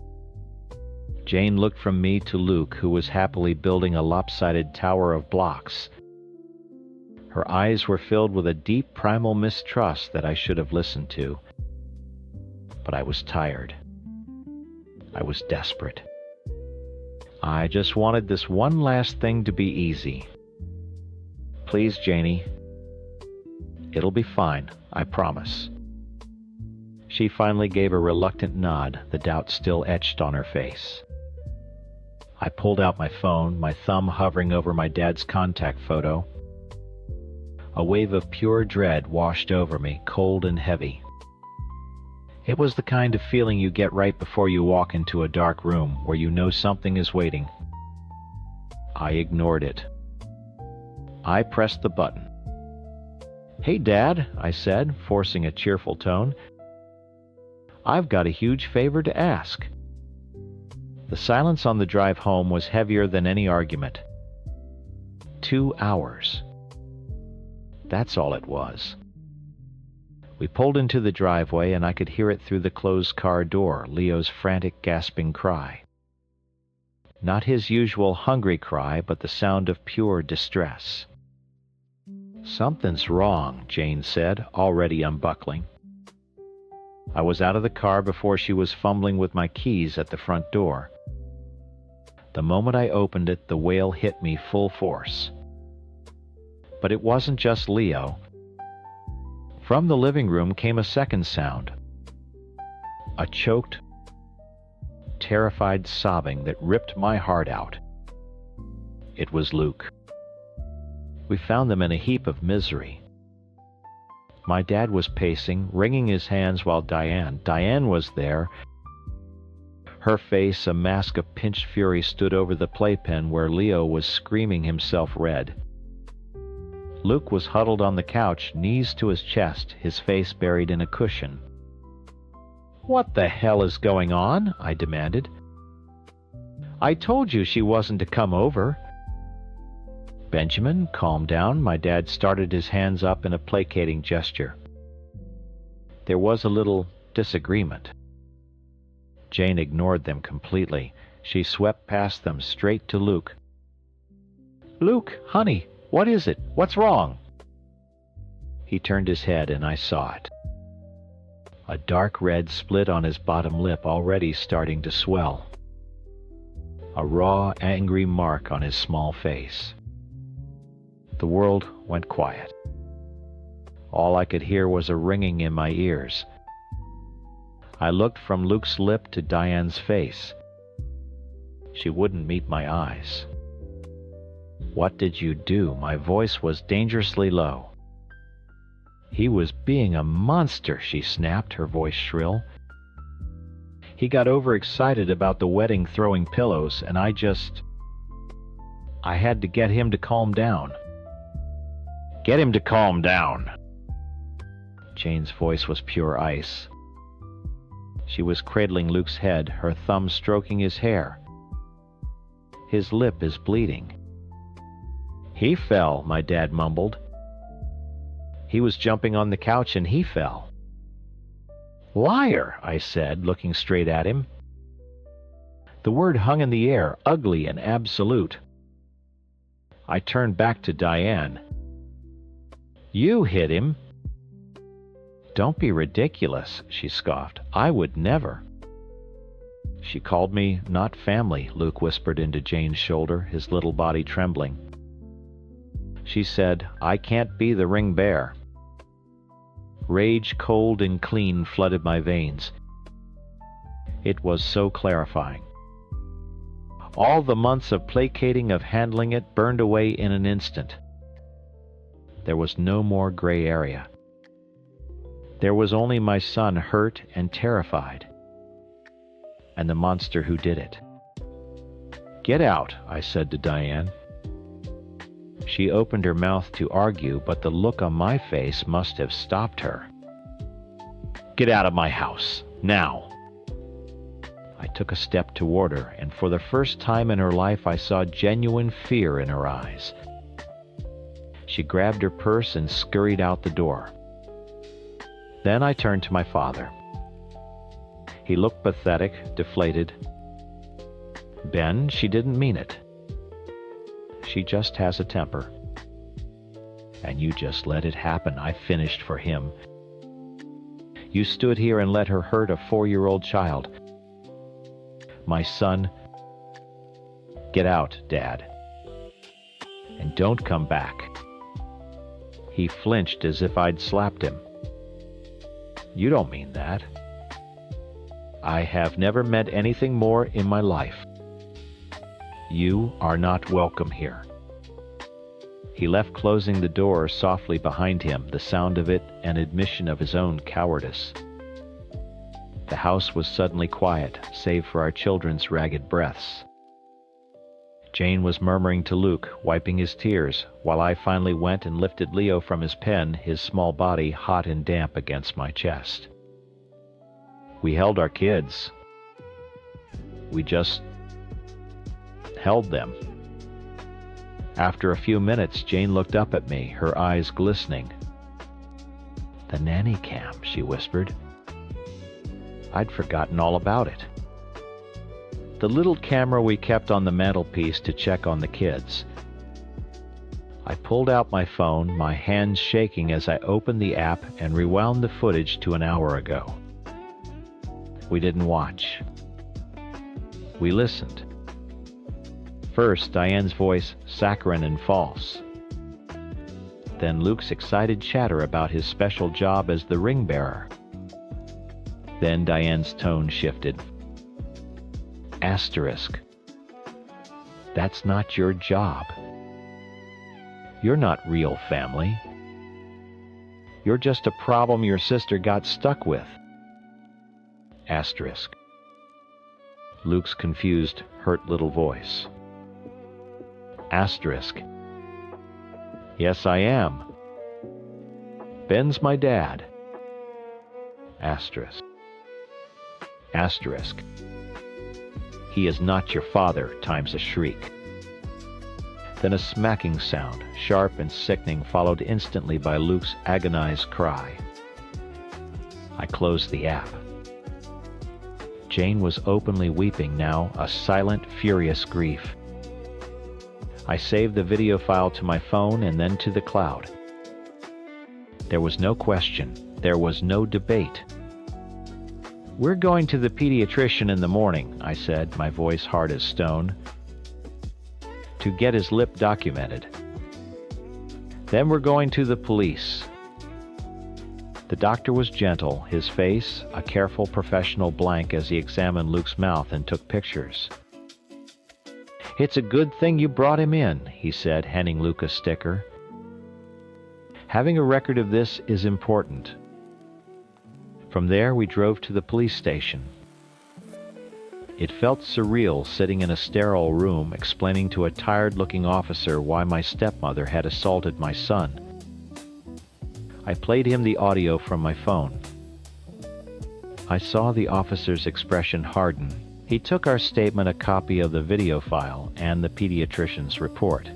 Jane looked from me to Luke, who was happily building a lopsided tower of blocks. Her eyes were filled with a deep primal mistrust that I should have listened to. But I was tired. I was desperate. I just wanted this one last thing to be easy. Please, Janie. It'll be fine, I promise. She finally gave a reluctant nod, the doubt still etched on her face. I pulled out my phone, my thumb hovering over my dad's contact photo. A wave of pure dread washed over me, cold and heavy. It was the kind of feeling you get right before you walk into a dark room where you know something is waiting. I ignored it. I pressed the button. "Hey, Dad," I said, forcing a cheerful tone. "I've got a huge favor to ask." The silence on the drive home was heavier than any argument. 2 hours. That's all it was. We pulled into the driveway and I could hear it through the closed car door, Leo's frantic, gasping cry. Not his usual hungry cry, but the sound of pure distress. "Something's wrong," Jane said, already unbuckling. I was out of the car before she was fumbling with my keys at the front door. The moment I opened it, the wail hit me full force. But it wasn't just Leo. From the living room came a second sound. A choked, terrified sobbing that ripped my heart out. It was Luke. We found them in a heap of misery. My dad was pacing, wringing his hands while Diane was there. Her face, a mask of pinched fury, stood over the playpen where Leo was screaming himself red. Luke was huddled on the couch, knees to his chest, his face buried in a cushion. "What the hell is going on?" I demanded. "I told you she wasn't to come over." "Benjamin, calm down." My dad started his hands up in a placating gesture. There was a little disagreement. Jane ignored them completely. She swept past them straight to Luke. "Luke, honey, what is it? What's wrong?" He turned his head and I saw it. A dark red split on his bottom lip, already starting to swell. A raw, angry mark on his small face. The world went quiet. All I could hear was a ringing in my ears. I looked from Luke's lip to Diane's face. She wouldn't meet my eyes. "What did you do?" My voice was dangerously low. "He was being a monster," she snapped, her voice shrill. "He got overexcited about the wedding, throwing pillows, and I had to get him to calm down." "Get him to calm down." Jane's voice was pure ice. She was cradling Luke's head, her thumb stroking his hair. "His lip is bleeding." "He fell," my dad mumbled. "He was jumping on the couch and he fell." "Liar," I said, looking straight at him. The word hung in the air, ugly and absolute. I turned back to Diane. "You hit him." "Don't be ridiculous," she scoffed. "I would never." "She called me not family," Luke whispered into Jane's shoulder, his little body trembling. She said, "I can't be the ring bearer." Rage, cold and clean, flooded my veins. It was so clarifying. All the months of placating, of handling it, burned away in an instant. There was no more gray area. There was only my son, hurt and terrified, and the monster who did it. "Get out," I said to Diane. She opened her mouth to argue, but the look on my face must have stopped her. "Get out of my house, now!" I took a step toward her, and for the first time in her life I saw genuine fear in her eyes. She grabbed her purse and scurried out the door. Then I turned to my father. He looked pathetic, deflated. "Ben, she didn't mean it. She just has a temper." And you just let it happen. I finished for him. You stood here and let her hurt a 4-year-old child. My son, get out, Dad. And don't come back. He flinched as if I'd slapped him. You don't mean that. I have never meant anything more in my life. You are not welcome here. He left, closing the door softly behind him, the sound of it an admission of his own cowardice. The house was suddenly quiet, save for our children's ragged breaths. Jane was murmuring to Luke, wiping his tears, while I finally went and lifted Leo from his pen, his small body hot and damp against my chest. We held our kids. We just held them. After a few minutes, Jane looked up at me, her eyes glistening. "The nanny cam," she whispered. I'd forgotten all about it. The little camera we kept on the mantelpiece to check on the kids. I pulled out my phone, my hands shaking as I opened the app and rewound the footage to an hour ago. We didn't watch. We listened. First, Diane's voice, saccharine and false. Then Luke's excited chatter about his special job as the ring bearer. Then Diane's tone shifted. Asterisk. That's not your job. You're not real family. You're just a problem your sister got stuck with. Asterisk. Luke's confused, hurt little voice. Asterisk. Yes, I am. Ben's my dad. Asterisk. Asterisk. He is not your father, times a shriek. Then a smacking sound, sharp and sickening, followed instantly by Luke's agonized cry. I closed the app. Jane was openly weeping now, a silent, furious grief. I saved the video file to my phone and then to the cloud. There was no question. There was no debate. We're going to the pediatrician in the morning, I said, my voice hard as stone, to get his lip documented. Then we're going to the police. The doctor was gentle, his face a careful professional blank as he examined Luke's mouth and took pictures. It's a good thing you brought him in, he said, handing Luke a sticker. Having a record of this is important. From there, we drove to the police station. It felt surreal sitting in a sterile room explaining to a tired-looking officer why my stepmother had assaulted my son. I played him the audio from my phone. I saw the officer's expression harden. He took our statement, a copy of the video file, and the pediatrician's report.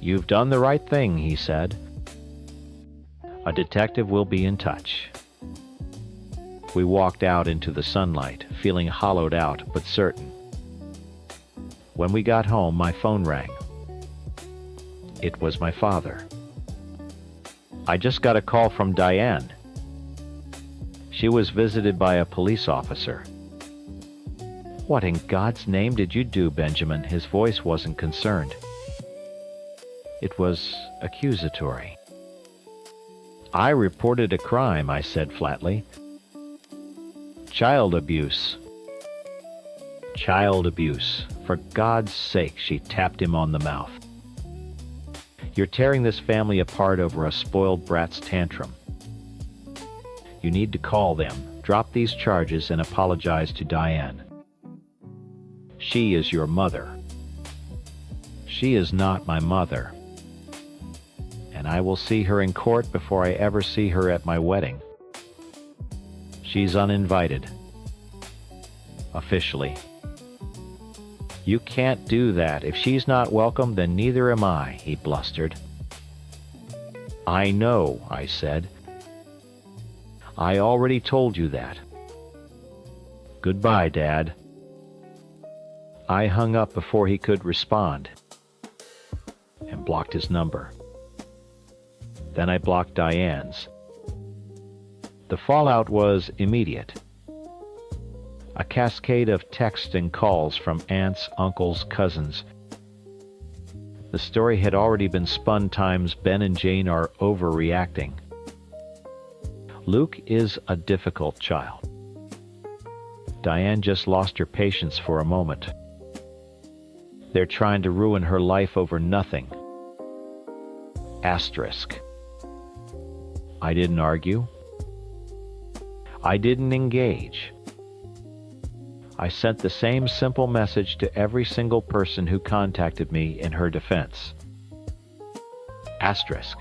You've done the right thing, he said. A detective will be in touch. We walked out into the sunlight, feeling hollowed out but certain. When we got home, my phone rang. It was my father. I just got a call from Diane. She was visited by a police officer. What in God's name did you do, Benjamin? His voice wasn't concerned. It was accusatory. I reported a crime, I said flatly. Child abuse. Child abuse. For God's sake, she tapped him on the mouth. You're tearing this family apart over a spoiled brat's tantrum. You need to call them, drop these charges, and apologize to Diane. She is your mother. She is not my mother. And I will see her in court before I ever see her at my wedding. She's uninvited. Officially. You can't do that. If she's not welcome, then neither am I, he blustered. I know, I said. I already told you that. Goodbye, Dad. I hung up before he could respond and blocked his number. Then I blocked Diane's. The fallout was immediate. A cascade of texts and calls from aunts, uncles, cousins. The story had already been spun times Ben and Jane are overreacting. Luke is a difficult child. Diane just lost her patience for a moment. They're trying to ruin her life over nothing. Asterisk. I didn't argue. I didn't engage. I sent the same simple message to every single person who contacted me in her defense. Asterisk.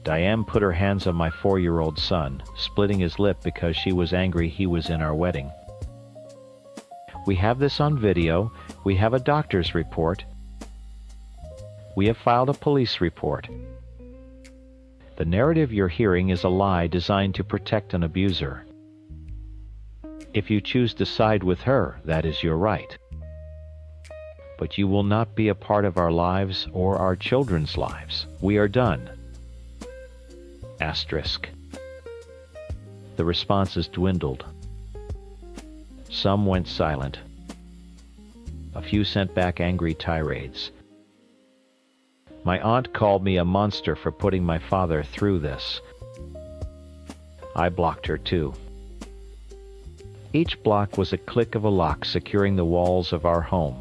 Diane put her hands on my 4-year-old son, splitting his lip because she was angry he was in our wedding. We have this on video. We have a doctor's report. We have filed a police report. The narrative you're hearing is a lie designed to protect an abuser. If you choose to side with her, that is your right. But you will not be a part of our lives or our children's lives. We are done. Asterisk. The responses dwindled. Some went silent. A few sent back angry tirades. My aunt called me a monster for putting my father through this. I blocked her too. Each block was a click of a lock securing the walls of our home.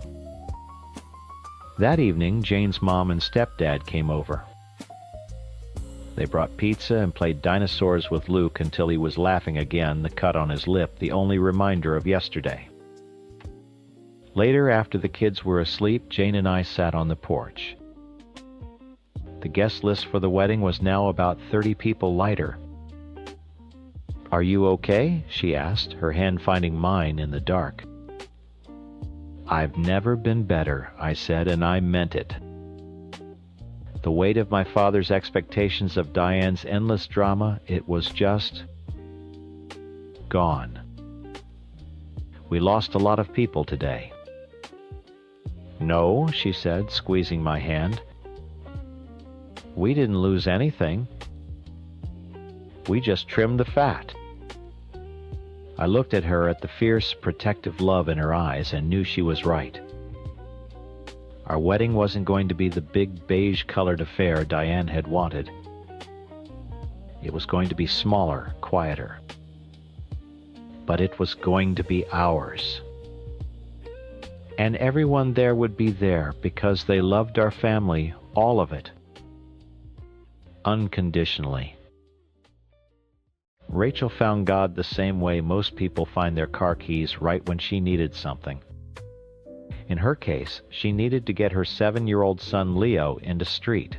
That evening, Jane's mom and stepdad came over. They brought pizza and played dinosaurs with Luke until he was laughing again, the cut on his lip the only reminder of yesterday. Later, after the kids were asleep, Jane and I sat on the porch. The guest list for the wedding was now about 30 people lighter. "Are you okay?" she asked, her hand finding mine in the dark. "I've never been better," I said, and I meant it. The weight of my father's expectations of Diane's endless drama, it was just gone. We lost a lot of people today. "No," she said, squeezing my hand. "We didn't lose anything. We just trimmed the fat." I looked at her, at the fierce, protective love in her eyes, and knew she was right. Our wedding wasn't going to be the big beige-colored affair Diane had wanted. It was going to be smaller, quieter. But it was going to be ours. And everyone there would be there because they loved our family, all of it. Unconditionally. Rachel found God the same way most people find their car keys, right when she needed something. In her case, she needed to get her 7-year-old son Leo into street.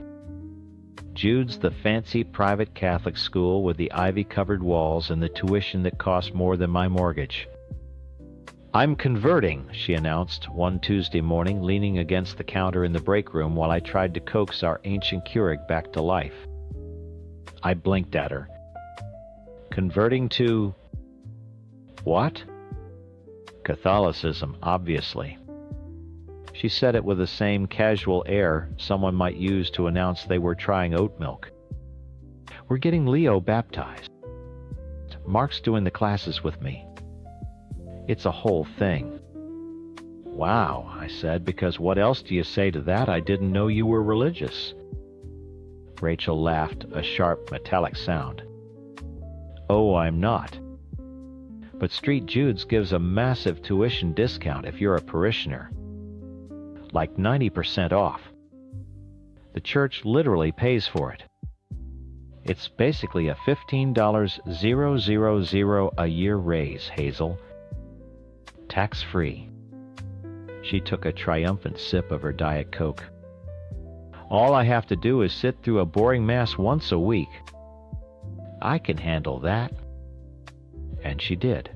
Jude's the fancy private Catholic school with the ivy-covered walls and the tuition that cost more than my mortgage. "I'm converting," she announced one Tuesday morning, leaning against the counter in the break room while I tried to coax our ancient Keurig back to life. I blinked at her. "Converting to what?" "Catholicism, obviously." She said it with the same casual air someone might use to announce they were trying oat milk. "We're getting Leo baptized. Mark's doing the classes with me. It's a whole thing." "Wow," I said, "because what else do you say to that? I didn't know you were religious." Rachel laughed, a sharp, metallic sound. "Oh, I'm not. But Street Jude's gives a massive tuition discount if you're a parishioner. Like 90% off. The church literally pays for it. It's basically a $15,000 a year raise, Hazel. Tax-free." She took a triumphant sip of her Diet Coke. "All I have to do is sit through a boring mass once a week. I can handle that." And she did.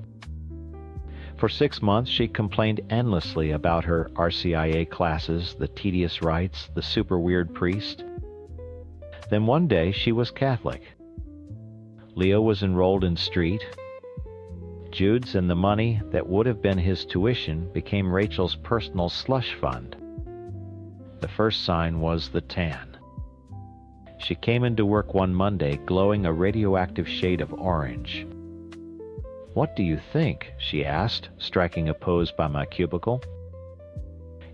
For 6 months, she complained endlessly about her RCIA classes, the tedious rites, the super weird priest. Then one day, she was Catholic. Leo was enrolled in street. Jude's and the money that would have been his tuition became Rachel's personal slush fund. The first sign was the tan. She came into work one Monday glowing a radioactive shade of orange. "What do you think?" she asked, striking a pose by my cubicle.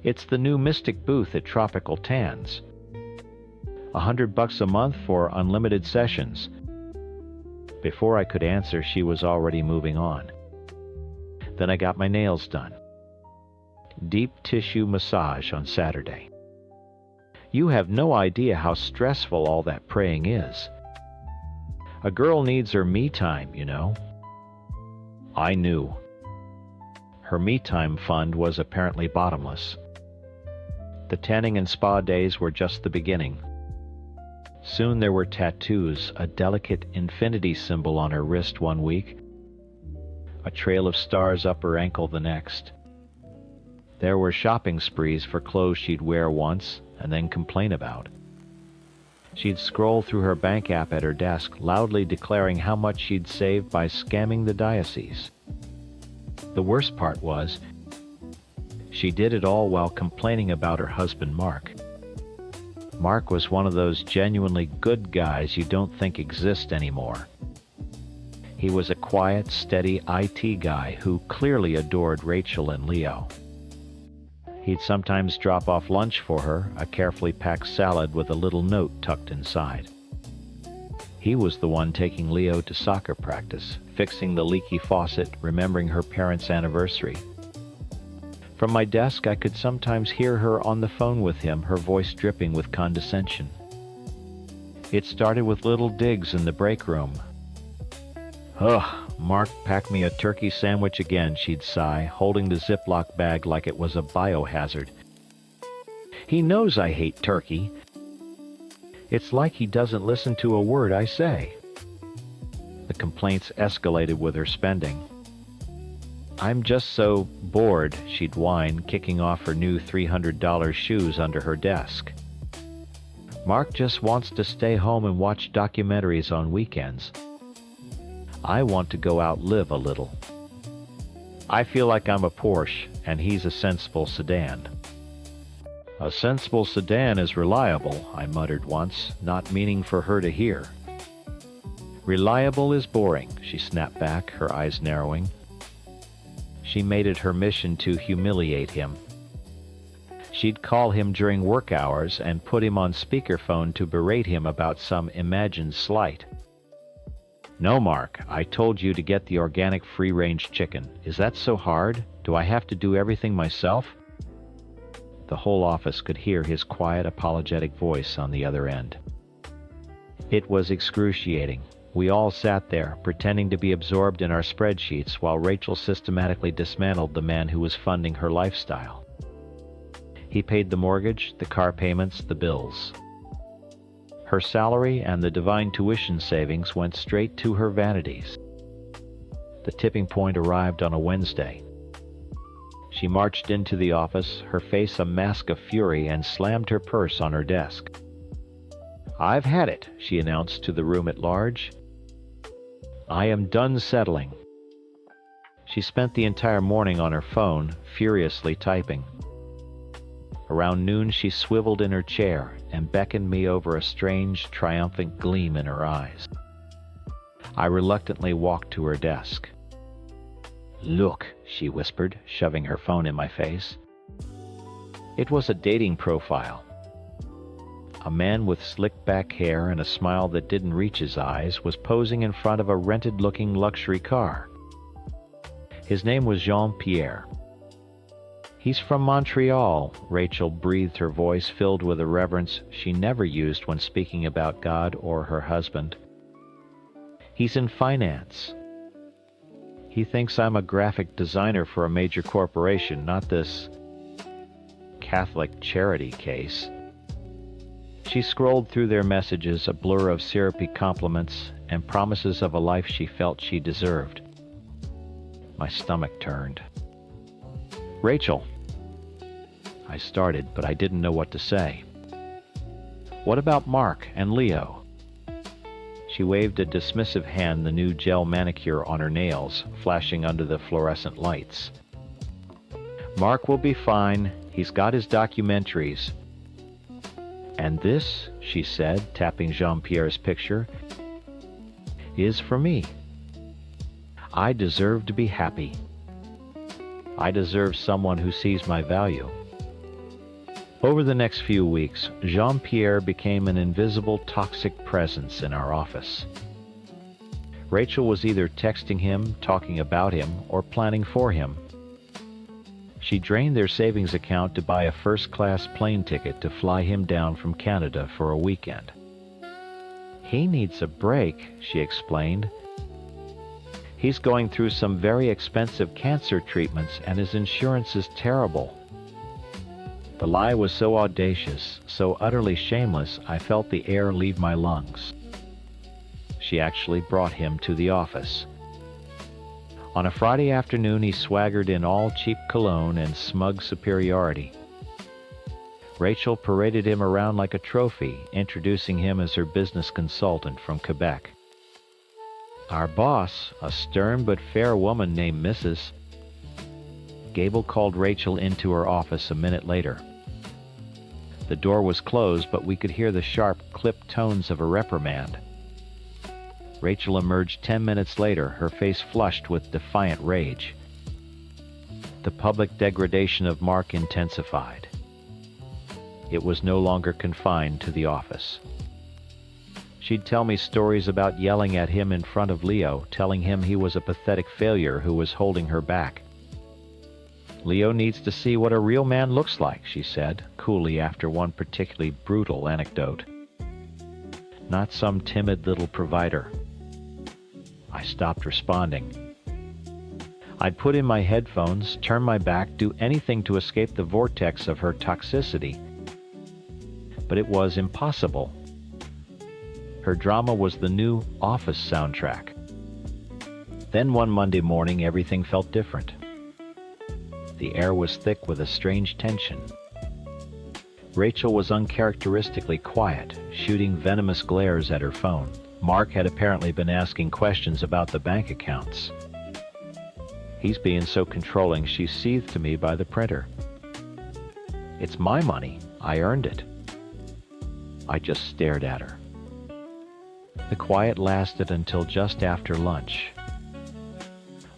"It's the new Mystic booth at Tropical Tans. $100 a month for unlimited sessions." Before I could answer, she was already moving on. Then I got my nails done. Deep tissue massage on Saturday. You have no idea how stressful all that praying is. A girl needs her me time, you know. I knew. Her me time fund was apparently bottomless. The tanning and spa days were just the beginning. Soon there were tattoos, a delicate infinity symbol on her wrist one week, a trail of stars up her ankle the next. There were shopping sprees for clothes she'd wear once and then complain about. She'd scroll through her bank app at her desk, loudly declaring how much she'd saved by scamming the diocese. The worst part was, she did it all while complaining about her husband Mark. Mark was one of those genuinely good guys you don't think exist anymore. He was a quiet, steady IT guy who clearly adored Rachel and Leo. He'd sometimes drop off lunch for her, a carefully packed salad with a little note tucked inside. He was the one taking Leo to soccer practice, fixing the leaky faucet, remembering her parents' anniversary. From my desk, I could sometimes hear her on the phone with him, her voice dripping with condescension. It started with little digs in the break room. "Ugh, Mark packed me a turkey sandwich again," she'd sigh, holding the Ziploc bag like it was a biohazard. "He knows I hate turkey. It's like he doesn't listen to a word I say." The complaints escalated with her spending. "I'm just so bored," she'd whine, kicking off her new $300 shoes under her desk. "Mark just wants to stay home and watch documentaries on weekends. I want to go out live a little. I feel like I'm a Porsche and he's a sensible sedan." "A sensible sedan is reliable," I muttered once, not meaning for her to hear. "Reliable is boring," she snapped back, her eyes narrowing. She made it her mission to humiliate him. She'd call him during work hours and put him on speakerphone to berate him about some imagined slight. "No, Mark, I told you to get the organic free-range chicken. Is that so hard? Do I have to do everything myself?" The whole office could hear his quiet, apologetic voice on the other end. It was excruciating. We all sat there, pretending to be absorbed in our spreadsheets while Rachel systematically dismantled the man who was funding her lifestyle. He paid the mortgage, the car payments, the bills. Her salary and the divine tuition savings went straight to her vanities. The tipping point arrived on a Wednesday. She marched into the office, her face a mask of fury, and slammed her purse on her desk. "I've had it," she announced to the room at large. "I am done settling." She spent the entire morning on her phone, furiously typing. Around noon she swiveled in her chair and beckoned me over, a strange, triumphant gleam in her eyes. I reluctantly walked to her desk. "Look," she whispered, shoving her phone in my face. It was a dating profile. A man with slick-back hair and a smile that didn't reach his eyes was posing in front of a rented-looking luxury car. His name was Jean-Pierre. "He's from Montreal," Rachel breathed, her voice filled with a reverence she never used when speaking about God or her husband. "He's in finance. He thinks I'm a graphic designer for a major corporation, not this Catholic charity case." She scrolled through their messages, a blur of syrupy compliments and promises of a life she felt she deserved. My stomach turned. "Rachel," I started, but I didn't know what to say. "What about Mark and Leo?" She waved a dismissive hand, the new gel manicure on her nails, flashing under the fluorescent lights. "Mark will be fine. He's got his documentaries. "And this," she said, tapping Jean-Pierre's picture, "is for me. I deserve to be happy. I deserve someone who sees my value." Over the next few weeks, Jean-Pierre became an invisible toxic presence in our office. Rachel was either texting him, talking about him, or planning for him. She drained their savings account to buy a first-class plane ticket to fly him down from Canada for a weekend. "He needs a break," she explained. "He's going through some very expensive cancer treatments and his insurance is terrible." The lie was so audacious, so utterly shameless, I felt the air leave my lungs. She actually brought him to the office. On a Friday afternoon, he swaggered in all cheap cologne and smug superiority. Rachel paraded him around like a trophy, introducing him as her business consultant from Quebec. Our boss, a stern but fair woman named Mrs. Gable, called Rachel into her office a minute later. The door was closed, but we could hear the sharp, clipped tones of a reprimand. Rachel emerged 10 minutes later, her face flushed with defiant rage. The public degradation of Mark intensified. It was no longer confined to the office. She'd tell me stories about yelling at him in front of Leo, telling him he was a pathetic failure who was holding her back. "Leo needs to see what a real man looks like," she said, coolly, after one particularly brutal anecdote. "Not some timid little provider." I stopped responding. I'd put in my headphones, turn my back, do anything to escape the vortex of her toxicity. But it was impossible. Her drama was the new Office soundtrack. Then one Monday morning, everything felt different. The air was thick with a strange tension. Rachel was uncharacteristically quiet, shooting venomous glares at her phone. Mark had apparently been asking questions about the bank accounts. "He's being so controlling," she seethed to me by the printer. "It's my money. I earned it." I just stared at her. The quiet lasted until just after lunch.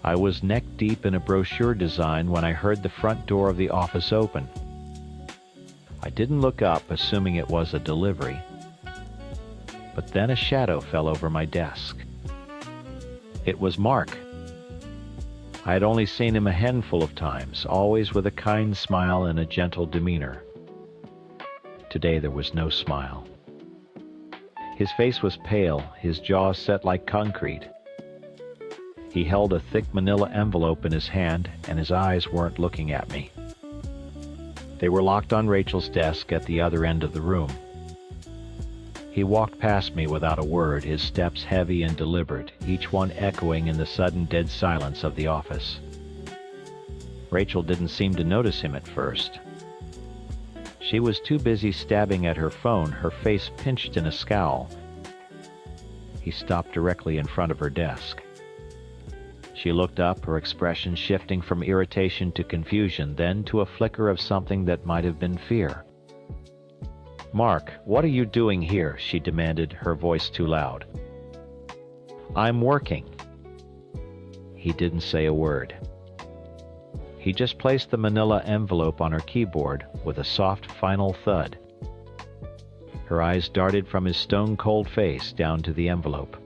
I was neck-deep in a brochure design when I heard the front door of the office open. I didn't look up, assuming it was a delivery. But then a shadow fell over my desk. It was Mark. I had only seen him a handful of times, always with a kind smile and a gentle demeanor. Today there was no smile. His face was pale, his jaw set like concrete. He held a thick manila envelope in his hand, and his eyes weren't looking at me. They were locked on Rachel's desk at the other end of the room. He walked past me without a word, his steps heavy and deliberate, each one echoing in the sudden dead silence of the office. Rachel didn't seem to notice him at first. She was too busy stabbing at her phone, her face pinched in a scowl. He stopped directly in front of her desk. She looked up, her expression shifting from irritation to confusion, then to a flicker of something that might have been fear. "Mark, what are you doing here?" she demanded, her voice too loud. "I'm working." He didn't say a word. He just placed the manila envelope on her keyboard with a soft final thud. Her eyes darted from his stone-cold face down to the envelope.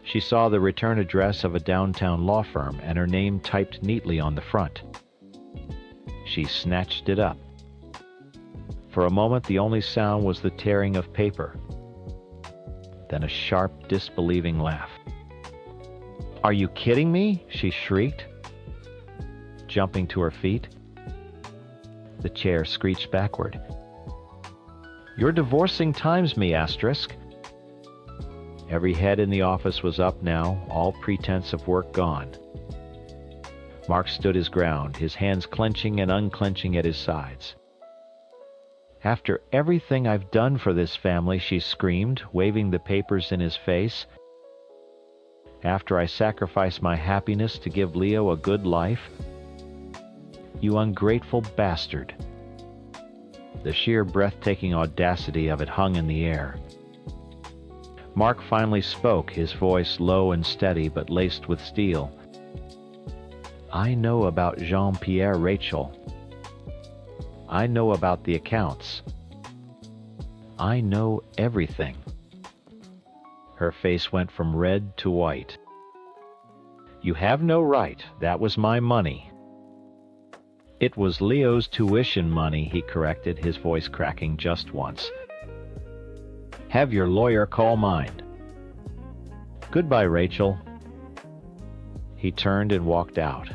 She saw the return address of a downtown law firm and her name typed neatly on the front. She snatched it up. For a moment, the only sound was the tearing of paper. Then a sharp, disbelieving laugh. "Are you kidding me?" she shrieked, jumping to her feet. The chair screeched backward. "You're divorcing times me, asterisk." Every head in the office was up now, all pretense of work gone. Mark stood his ground, his hands clenching and unclenching at his sides. "After everything I've done for this family," she screamed, waving the papers in his face. "After I sacrificed my happiness to give Leo a good life. You ungrateful bastard." The sheer breathtaking audacity of it hung in the air. Mark finally spoke, his voice low and steady but laced with steel. "I know about Jean-Pierre, Rachel. I know about the accounts. I know everything." Her face went from red to white. "You have no right. That was my money." "It was Leo's tuition money," he corrected, his voice cracking just once. "Have your lawyer call mine." "Goodbye, Rachel." He turned and walked out.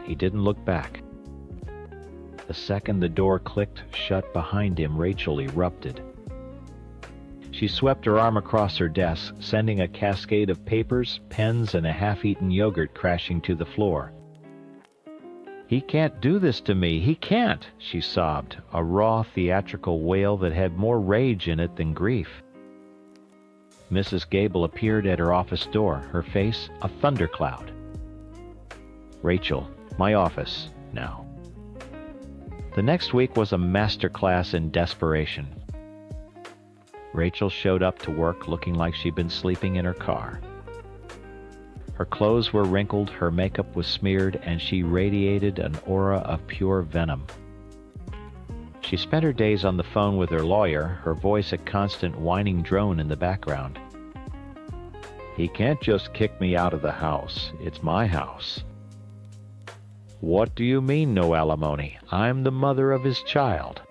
He didn't look back. The second the door clicked shut behind him, Rachel erupted. She swept her arm across her desk, sending a cascade of papers, pens, and a half-eaten yogurt crashing to the floor. "He can't do this to me! He can't!" she sobbed, a raw, theatrical wail that had more rage in it than grief. Mrs. Gable appeared at her office door, her face a thundercloud. "Rachel, my office, now." The next week was a masterclass in desperation. Rachel showed up to work looking like she'd been sleeping in her car. Her clothes were wrinkled, her makeup was smeared, and she radiated an aura of pure venom. She spent her days on the phone with her lawyer, her voice a constant whining drone in the background. "He can't just kick me out of the house. It's my house." "What do you mean, no alimony? I'm the mother of his child."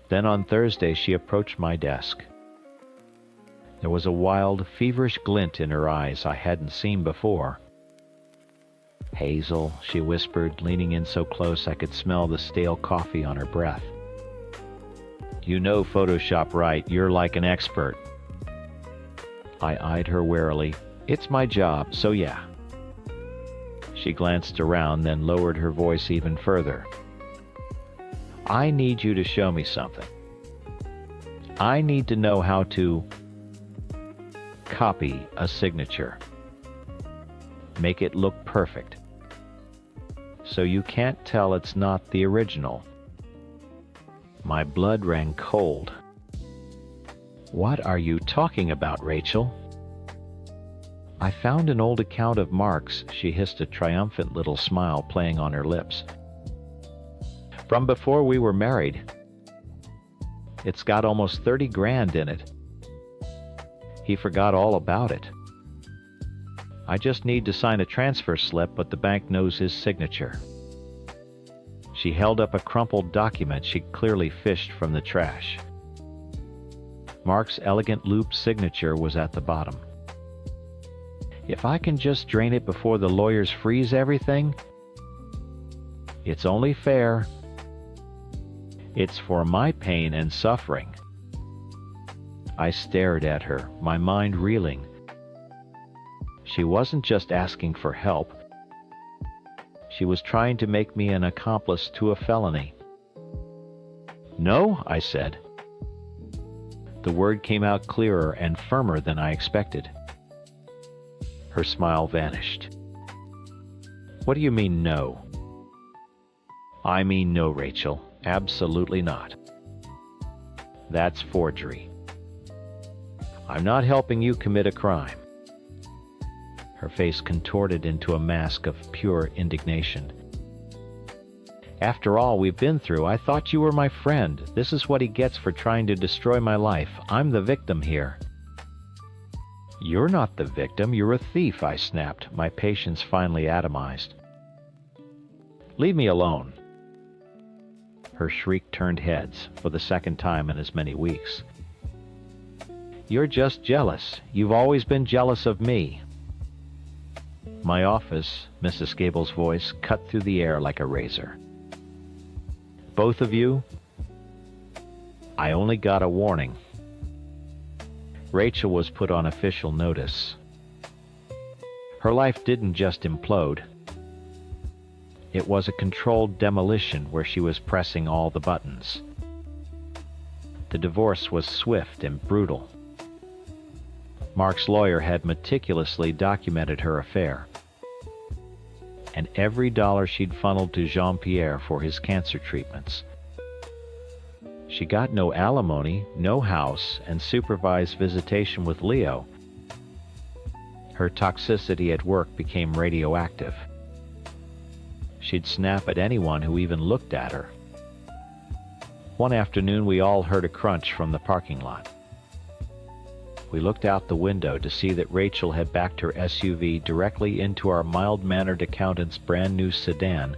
Then on Thursday she approached my desk. There was a wild, feverish glint in her eyes I hadn't seen before. "Hazel," she whispered, leaning in so close I could smell the stale coffee on her breath. "You know Photoshop, right? You're like an expert." I eyed her warily. "It's my job, so yeah." She glanced around, then lowered her voice even further. "I need you to show me something. I need to know how to copy a signature. Make it look perfect. So you can't tell it's not the original." My blood ran cold. "What are you talking about, Rachel?" "I found an old account of Mark's," she hissed, a triumphant little smile playing on her lips. "From before we were married. It's got almost 30 grand in it. He forgot all about it. I just need to sign a transfer slip, but the bank knows his signature." She held up a crumpled document she'd clearly fished from the trash. Mark's elegant looped signature was at the bottom. "If I can just drain it before the lawyers freeze everything, it's only fair. It's for my pain and suffering." I stared at her, my mind reeling. She wasn't just asking for help. She was trying to make me an accomplice to a felony. "No," I said. The word came out clearer and firmer than I expected. Her smile vanished. "What do you mean, no?" "I mean no, Rachel. Absolutely not. That's forgery. I'm not helping you commit a crime." Her face contorted into a mask of pure indignation. "After all we've been through, I thought you were my friend. This is what he gets for trying to destroy my life. I'm the victim here." "You're not the victim, you're a thief," I snapped, my patience finally atomized. "Leave me alone." Her shriek turned heads, for the second time in as many weeks. "You're just jealous. You've always been jealous of me." My office, Mrs. Gable's voice cut through the air like a razor. "Both of you? I only got a warning." Rachel was put on official notice. Her life didn't just implode. It was a controlled demolition where she was pressing all the buttons. The divorce was swift and brutal. Mark's lawyer had meticulously documented her affair, and every dollar she'd funneled to Jean-Pierre for his cancer treatments, She got no alimony, no house, and supervised visitation with Leo. Her toxicity at work became radioactive. She'd snap at anyone who even looked at her. One afternoon, we all heard a crunch from the parking lot. We looked out the window to see that Rachel had backed her SUV directly into our mild-mannered accountant's brand-new sedan,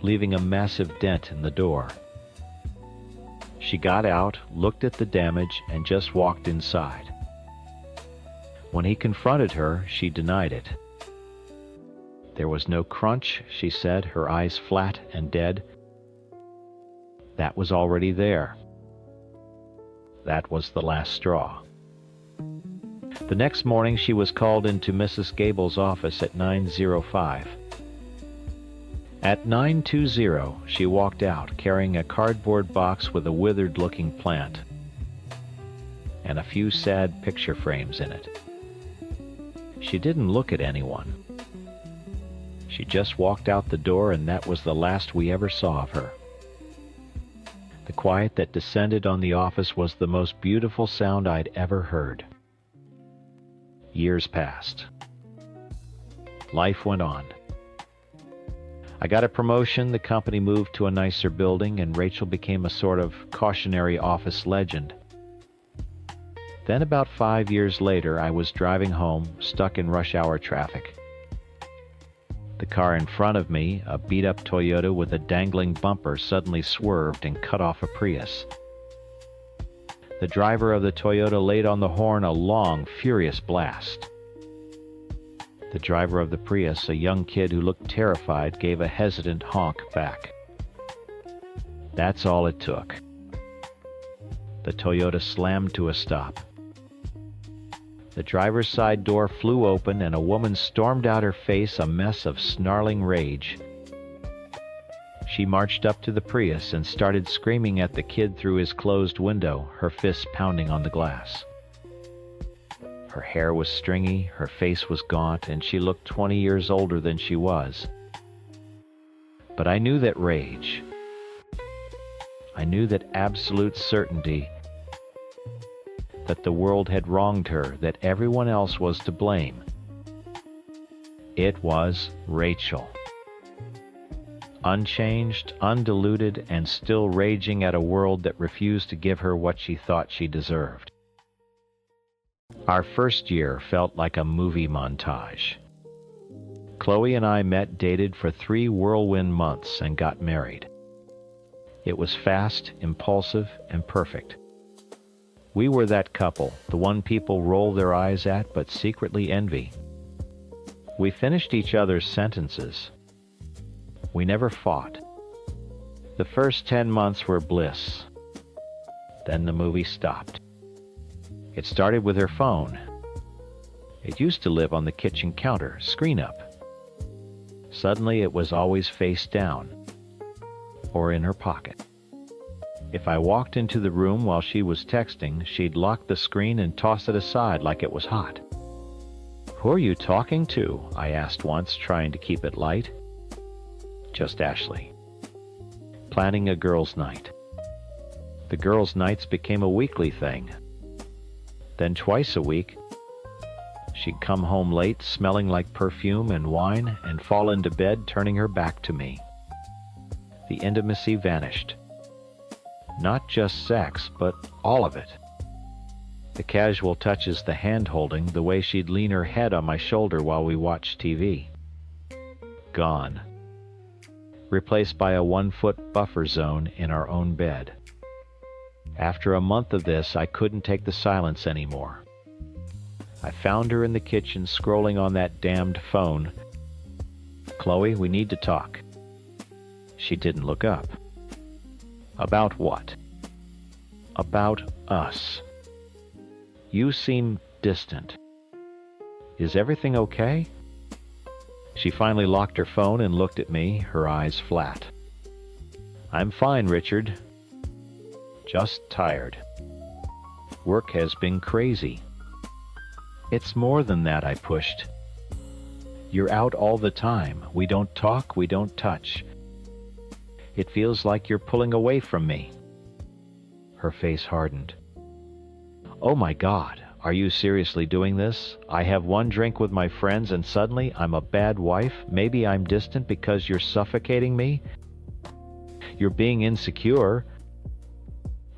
leaving a massive dent in the door. She got out, looked at the damage, and just walked inside. When he confronted her, she denied it. There was no crunch, she said, her eyes flat and dead. That was already there. That was the last straw. The next morning she was called into Mrs. Gable's office at 9:05. At 9:20, she walked out carrying a cardboard box with a withered-looking plant and a few sad picture frames in it. She didn't look at anyone. She just walked out the door, and that was the last we ever saw of her. The quiet that descended on the office was the most beautiful sound I'd ever heard. Years passed. Life went on. I got a promotion, the company moved to a nicer building, and Rachel became a sort of cautionary office legend. Then about 5 years later, I was driving home, stuck in rush hour traffic. The car in front of me, a beat-up Toyota with a dangling bumper, suddenly swerved and cut off a Prius. The driver of the Toyota laid on the horn a long, furious blast. The driver of the Prius, a young kid who looked terrified, gave a hesitant honk back. That's all it took. The Toyota slammed to a stop. The driver's side door flew open and a woman stormed out, her face a mess of snarling rage. She marched up to the Prius and started screaming at the kid through his closed window, her fists pounding on the glass. Her hair was stringy, her face was gaunt, and she looked 20 years older than she was. But I knew that rage. I knew that absolute certainty that the world had wronged her, that everyone else was to blame. It was Rachel. Unchanged, undiluted, and still raging at a world that refused to give her what she thought she deserved. Our first year felt like a movie montage. Chloe and I met, dated for 3 whirlwind months, and got married. It was fast, impulsive, and perfect. We were that couple, the one people roll their eyes at but secretly envy. We finished each other's sentences. We never fought. The first 10 months were bliss. Then the movie stopped. It started with her phone. It used to live on the kitchen counter, screen up. Suddenly it was always face down, or in her pocket. If I walked into the room while she was texting, she'd lock the screen and toss it aside like it was hot. "Who are you talking to?" I asked once, trying to keep it light. "Just Ashley. Planning a girls' night." The girls' nights became a weekly thing. Then twice a week, she'd come home late, smelling like perfume and wine, and fall into bed, turning her back to me. The intimacy vanished. Not just sex, but all of it. The casual touches, the hand-holding, the way she'd lean her head on my shoulder while we watched TV. Gone. Replaced by a 1-foot buffer zone in our own bed. After a month of this, I couldn't take the silence anymore. I found her in the kitchen, scrolling on that damned phone. "Chloe, we need to talk." She didn't look up. "About what?" "About us. You seem distant. Is everything okay?" She finally locked her phone and looked at me, her eyes flat. "I'm fine, Richard. Just tired. Work has been crazy." "It's more than that," I pushed. "You're out all the time. We don't talk, we don't touch. It feels like you're pulling away from me." Her face hardened. "Oh my God, are you seriously doing this? I have one drink with my friends and suddenly I'm a bad wife? Maybe I'm distant because you're suffocating me? You're being insecure."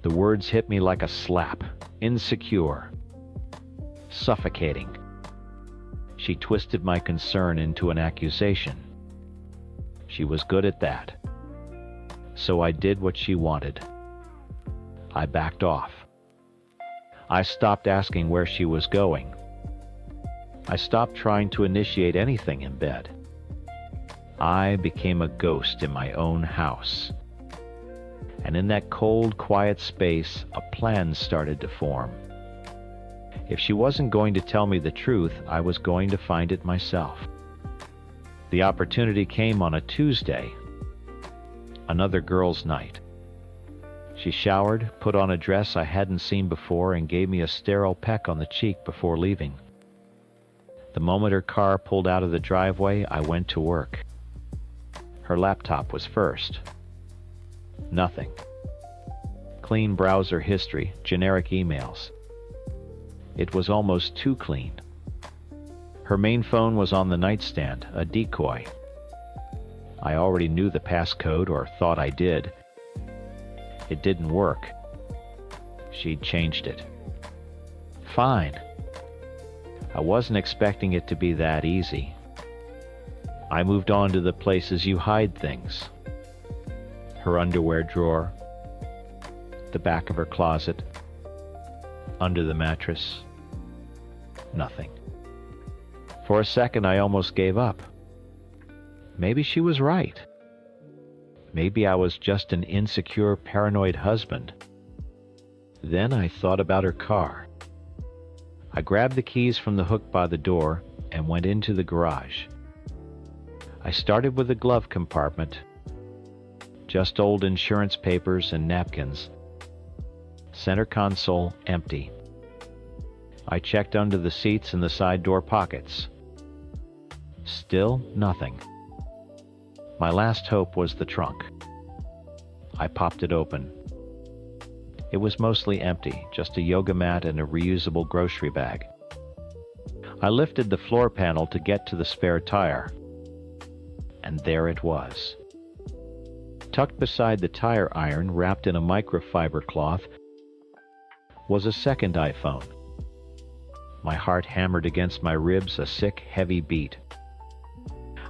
The words hit me like a slap. Insecure. Suffocating. She twisted my concern into an accusation. She was good at that. So I did what she wanted. I backed off. I stopped asking where she was going. I stopped trying to initiate anything in bed. I became a ghost in my own house. And in that cold, quiet space, a plan started to form. If she wasn't going to tell me the truth, I was going to find it myself. The opportunity came on a Tuesday, another girls' night. She showered, put on a dress I hadn't seen before, and gave me a sterile peck on the cheek before leaving. The moment her car pulled out of the driveway, I went to work. Her laptop was first. Nothing. Clean browser history, generic emails. It was almost too clean. Her main phone was on the nightstand, a decoy. I already knew the passcode, or thought I did. It didn't work. She'd changed it. Fine. I wasn't expecting it to be that easy. I moved on to the places you hide things. Her underwear drawer, the back of her closet, under the mattress. Nothing. For a second, I almost gave up. Maybe she was right. Maybe I was just an insecure, paranoid husband. Then I thought about her car. I grabbed the keys from the hook by the door and went into the garage. I started with the glove compartment. Just old insurance papers and napkins. Center console empty. I checked under the seats and the side door pockets. Still nothing. My last hope was the trunk. I popped it open. It was mostly empty, just a yoga mat and a reusable grocery bag. I lifted the floor panel to get to the spare tire. And there it was. Tucked beside the tire iron, wrapped in a microfiber cloth, was a second iPhone. My heart hammered against my ribs, a sick, heavy beat.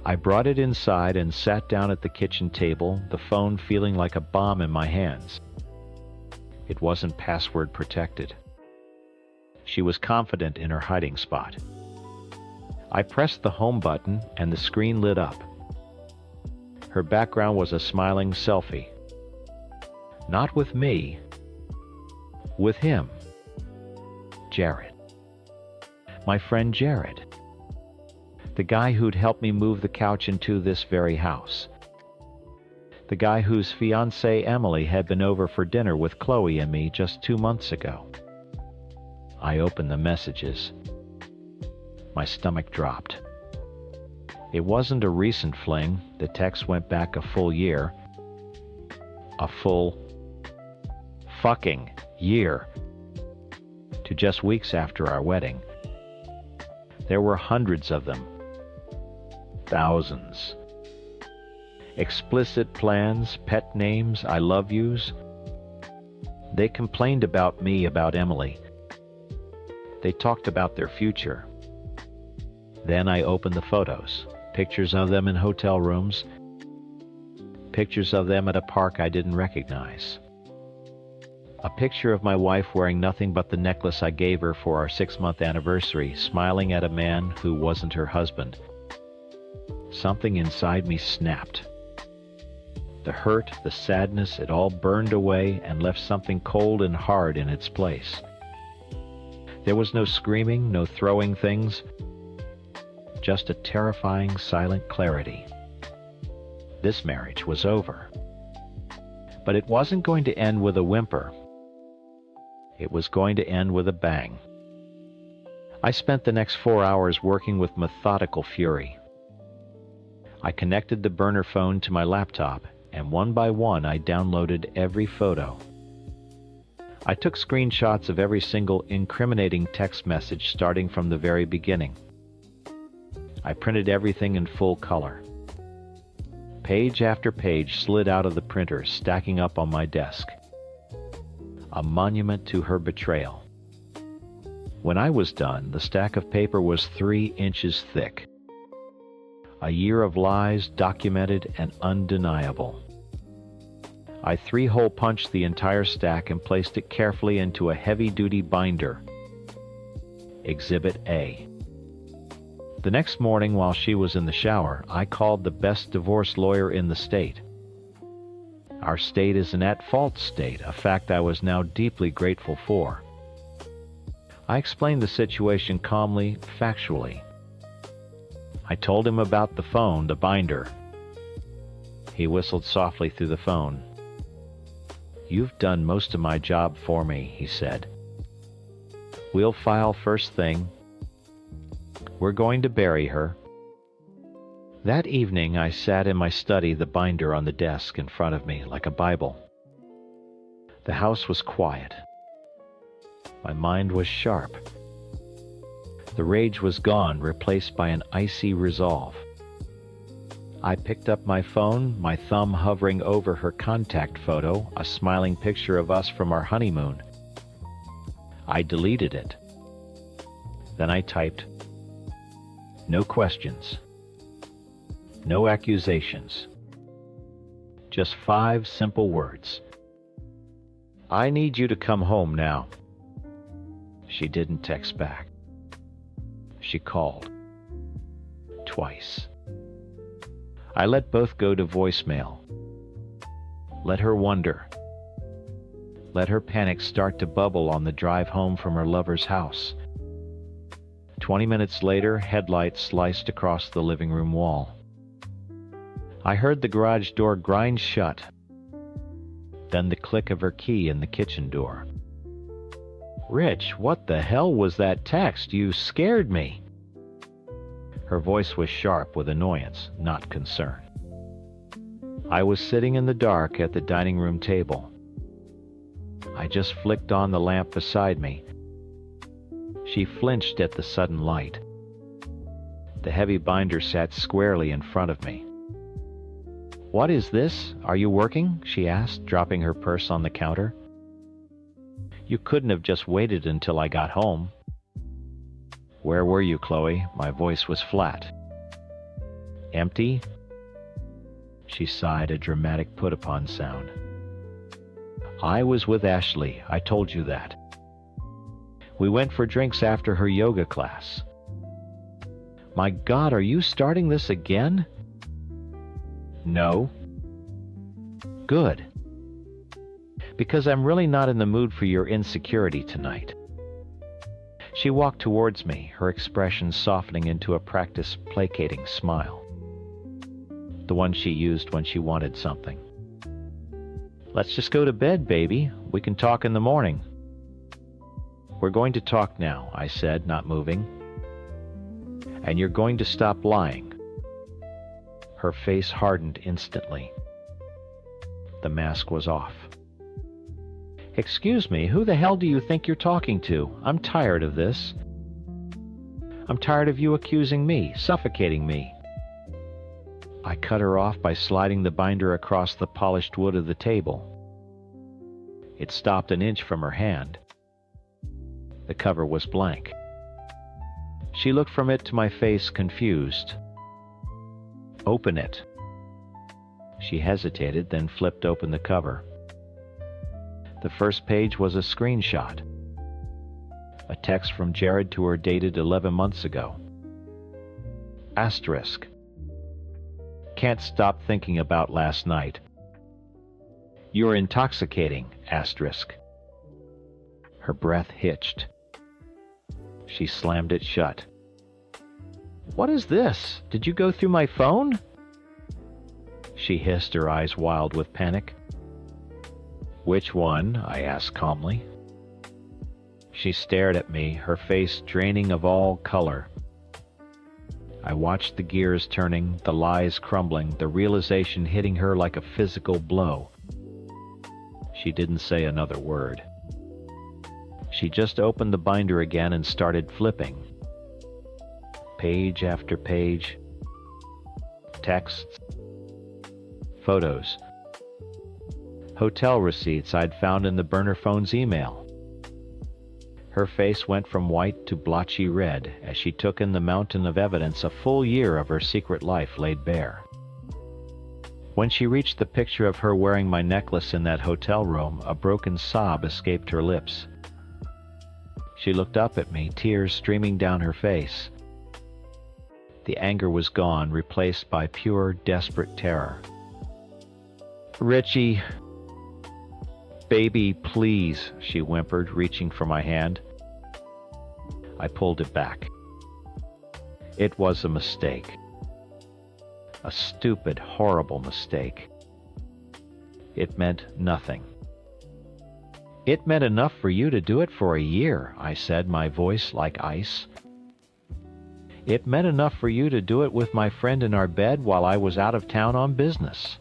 I brought it inside and sat down at the kitchen table, the phone feeling like a bomb in my hands. It wasn't password protected. She was confident in her hiding spot. I pressed the home button and the screen lit up. Her background was a smiling selfie. Not with me. With him. Jared. My friend Jared. The guy who'd helped me move the couch into this very house. The guy whose fiancée Emily had been over for dinner with Chloe and me just 2 months ago. I opened the messages. My stomach dropped. It wasn't a recent fling. The text went back a full year. A full fucking year. To just weeks after our wedding. There were hundreds of them. Thousands. Explicit plans, pet names, I love yous. They complained about me, about Emily. They talked about their future. Then I opened the photos. Pictures of them in hotel rooms. Pictures of them at a park I didn't recognize. A picture of my wife wearing nothing but the necklace I gave her for our 6-month anniversary, smiling at a man who wasn't her husband. Something inside me snapped. The hurt, the sadness, it all burned away and left something cold and hard in its place. There was no screaming, no throwing things, just a terrifying, silent clarity. This marriage was over. But it wasn't going to end with a whimper. It was going to end with a bang. I spent the next 4 hours working with methodical fury. I connected the burner phone to my laptop and one by one I downloaded every photo. I took screenshots of every single incriminating text message starting from the very beginning. I printed everything in full color. Page after page slid out of the printer, stacking up on my desk. A monument to her betrayal. When I was done, the stack of paper was 3 inches thick. A year of lies, documented and undeniable. I 3-hole punched the entire stack and placed it carefully into a heavy-duty binder. Exhibit A. The next morning, while she was in the shower, I called the best divorce lawyer in the state. Our state is an at-fault state, a fact I was now deeply grateful for. I explained the situation calmly, factually. I told him about the phone, the binder. He whistled softly through the phone. "You've done most of my job for me," he said. "We'll file first thing. We're going to bury her." That evening I sat in my study, the binder on the desk in front of me like a Bible. The house was quiet. My mind was sharp. The rage was gone, replaced by an icy resolve. I picked up my phone, my thumb hovering over her contact photo, a smiling picture of us from our honeymoon. I deleted it. Then I typed, "No questions. No accusations. Just 5 simple words. I need you to come home now." She didn't text back. She called. Twice. I let both go to voicemail. Let her wonder. Let her panic start to bubble on the drive home from her lover's house. 20 minutes later, headlights sliced across the living room wall. I heard the garage door grind shut, then the click of her key in the kitchen door. "Rich, what the hell was that text? You scared me." Her voice was sharp with annoyance, not concern. I was sitting in the dark at the dining room table. I just flicked on the lamp beside me. She flinched at the sudden light. The heavy binder sat squarely in front of me. "What is this? Are you working?" she asked, dropping her purse on the counter. "You couldn't have just waited until I got home." "Where were you, Chloe?" My voice was flat. "Empty?" She sighed, a dramatic put-upon sound. "I was with Ashley. I told you that. We went for drinks after her yoga class." "My God, are you starting this again?" "No." "Good. Because I'm really not in the mood for your insecurity tonight." She walked towards me, her expression softening into a practiced, placating smile. The one she used when she wanted something. "Let's just go to bed, baby. We can talk in the morning." "We're going to talk now," I said, not moving. "And you're going to stop lying." Her face hardened instantly. The mask was off. "Excuse me, who the hell do you think you're talking to? I'm tired of this. I'm tired of you accusing me, suffocating me." I cut her off by sliding the binder across the polished wood of the table. It stopped an inch from her hand. The cover was blank. She looked from it to my face, confused. "Open it." She hesitated, then flipped open the cover. The first page was a screenshot. A text from Jared to her dated 11 months ago. Asterisk. "Can't stop thinking about last night. You're intoxicating. Asterisk." Her breath hitched. She slammed it shut. "What is this? Did you go through my phone?" She hissed, her eyes wild with panic. "Which one?" I asked calmly. She stared at me, her face draining of all color. I watched the gears turning, the lies crumbling, the realization hitting her like a physical blow. She didn't say another word. She just opened the binder again and started flipping. Page after page. Texts. Photos. Hotel receipts I'd found in the burner phone's email. Her face went from white to blotchy red as she took in the mountain of evidence a full year of her secret life laid bare. When she reached the picture of her wearing my necklace in that hotel room, a broken sob escaped her lips. She looked up at me, tears streaming down her face. The anger was gone, replaced by pure, desperate terror. "Richie, baby, please," she whimpered, reaching for my hand. I pulled it back. It was a mistake. A stupid, horrible mistake. It meant nothing. "It meant enough for you to do it for a year," I said, my voice like ice. "It meant enough for you to do it with my friend in our bed while I was out of town on business.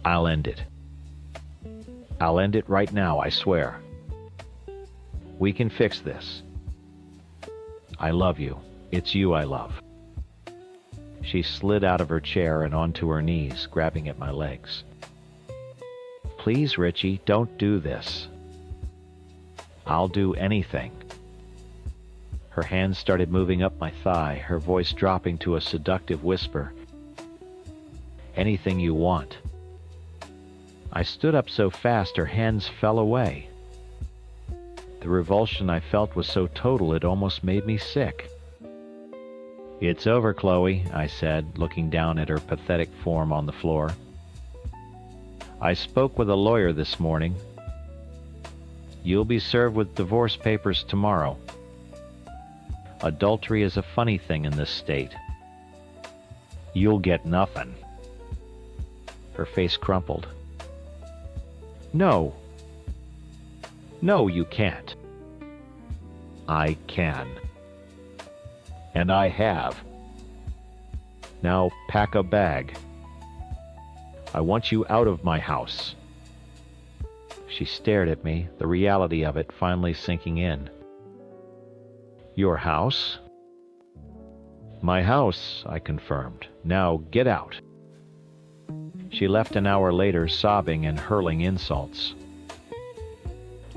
I'll end it. I'll end it right now, I swear. We can fix this. I love you. It's you I love." She slid out of her chair and onto her knees, grabbing at my legs. "Please, Richie, don't do this." "I'll do anything." Her hands started moving up my thigh, her voice dropping to a seductive whisper. "Anything you want." I stood up so fast her hands fell away. The revulsion I felt was so total it almost made me sick. "It's over, Chloe," I said, looking down at her pathetic form on the floor. "I spoke with a lawyer this morning. You'll be served with divorce papers tomorrow. Adultery is a funny thing in this state. You'll get nothing." Her face crumpled. "No. No, you can't." "I can. And I have. Now pack a bag. I want you out of my house." She stared at me, the reality of it finally sinking in. "Your house?" "My house," I confirmed. "Now get out." She left an hour later, sobbing and hurling insults.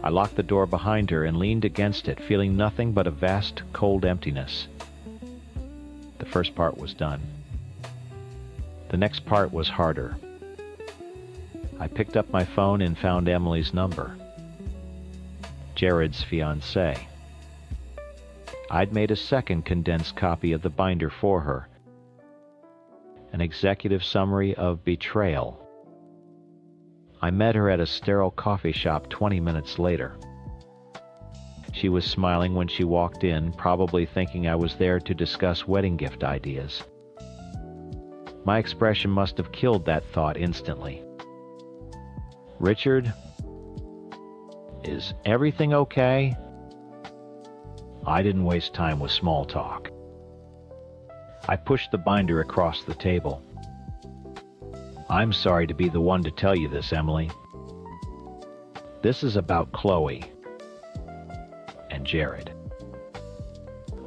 I locked the door behind her and leaned against it, feeling nothing but a vast, cold emptiness. The first part was done. The next part was harder. I picked up my phone and found Emily's number. Jared's fiancée. I'd made a second condensed copy of the binder for her. An executive summary of betrayal. I met her at a sterile coffee shop 20 minutes later. She was smiling when she walked in, probably thinking I was there to discuss wedding gift ideas. My expression must have killed that thought instantly. "Richard, is everything okay?" I didn't waste time with small talk. I pushed the binder across the table. "I'm sorry to be the one to tell you this, Emily. This is about Chloe and Jared."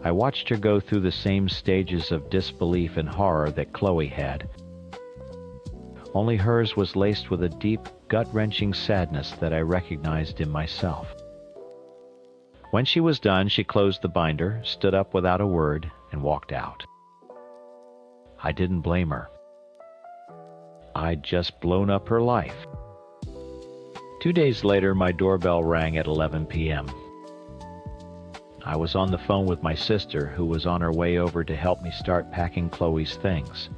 I watched her go through the same stages of disbelief and horror that Chloe had. Only hers was laced with a deep, gut-wrenching sadness that I recognized in myself. When she was done, she closed the binder, stood up without a word, and walked out. I didn't blame her. I'd just blown up her life. 2 days later, my doorbell rang at 11 p.m. I was on the phone with my sister, who was on her way over to help me start packing Chloe's things.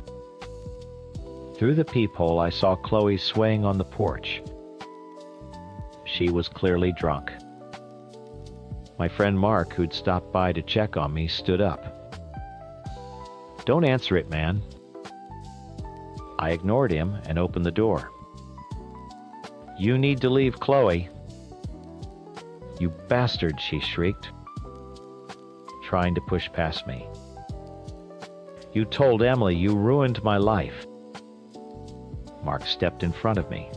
Through the peephole, I saw Chloe swaying on the porch. She was clearly drunk. My friend Mark, who'd stopped by to check on me, stood up. "Don't answer it, man." I ignored him and opened the door. "You need to leave, Chloe." "You bastard," she shrieked, trying to push past me. You told Emily you ruined my life. Mark stepped in front of me.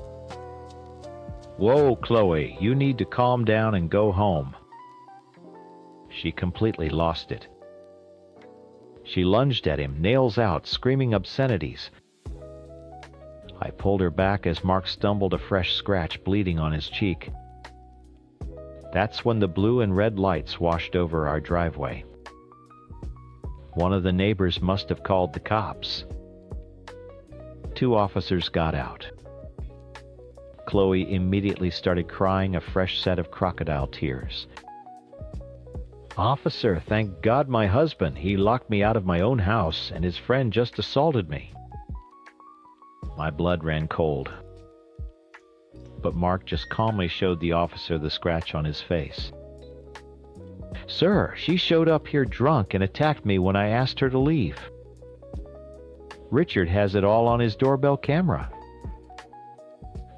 Whoa, Chloe, you need to calm down and go home. She completely lost it. She lunged at him, nails out, screaming obscenities. I pulled her back as Mark stumbled, a fresh scratch bleeding on his cheek. That's when the blue and red lights washed over our driveway. One of the neighbors must have called the cops. 2 officers got out. Chloe immediately started crying a fresh set of crocodile tears. Officer, thank God my husband. He locked me out of my own house, and his friend just assaulted me. My blood ran cold. But Mark just calmly showed the officer the scratch on his face. Sir, she showed up here drunk and attacked me when I asked her to leave. Richard has it all on his doorbell camera.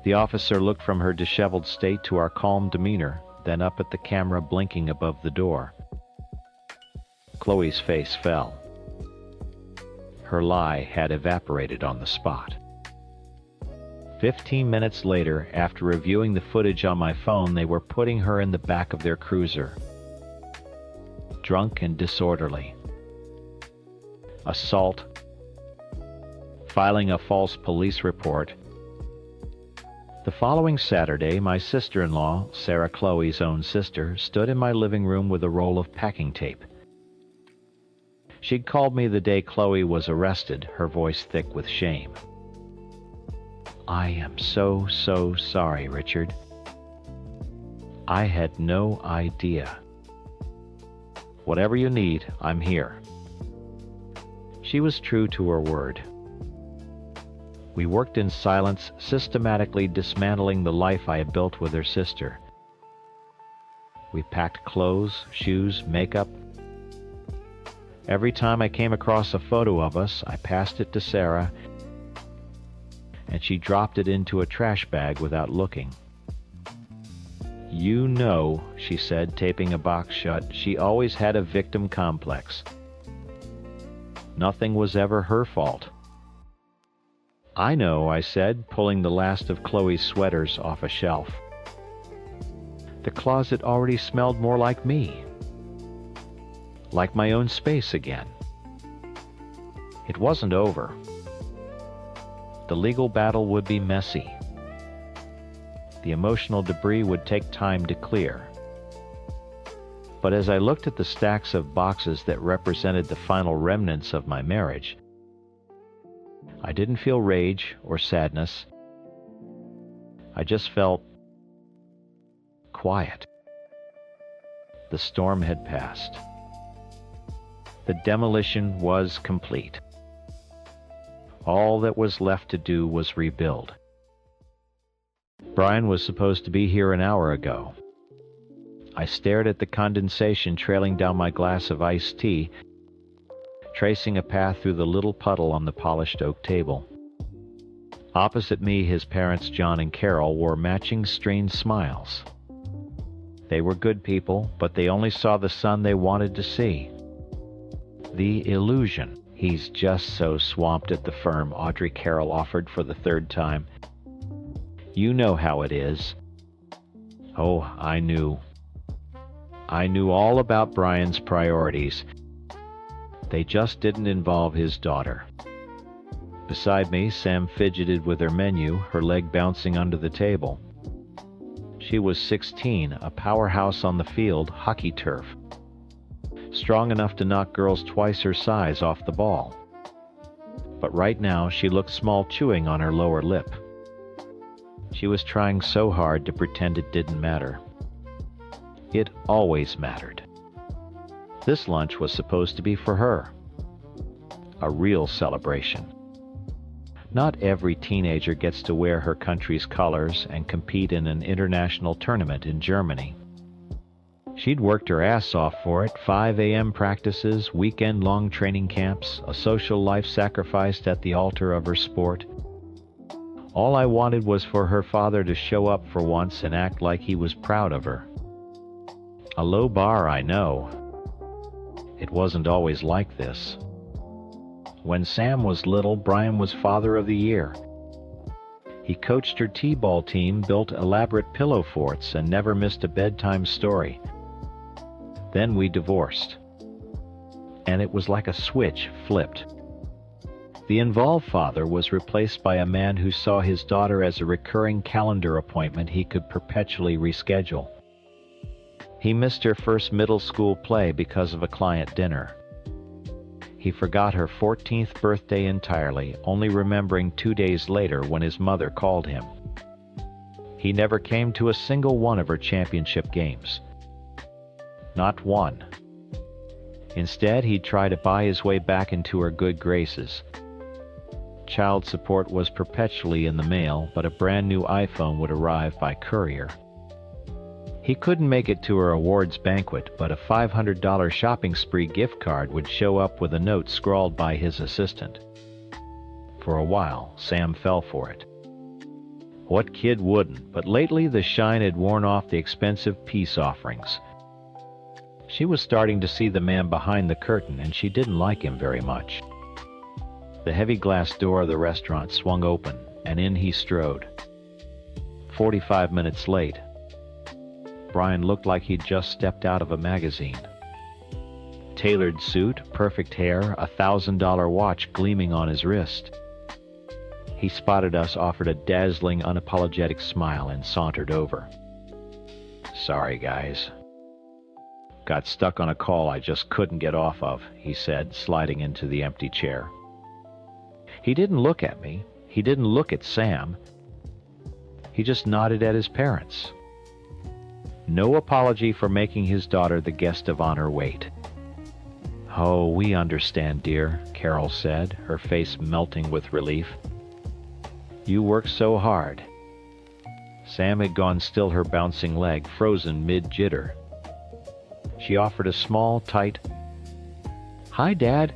The officer looked from her disheveled state to our calm demeanor, then up at the camera blinking above the door. Chloe's face fell. Her lie had evaporated on the spot. 15 minutes later, after reviewing the footage on my phone, they were putting her in the back of their cruiser. Drunk and disorderly. Assault. Filing a false police report. The following Saturday, my sister-in-law, Sarah Chloe's own sister, stood in my living room with a roll of packing tape. She'd called me the day Chloe was arrested, her voice thick with shame. I am so sorry, Richard. I had no idea. Whatever you need, I'm here. She was true to her word. We worked in silence, systematically dismantling the life I had built with her sister. We packed clothes, shoes, makeup. Every time I came across a photo of us, I passed it to Sarah, and she dropped it into a trash bag without looking. You know, she said, taping a box shut, she always had a victim complex. Nothing was ever her fault. I know, I said, pulling the last of Chloe's sweaters off a shelf. The closet already smelled more like me. Like my own space again. It wasn't over. The legal battle would be messy. The emotional debris would take time to clear. But as I looked at the stacks of boxes that represented the final remnants of my marriage, I didn't feel rage or sadness. I just felt quiet. The storm had passed. The demolition was complete. All that was left to do was rebuild. Brian was supposed to be here an hour ago. I stared at the condensation trailing down my glass of iced tea, tracing a path through the little puddle on the polished oak table. Opposite me, his parents, John and Carol, wore matching strained smiles. They were good people, but they only saw the son they wanted to see. The illusion. He's just so swamped at the firm, Audrey Carroll offered for the 3rd time. You know how it is. Oh, I knew. I knew all about Brian's priorities. They just didn't involve his daughter. Beside me, Sam fidgeted with her menu, her leg bouncing under the table. She was 16, a powerhouse on the field, hockey turf. Strong enough to knock girls twice her size off the ball. But right now, she looked small, chewing on her lower lip. She was trying so hard to pretend it didn't matter. It always mattered. This lunch was supposed to be for her. A real celebration. Not every teenager gets to wear her country's colors and compete in an international tournament in Germany. She'd worked her ass off for it, 5 a.m. practices, weekend-long training camps, a social life sacrificed at the altar of her sport. All I wanted was for her father to show up for once and act like he was proud of her. A low bar, I know. It wasn't always like this. When Sam was little, Brian was Father of the Year. He coached her t-ball team, built elaborate pillow forts, and never missed a bedtime story. Then we divorced. And it was like a switch flipped. The involved father was replaced by a man who saw his daughter as a recurring calendar appointment he could perpetually reschedule. He missed her first middle school play because of a client dinner. He forgot her 14th birthday entirely, only remembering 2 days later when his mother called him. He never came to a single one of her championship games. Not one. Instead, he'd try to buy his way back into her good graces. Child support was perpetually in the mail, but a brand new iPhone would arrive by courier. He couldn't make it to her awards banquet, but a $500 shopping spree gift card would show up with a note scrawled by his assistant. For a while, Sam fell for it. What kid wouldn't? But lately the shine had worn off the expensive peace offerings. She was starting to see the man behind the curtain, and she didn't like him very much. The heavy glass door of the restaurant swung open, and in he strode. 45 minutes late. Brian looked like he'd just stepped out of a magazine. Tailored suit, perfect hair, a $1,000 watch gleaming on his wrist. He spotted us, offered a dazzling, unapologetic smile, and sauntered over. "Sorry, guys. Got stuck on a call I just couldn't get off of," he said, sliding into the empty chair. He didn't look at me. He didn't look at Sam. He just nodded at his parents. No apology for making his daughter the guest of honor wait. "Oh, we understand, dear," Carol said, her face melting with relief. "You work so hard." Sam had gone still, her bouncing leg frozen mid-jitter. She offered a small, tight, "Hi, Dad."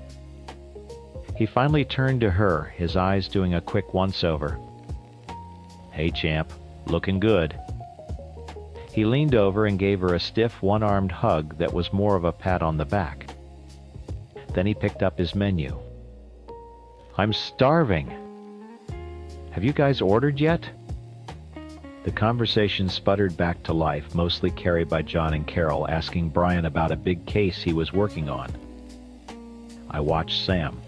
He finally turned to her, his eyes doing a quick once-over. "Hey, champ, looking good." He leaned over and gave her a stiff, one-armed hug that was more of a pat on the back. Then he picked up his menu. "I'm starving. Have you guys ordered yet?" The conversation sputtered back to life, mostly carried by John and Carol, asking Brian about a big case he was working on. I watched Sam.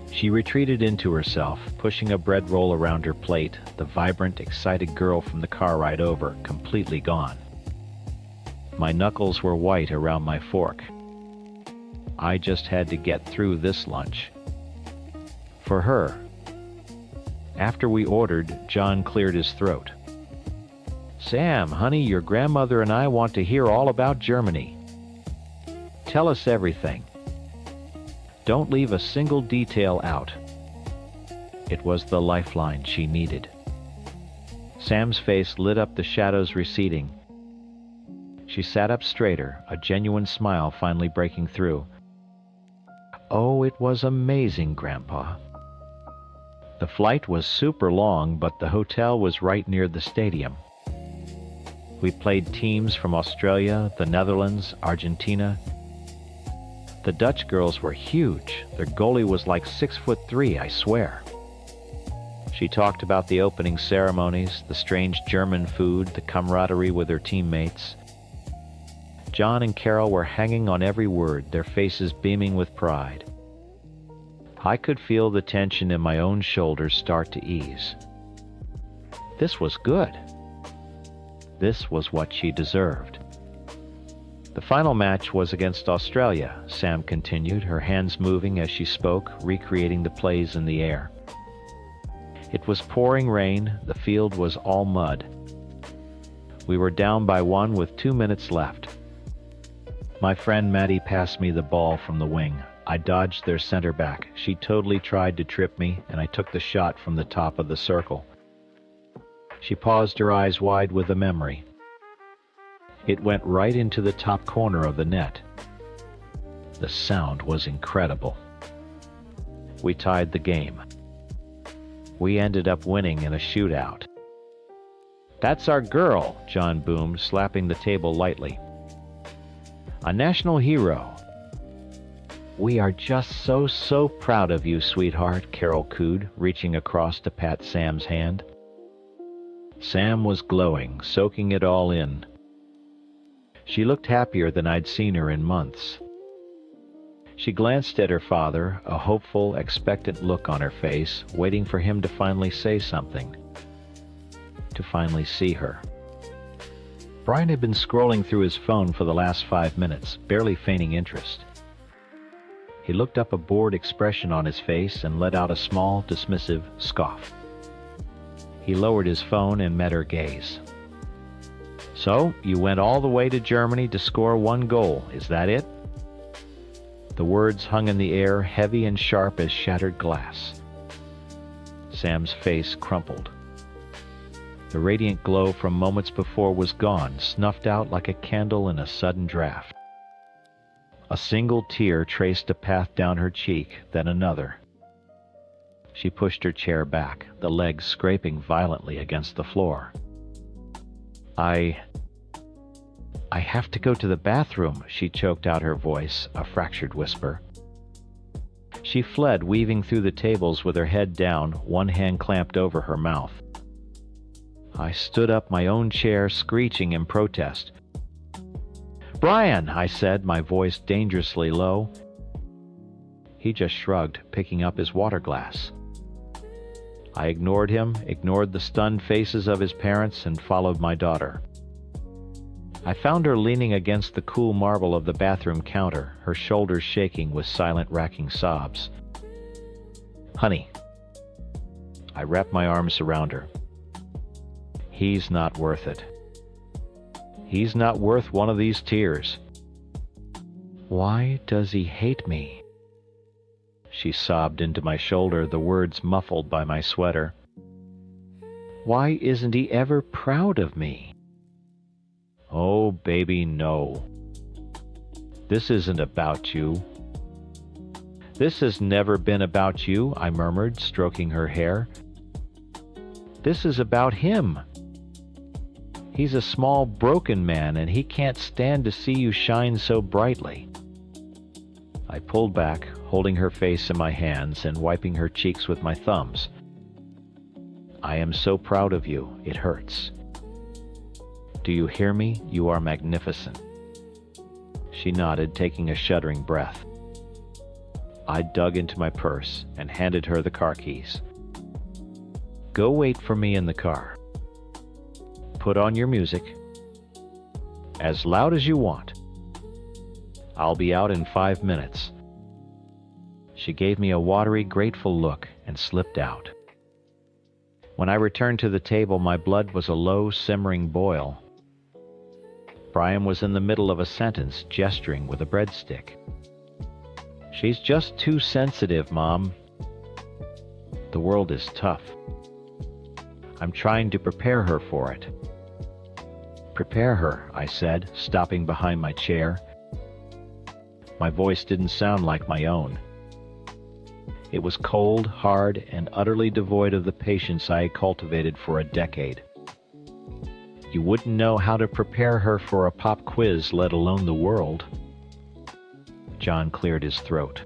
She retreated into herself, pushing a bread roll around her plate, the vibrant, excited girl from the car ride over, completely gone. My knuckles were white around my fork. I just had to get through this lunch. For her. After we ordered, John cleared his throat. "Sam, honey, your grandmother and I want to hear all about Germany. Tell us everything. Don't leave a single detail out." It was the lifeline she needed. Sam's face lit up, the shadows receding. She sat up straighter, a genuine smile finally breaking through. "Oh, it was amazing, Grandpa. The flight was super long, but the hotel was right near the stadium. We played teams from Australia, the Netherlands, Argentina. The Dutch girls were huge. Their goalie was like 6'3", I swear." She talked about the opening ceremonies, the strange German food, the camaraderie with her teammates. John and Carol were hanging on every word, their faces beaming with pride. I could feel the tension in my own shoulders start to ease. This was good. This was what she deserved. The final match was against Australia, Sam continued, her hands moving as she spoke, recreating the plays in the air. It was pouring rain, the field was all mud. We were down by 1 with 2 minutes left. My friend Maddie passed me the ball from the wing. I dodged their center back. She totally tried to trip me, and I took the shot from the top of the circle. She paused, her eyes wide with a memory. It went right into the top corner of the net. The sound was incredible. We tied the game. We ended up winning in a shootout. "That's our girl," John boomed, slapping the table lightly. "A national hero." "We are just so proud of you, sweetheart," Carol cooed, reaching across to pat Sam's hand. Sam was glowing, soaking it all in. She looked happier than I'd seen her in months. She glanced at her father, a hopeful, expectant look on her face, waiting for him to finally say something, to finally see her. Brian had been scrolling through his phone for the last 5 minutes, barely feigning interest. He looked up, a bored expression on his face, and let out a small, dismissive scoff. He lowered his phone and met her gaze. "So, you went all the way to Germany to score one goal, is that it?" The words hung in the air, heavy and sharp as shattered glass. Sam's face crumpled. The radiant glow from moments before was gone, snuffed out like a candle in a sudden draft. A single tear traced a path down her cheek, then another. She pushed her chair back, the legs scraping violently against the floor. I have to go to the bathroom," she choked out, her voice a fractured whisper. She fled, weaving through the tables with her head down, one hand clamped over her mouth. I stood up my own chair, screeching in protest. "Brian," I said, my voice dangerously low. He just shrugged, picking up his water glass. I ignored him, ignored the stunned faces of his parents, and followed my daughter. I found her leaning against the cool marble of the bathroom counter, her shoulders shaking with silent, racking sobs. "Honey." I wrapped my arms around her. "He's not worth it. He's not worth one of these tears." "Why does he hate me?" She sobbed into my shoulder, the words muffled by my sweater. "Why isn't he ever proud of me?" "Oh, baby, no. This isn't about you." "This has never been about you," I murmured, stroking her hair. "This is about him. He's a small, broken man, and he can't stand to see you shine so brightly." I pulled back, holding her face in my hands and wiping her cheeks with my thumbs. "I am so proud of you, it hurts. Do you hear me? You are magnificent." She nodded, taking a shuddering breath. I dug into my purse and handed her the car keys. "Go wait for me in the car. Put on your music. As loud as you want. I'll be out in 5 minutes." She gave me a watery, grateful look and slipped out. When I returned to the table, my blood was a low, simmering boil. Brian was in the middle of a sentence, gesturing with a breadstick. "She's just too sensitive, Mom. The world is tough. I'm trying to prepare her for it." "Prepare her," I said, stopping behind my chair. My voice didn't sound like my own. It was cold, hard, and utterly devoid of the patience I had cultivated for a decade. "You wouldn't know how to prepare her for a pop quiz, let alone the world." John cleared his throat.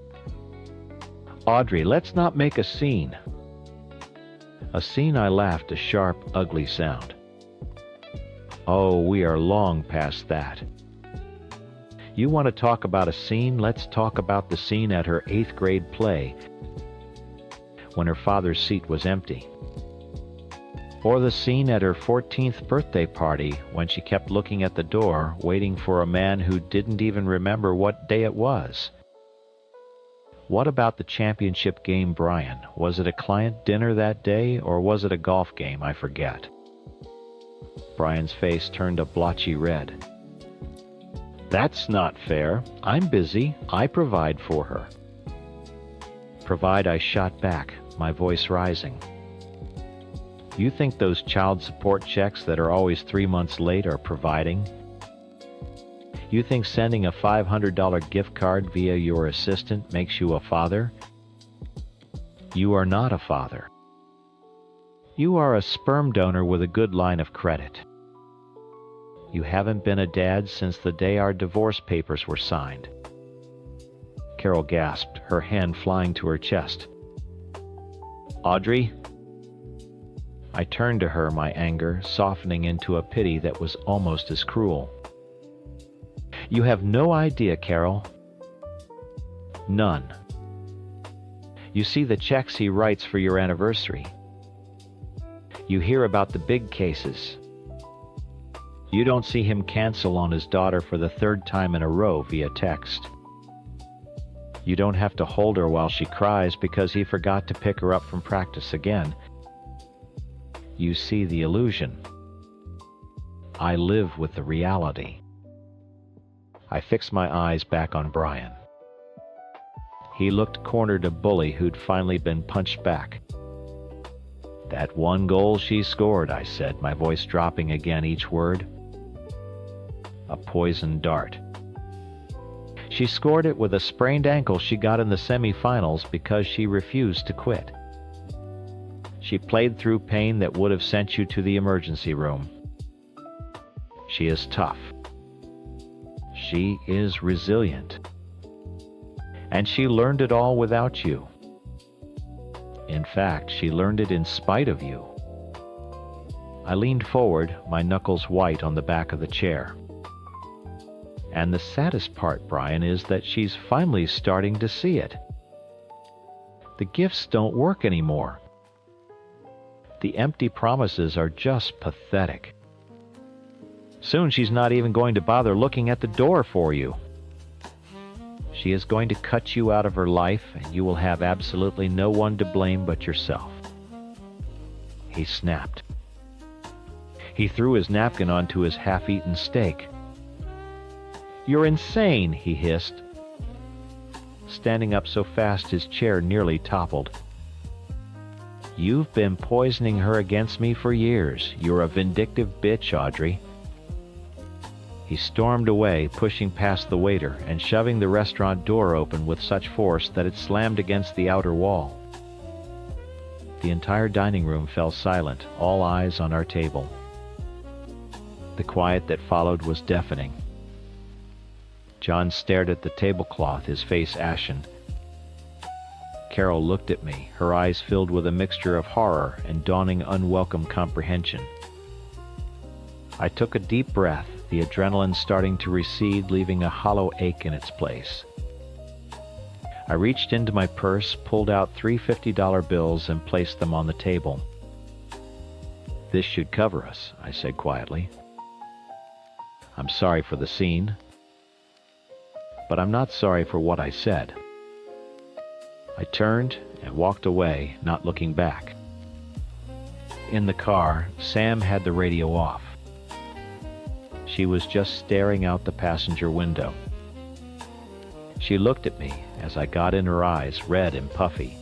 "Audrey, let's not make a scene." "A scene?" I laughed, a sharp, ugly sound. "Oh, we are long past that. You want to talk about a scene? Let's talk about the scene at her 8th grade play, when her father's seat was empty. Or the scene at her 14th birthday party, when she kept looking at the door, waiting for a man who didn't even remember what day it was. What about the championship game, Brian? Was it a client dinner that day, or was it a golf game? I forget." Brian's face turned a blotchy red. "That's not fair. I'm busy. I provide for her." "Provide," I shot back, my voice rising. "You think those child support checks that are always 3 months late are providing? You think sending a $500 gift card via your assistant makes you a father? You are not a father. You are a sperm donor with a good line of credit. You haven't been a dad since the day our divorce papers were signed. Carol gasped, her hand flying to her chest. Audrey? I turned to her, my anger softening into a pity that was almost as cruel. You have no idea, Carol. None. You see the checks he writes for your anniversary. You hear about the big cases. You don't see him cancel on his daughter for the third time in a row via text. You don't have to hold her while she cries because he forgot to pick her up from practice again. You see the illusion. I live with the reality. I fixed my eyes back on Brian. He looked cornered, a bully who'd finally been punched back. That one goal she scored, I said, my voice dropping again each word. A poisoned dart. She scored it with a sprained ankle she got in the semifinals because she refused to quit. She played through pain that would have sent you to the emergency room. She is tough. She is resilient. And she learned it all without you. In fact, she learned it in spite of you. I leaned forward, my knuckles white on the back of the chair. And the saddest part, Brian, is that she's finally starting to see it. The gifts don't work anymore. The empty promises are just pathetic. Soon she's not even going to bother looking at the door for you. She is going to cut you out of her life, and you will have absolutely no one to blame but yourself. He snapped. He threw his napkin onto his half-eaten steak. You're insane, he hissed, standing up so fast his chair nearly toppled. You've been poisoning her against me for years. You're a vindictive bitch, Audrey. He stormed away, pushing past the waiter and shoving the restaurant door open with such force that it slammed against the outer wall. The entire dining room fell silent, all eyes on our table. The quiet that followed was deafening. John stared at the tablecloth, his face ashen. Carol looked at me, her eyes filled with a mixture of horror and dawning unwelcome comprehension. I took a deep breath, the adrenaline starting to recede, leaving a hollow ache in its place. I reached into my purse, pulled out 3 $50 bills and placed them on the table. This should cover us, I said quietly. I'm sorry for the scene, but I'm not sorry for what I said. I turned and walked away, not looking back. In the car, Sam had the radio off. She was just staring out the passenger window. She looked at me as I got in her eyes, red and puffy.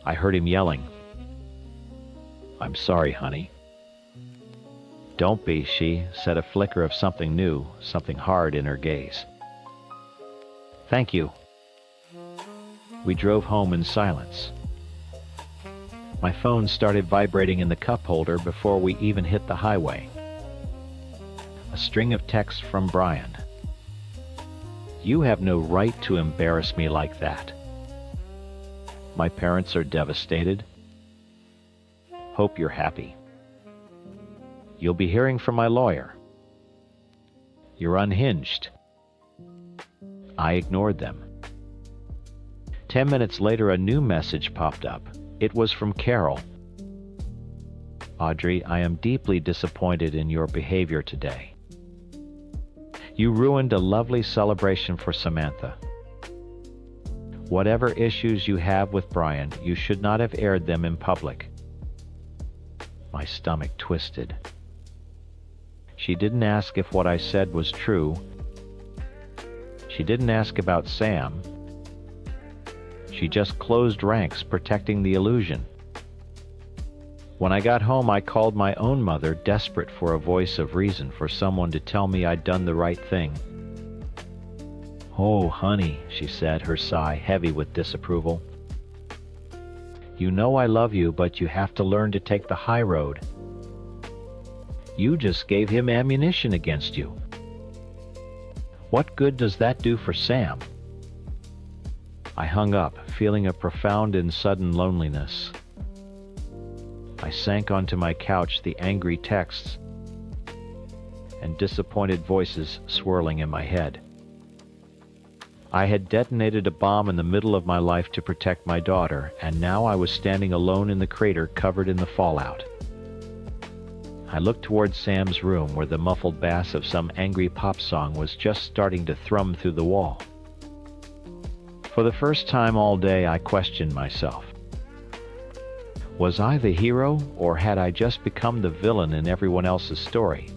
I heard him yelling, I'm sorry, honey. Don't be, she said, a flicker of something new, something hard in her gaze. Thank you. We drove home in silence. My phone started vibrating in the cup holder before we even hit the highway. A string of texts from Brian. You have no right to embarrass me like that. My parents are devastated. Hope you're happy. You'll be hearing from my lawyer. You're unhinged. I ignored them. 10 minutes later, a new message popped up. It was from Carol. Audrey, I am deeply disappointed in your behavior today. You ruined a lovely celebration for Samantha. Whatever issues you have with Brian, you should not have aired them in public. My stomach twisted. She didn't ask if what I said was true. She didn't ask about Sam. She just closed ranks, protecting the illusion. When I got home, I called my own mother, desperate for a voice of reason, for someone to tell me I'd done the right thing. Oh, honey, she said, her sigh heavy with disapproval. You know I love you, but you have to learn to take the high road. You just gave him ammunition against you. What good does that do for Sam? I hung up, feeling a profound and sudden loneliness. I sank onto my couch, the angry texts and disappointed voices swirling in my head. I had detonated a bomb in the middle of my life to protect my daughter, and now I was standing alone in the crater covered in the fallout. I looked toward Sam's room, where the muffled bass of some angry pop song was just starting to thrum through the wall. For the first time all day, I questioned myself. Was I the hero, or had I just become the villain in everyone else's story?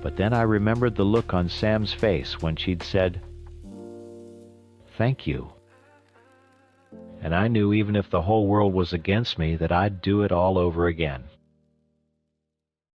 But then I remembered the look on Sam's face when she'd said, "Thank you." And I knew even if the whole world was against me, that I'd do it all over again.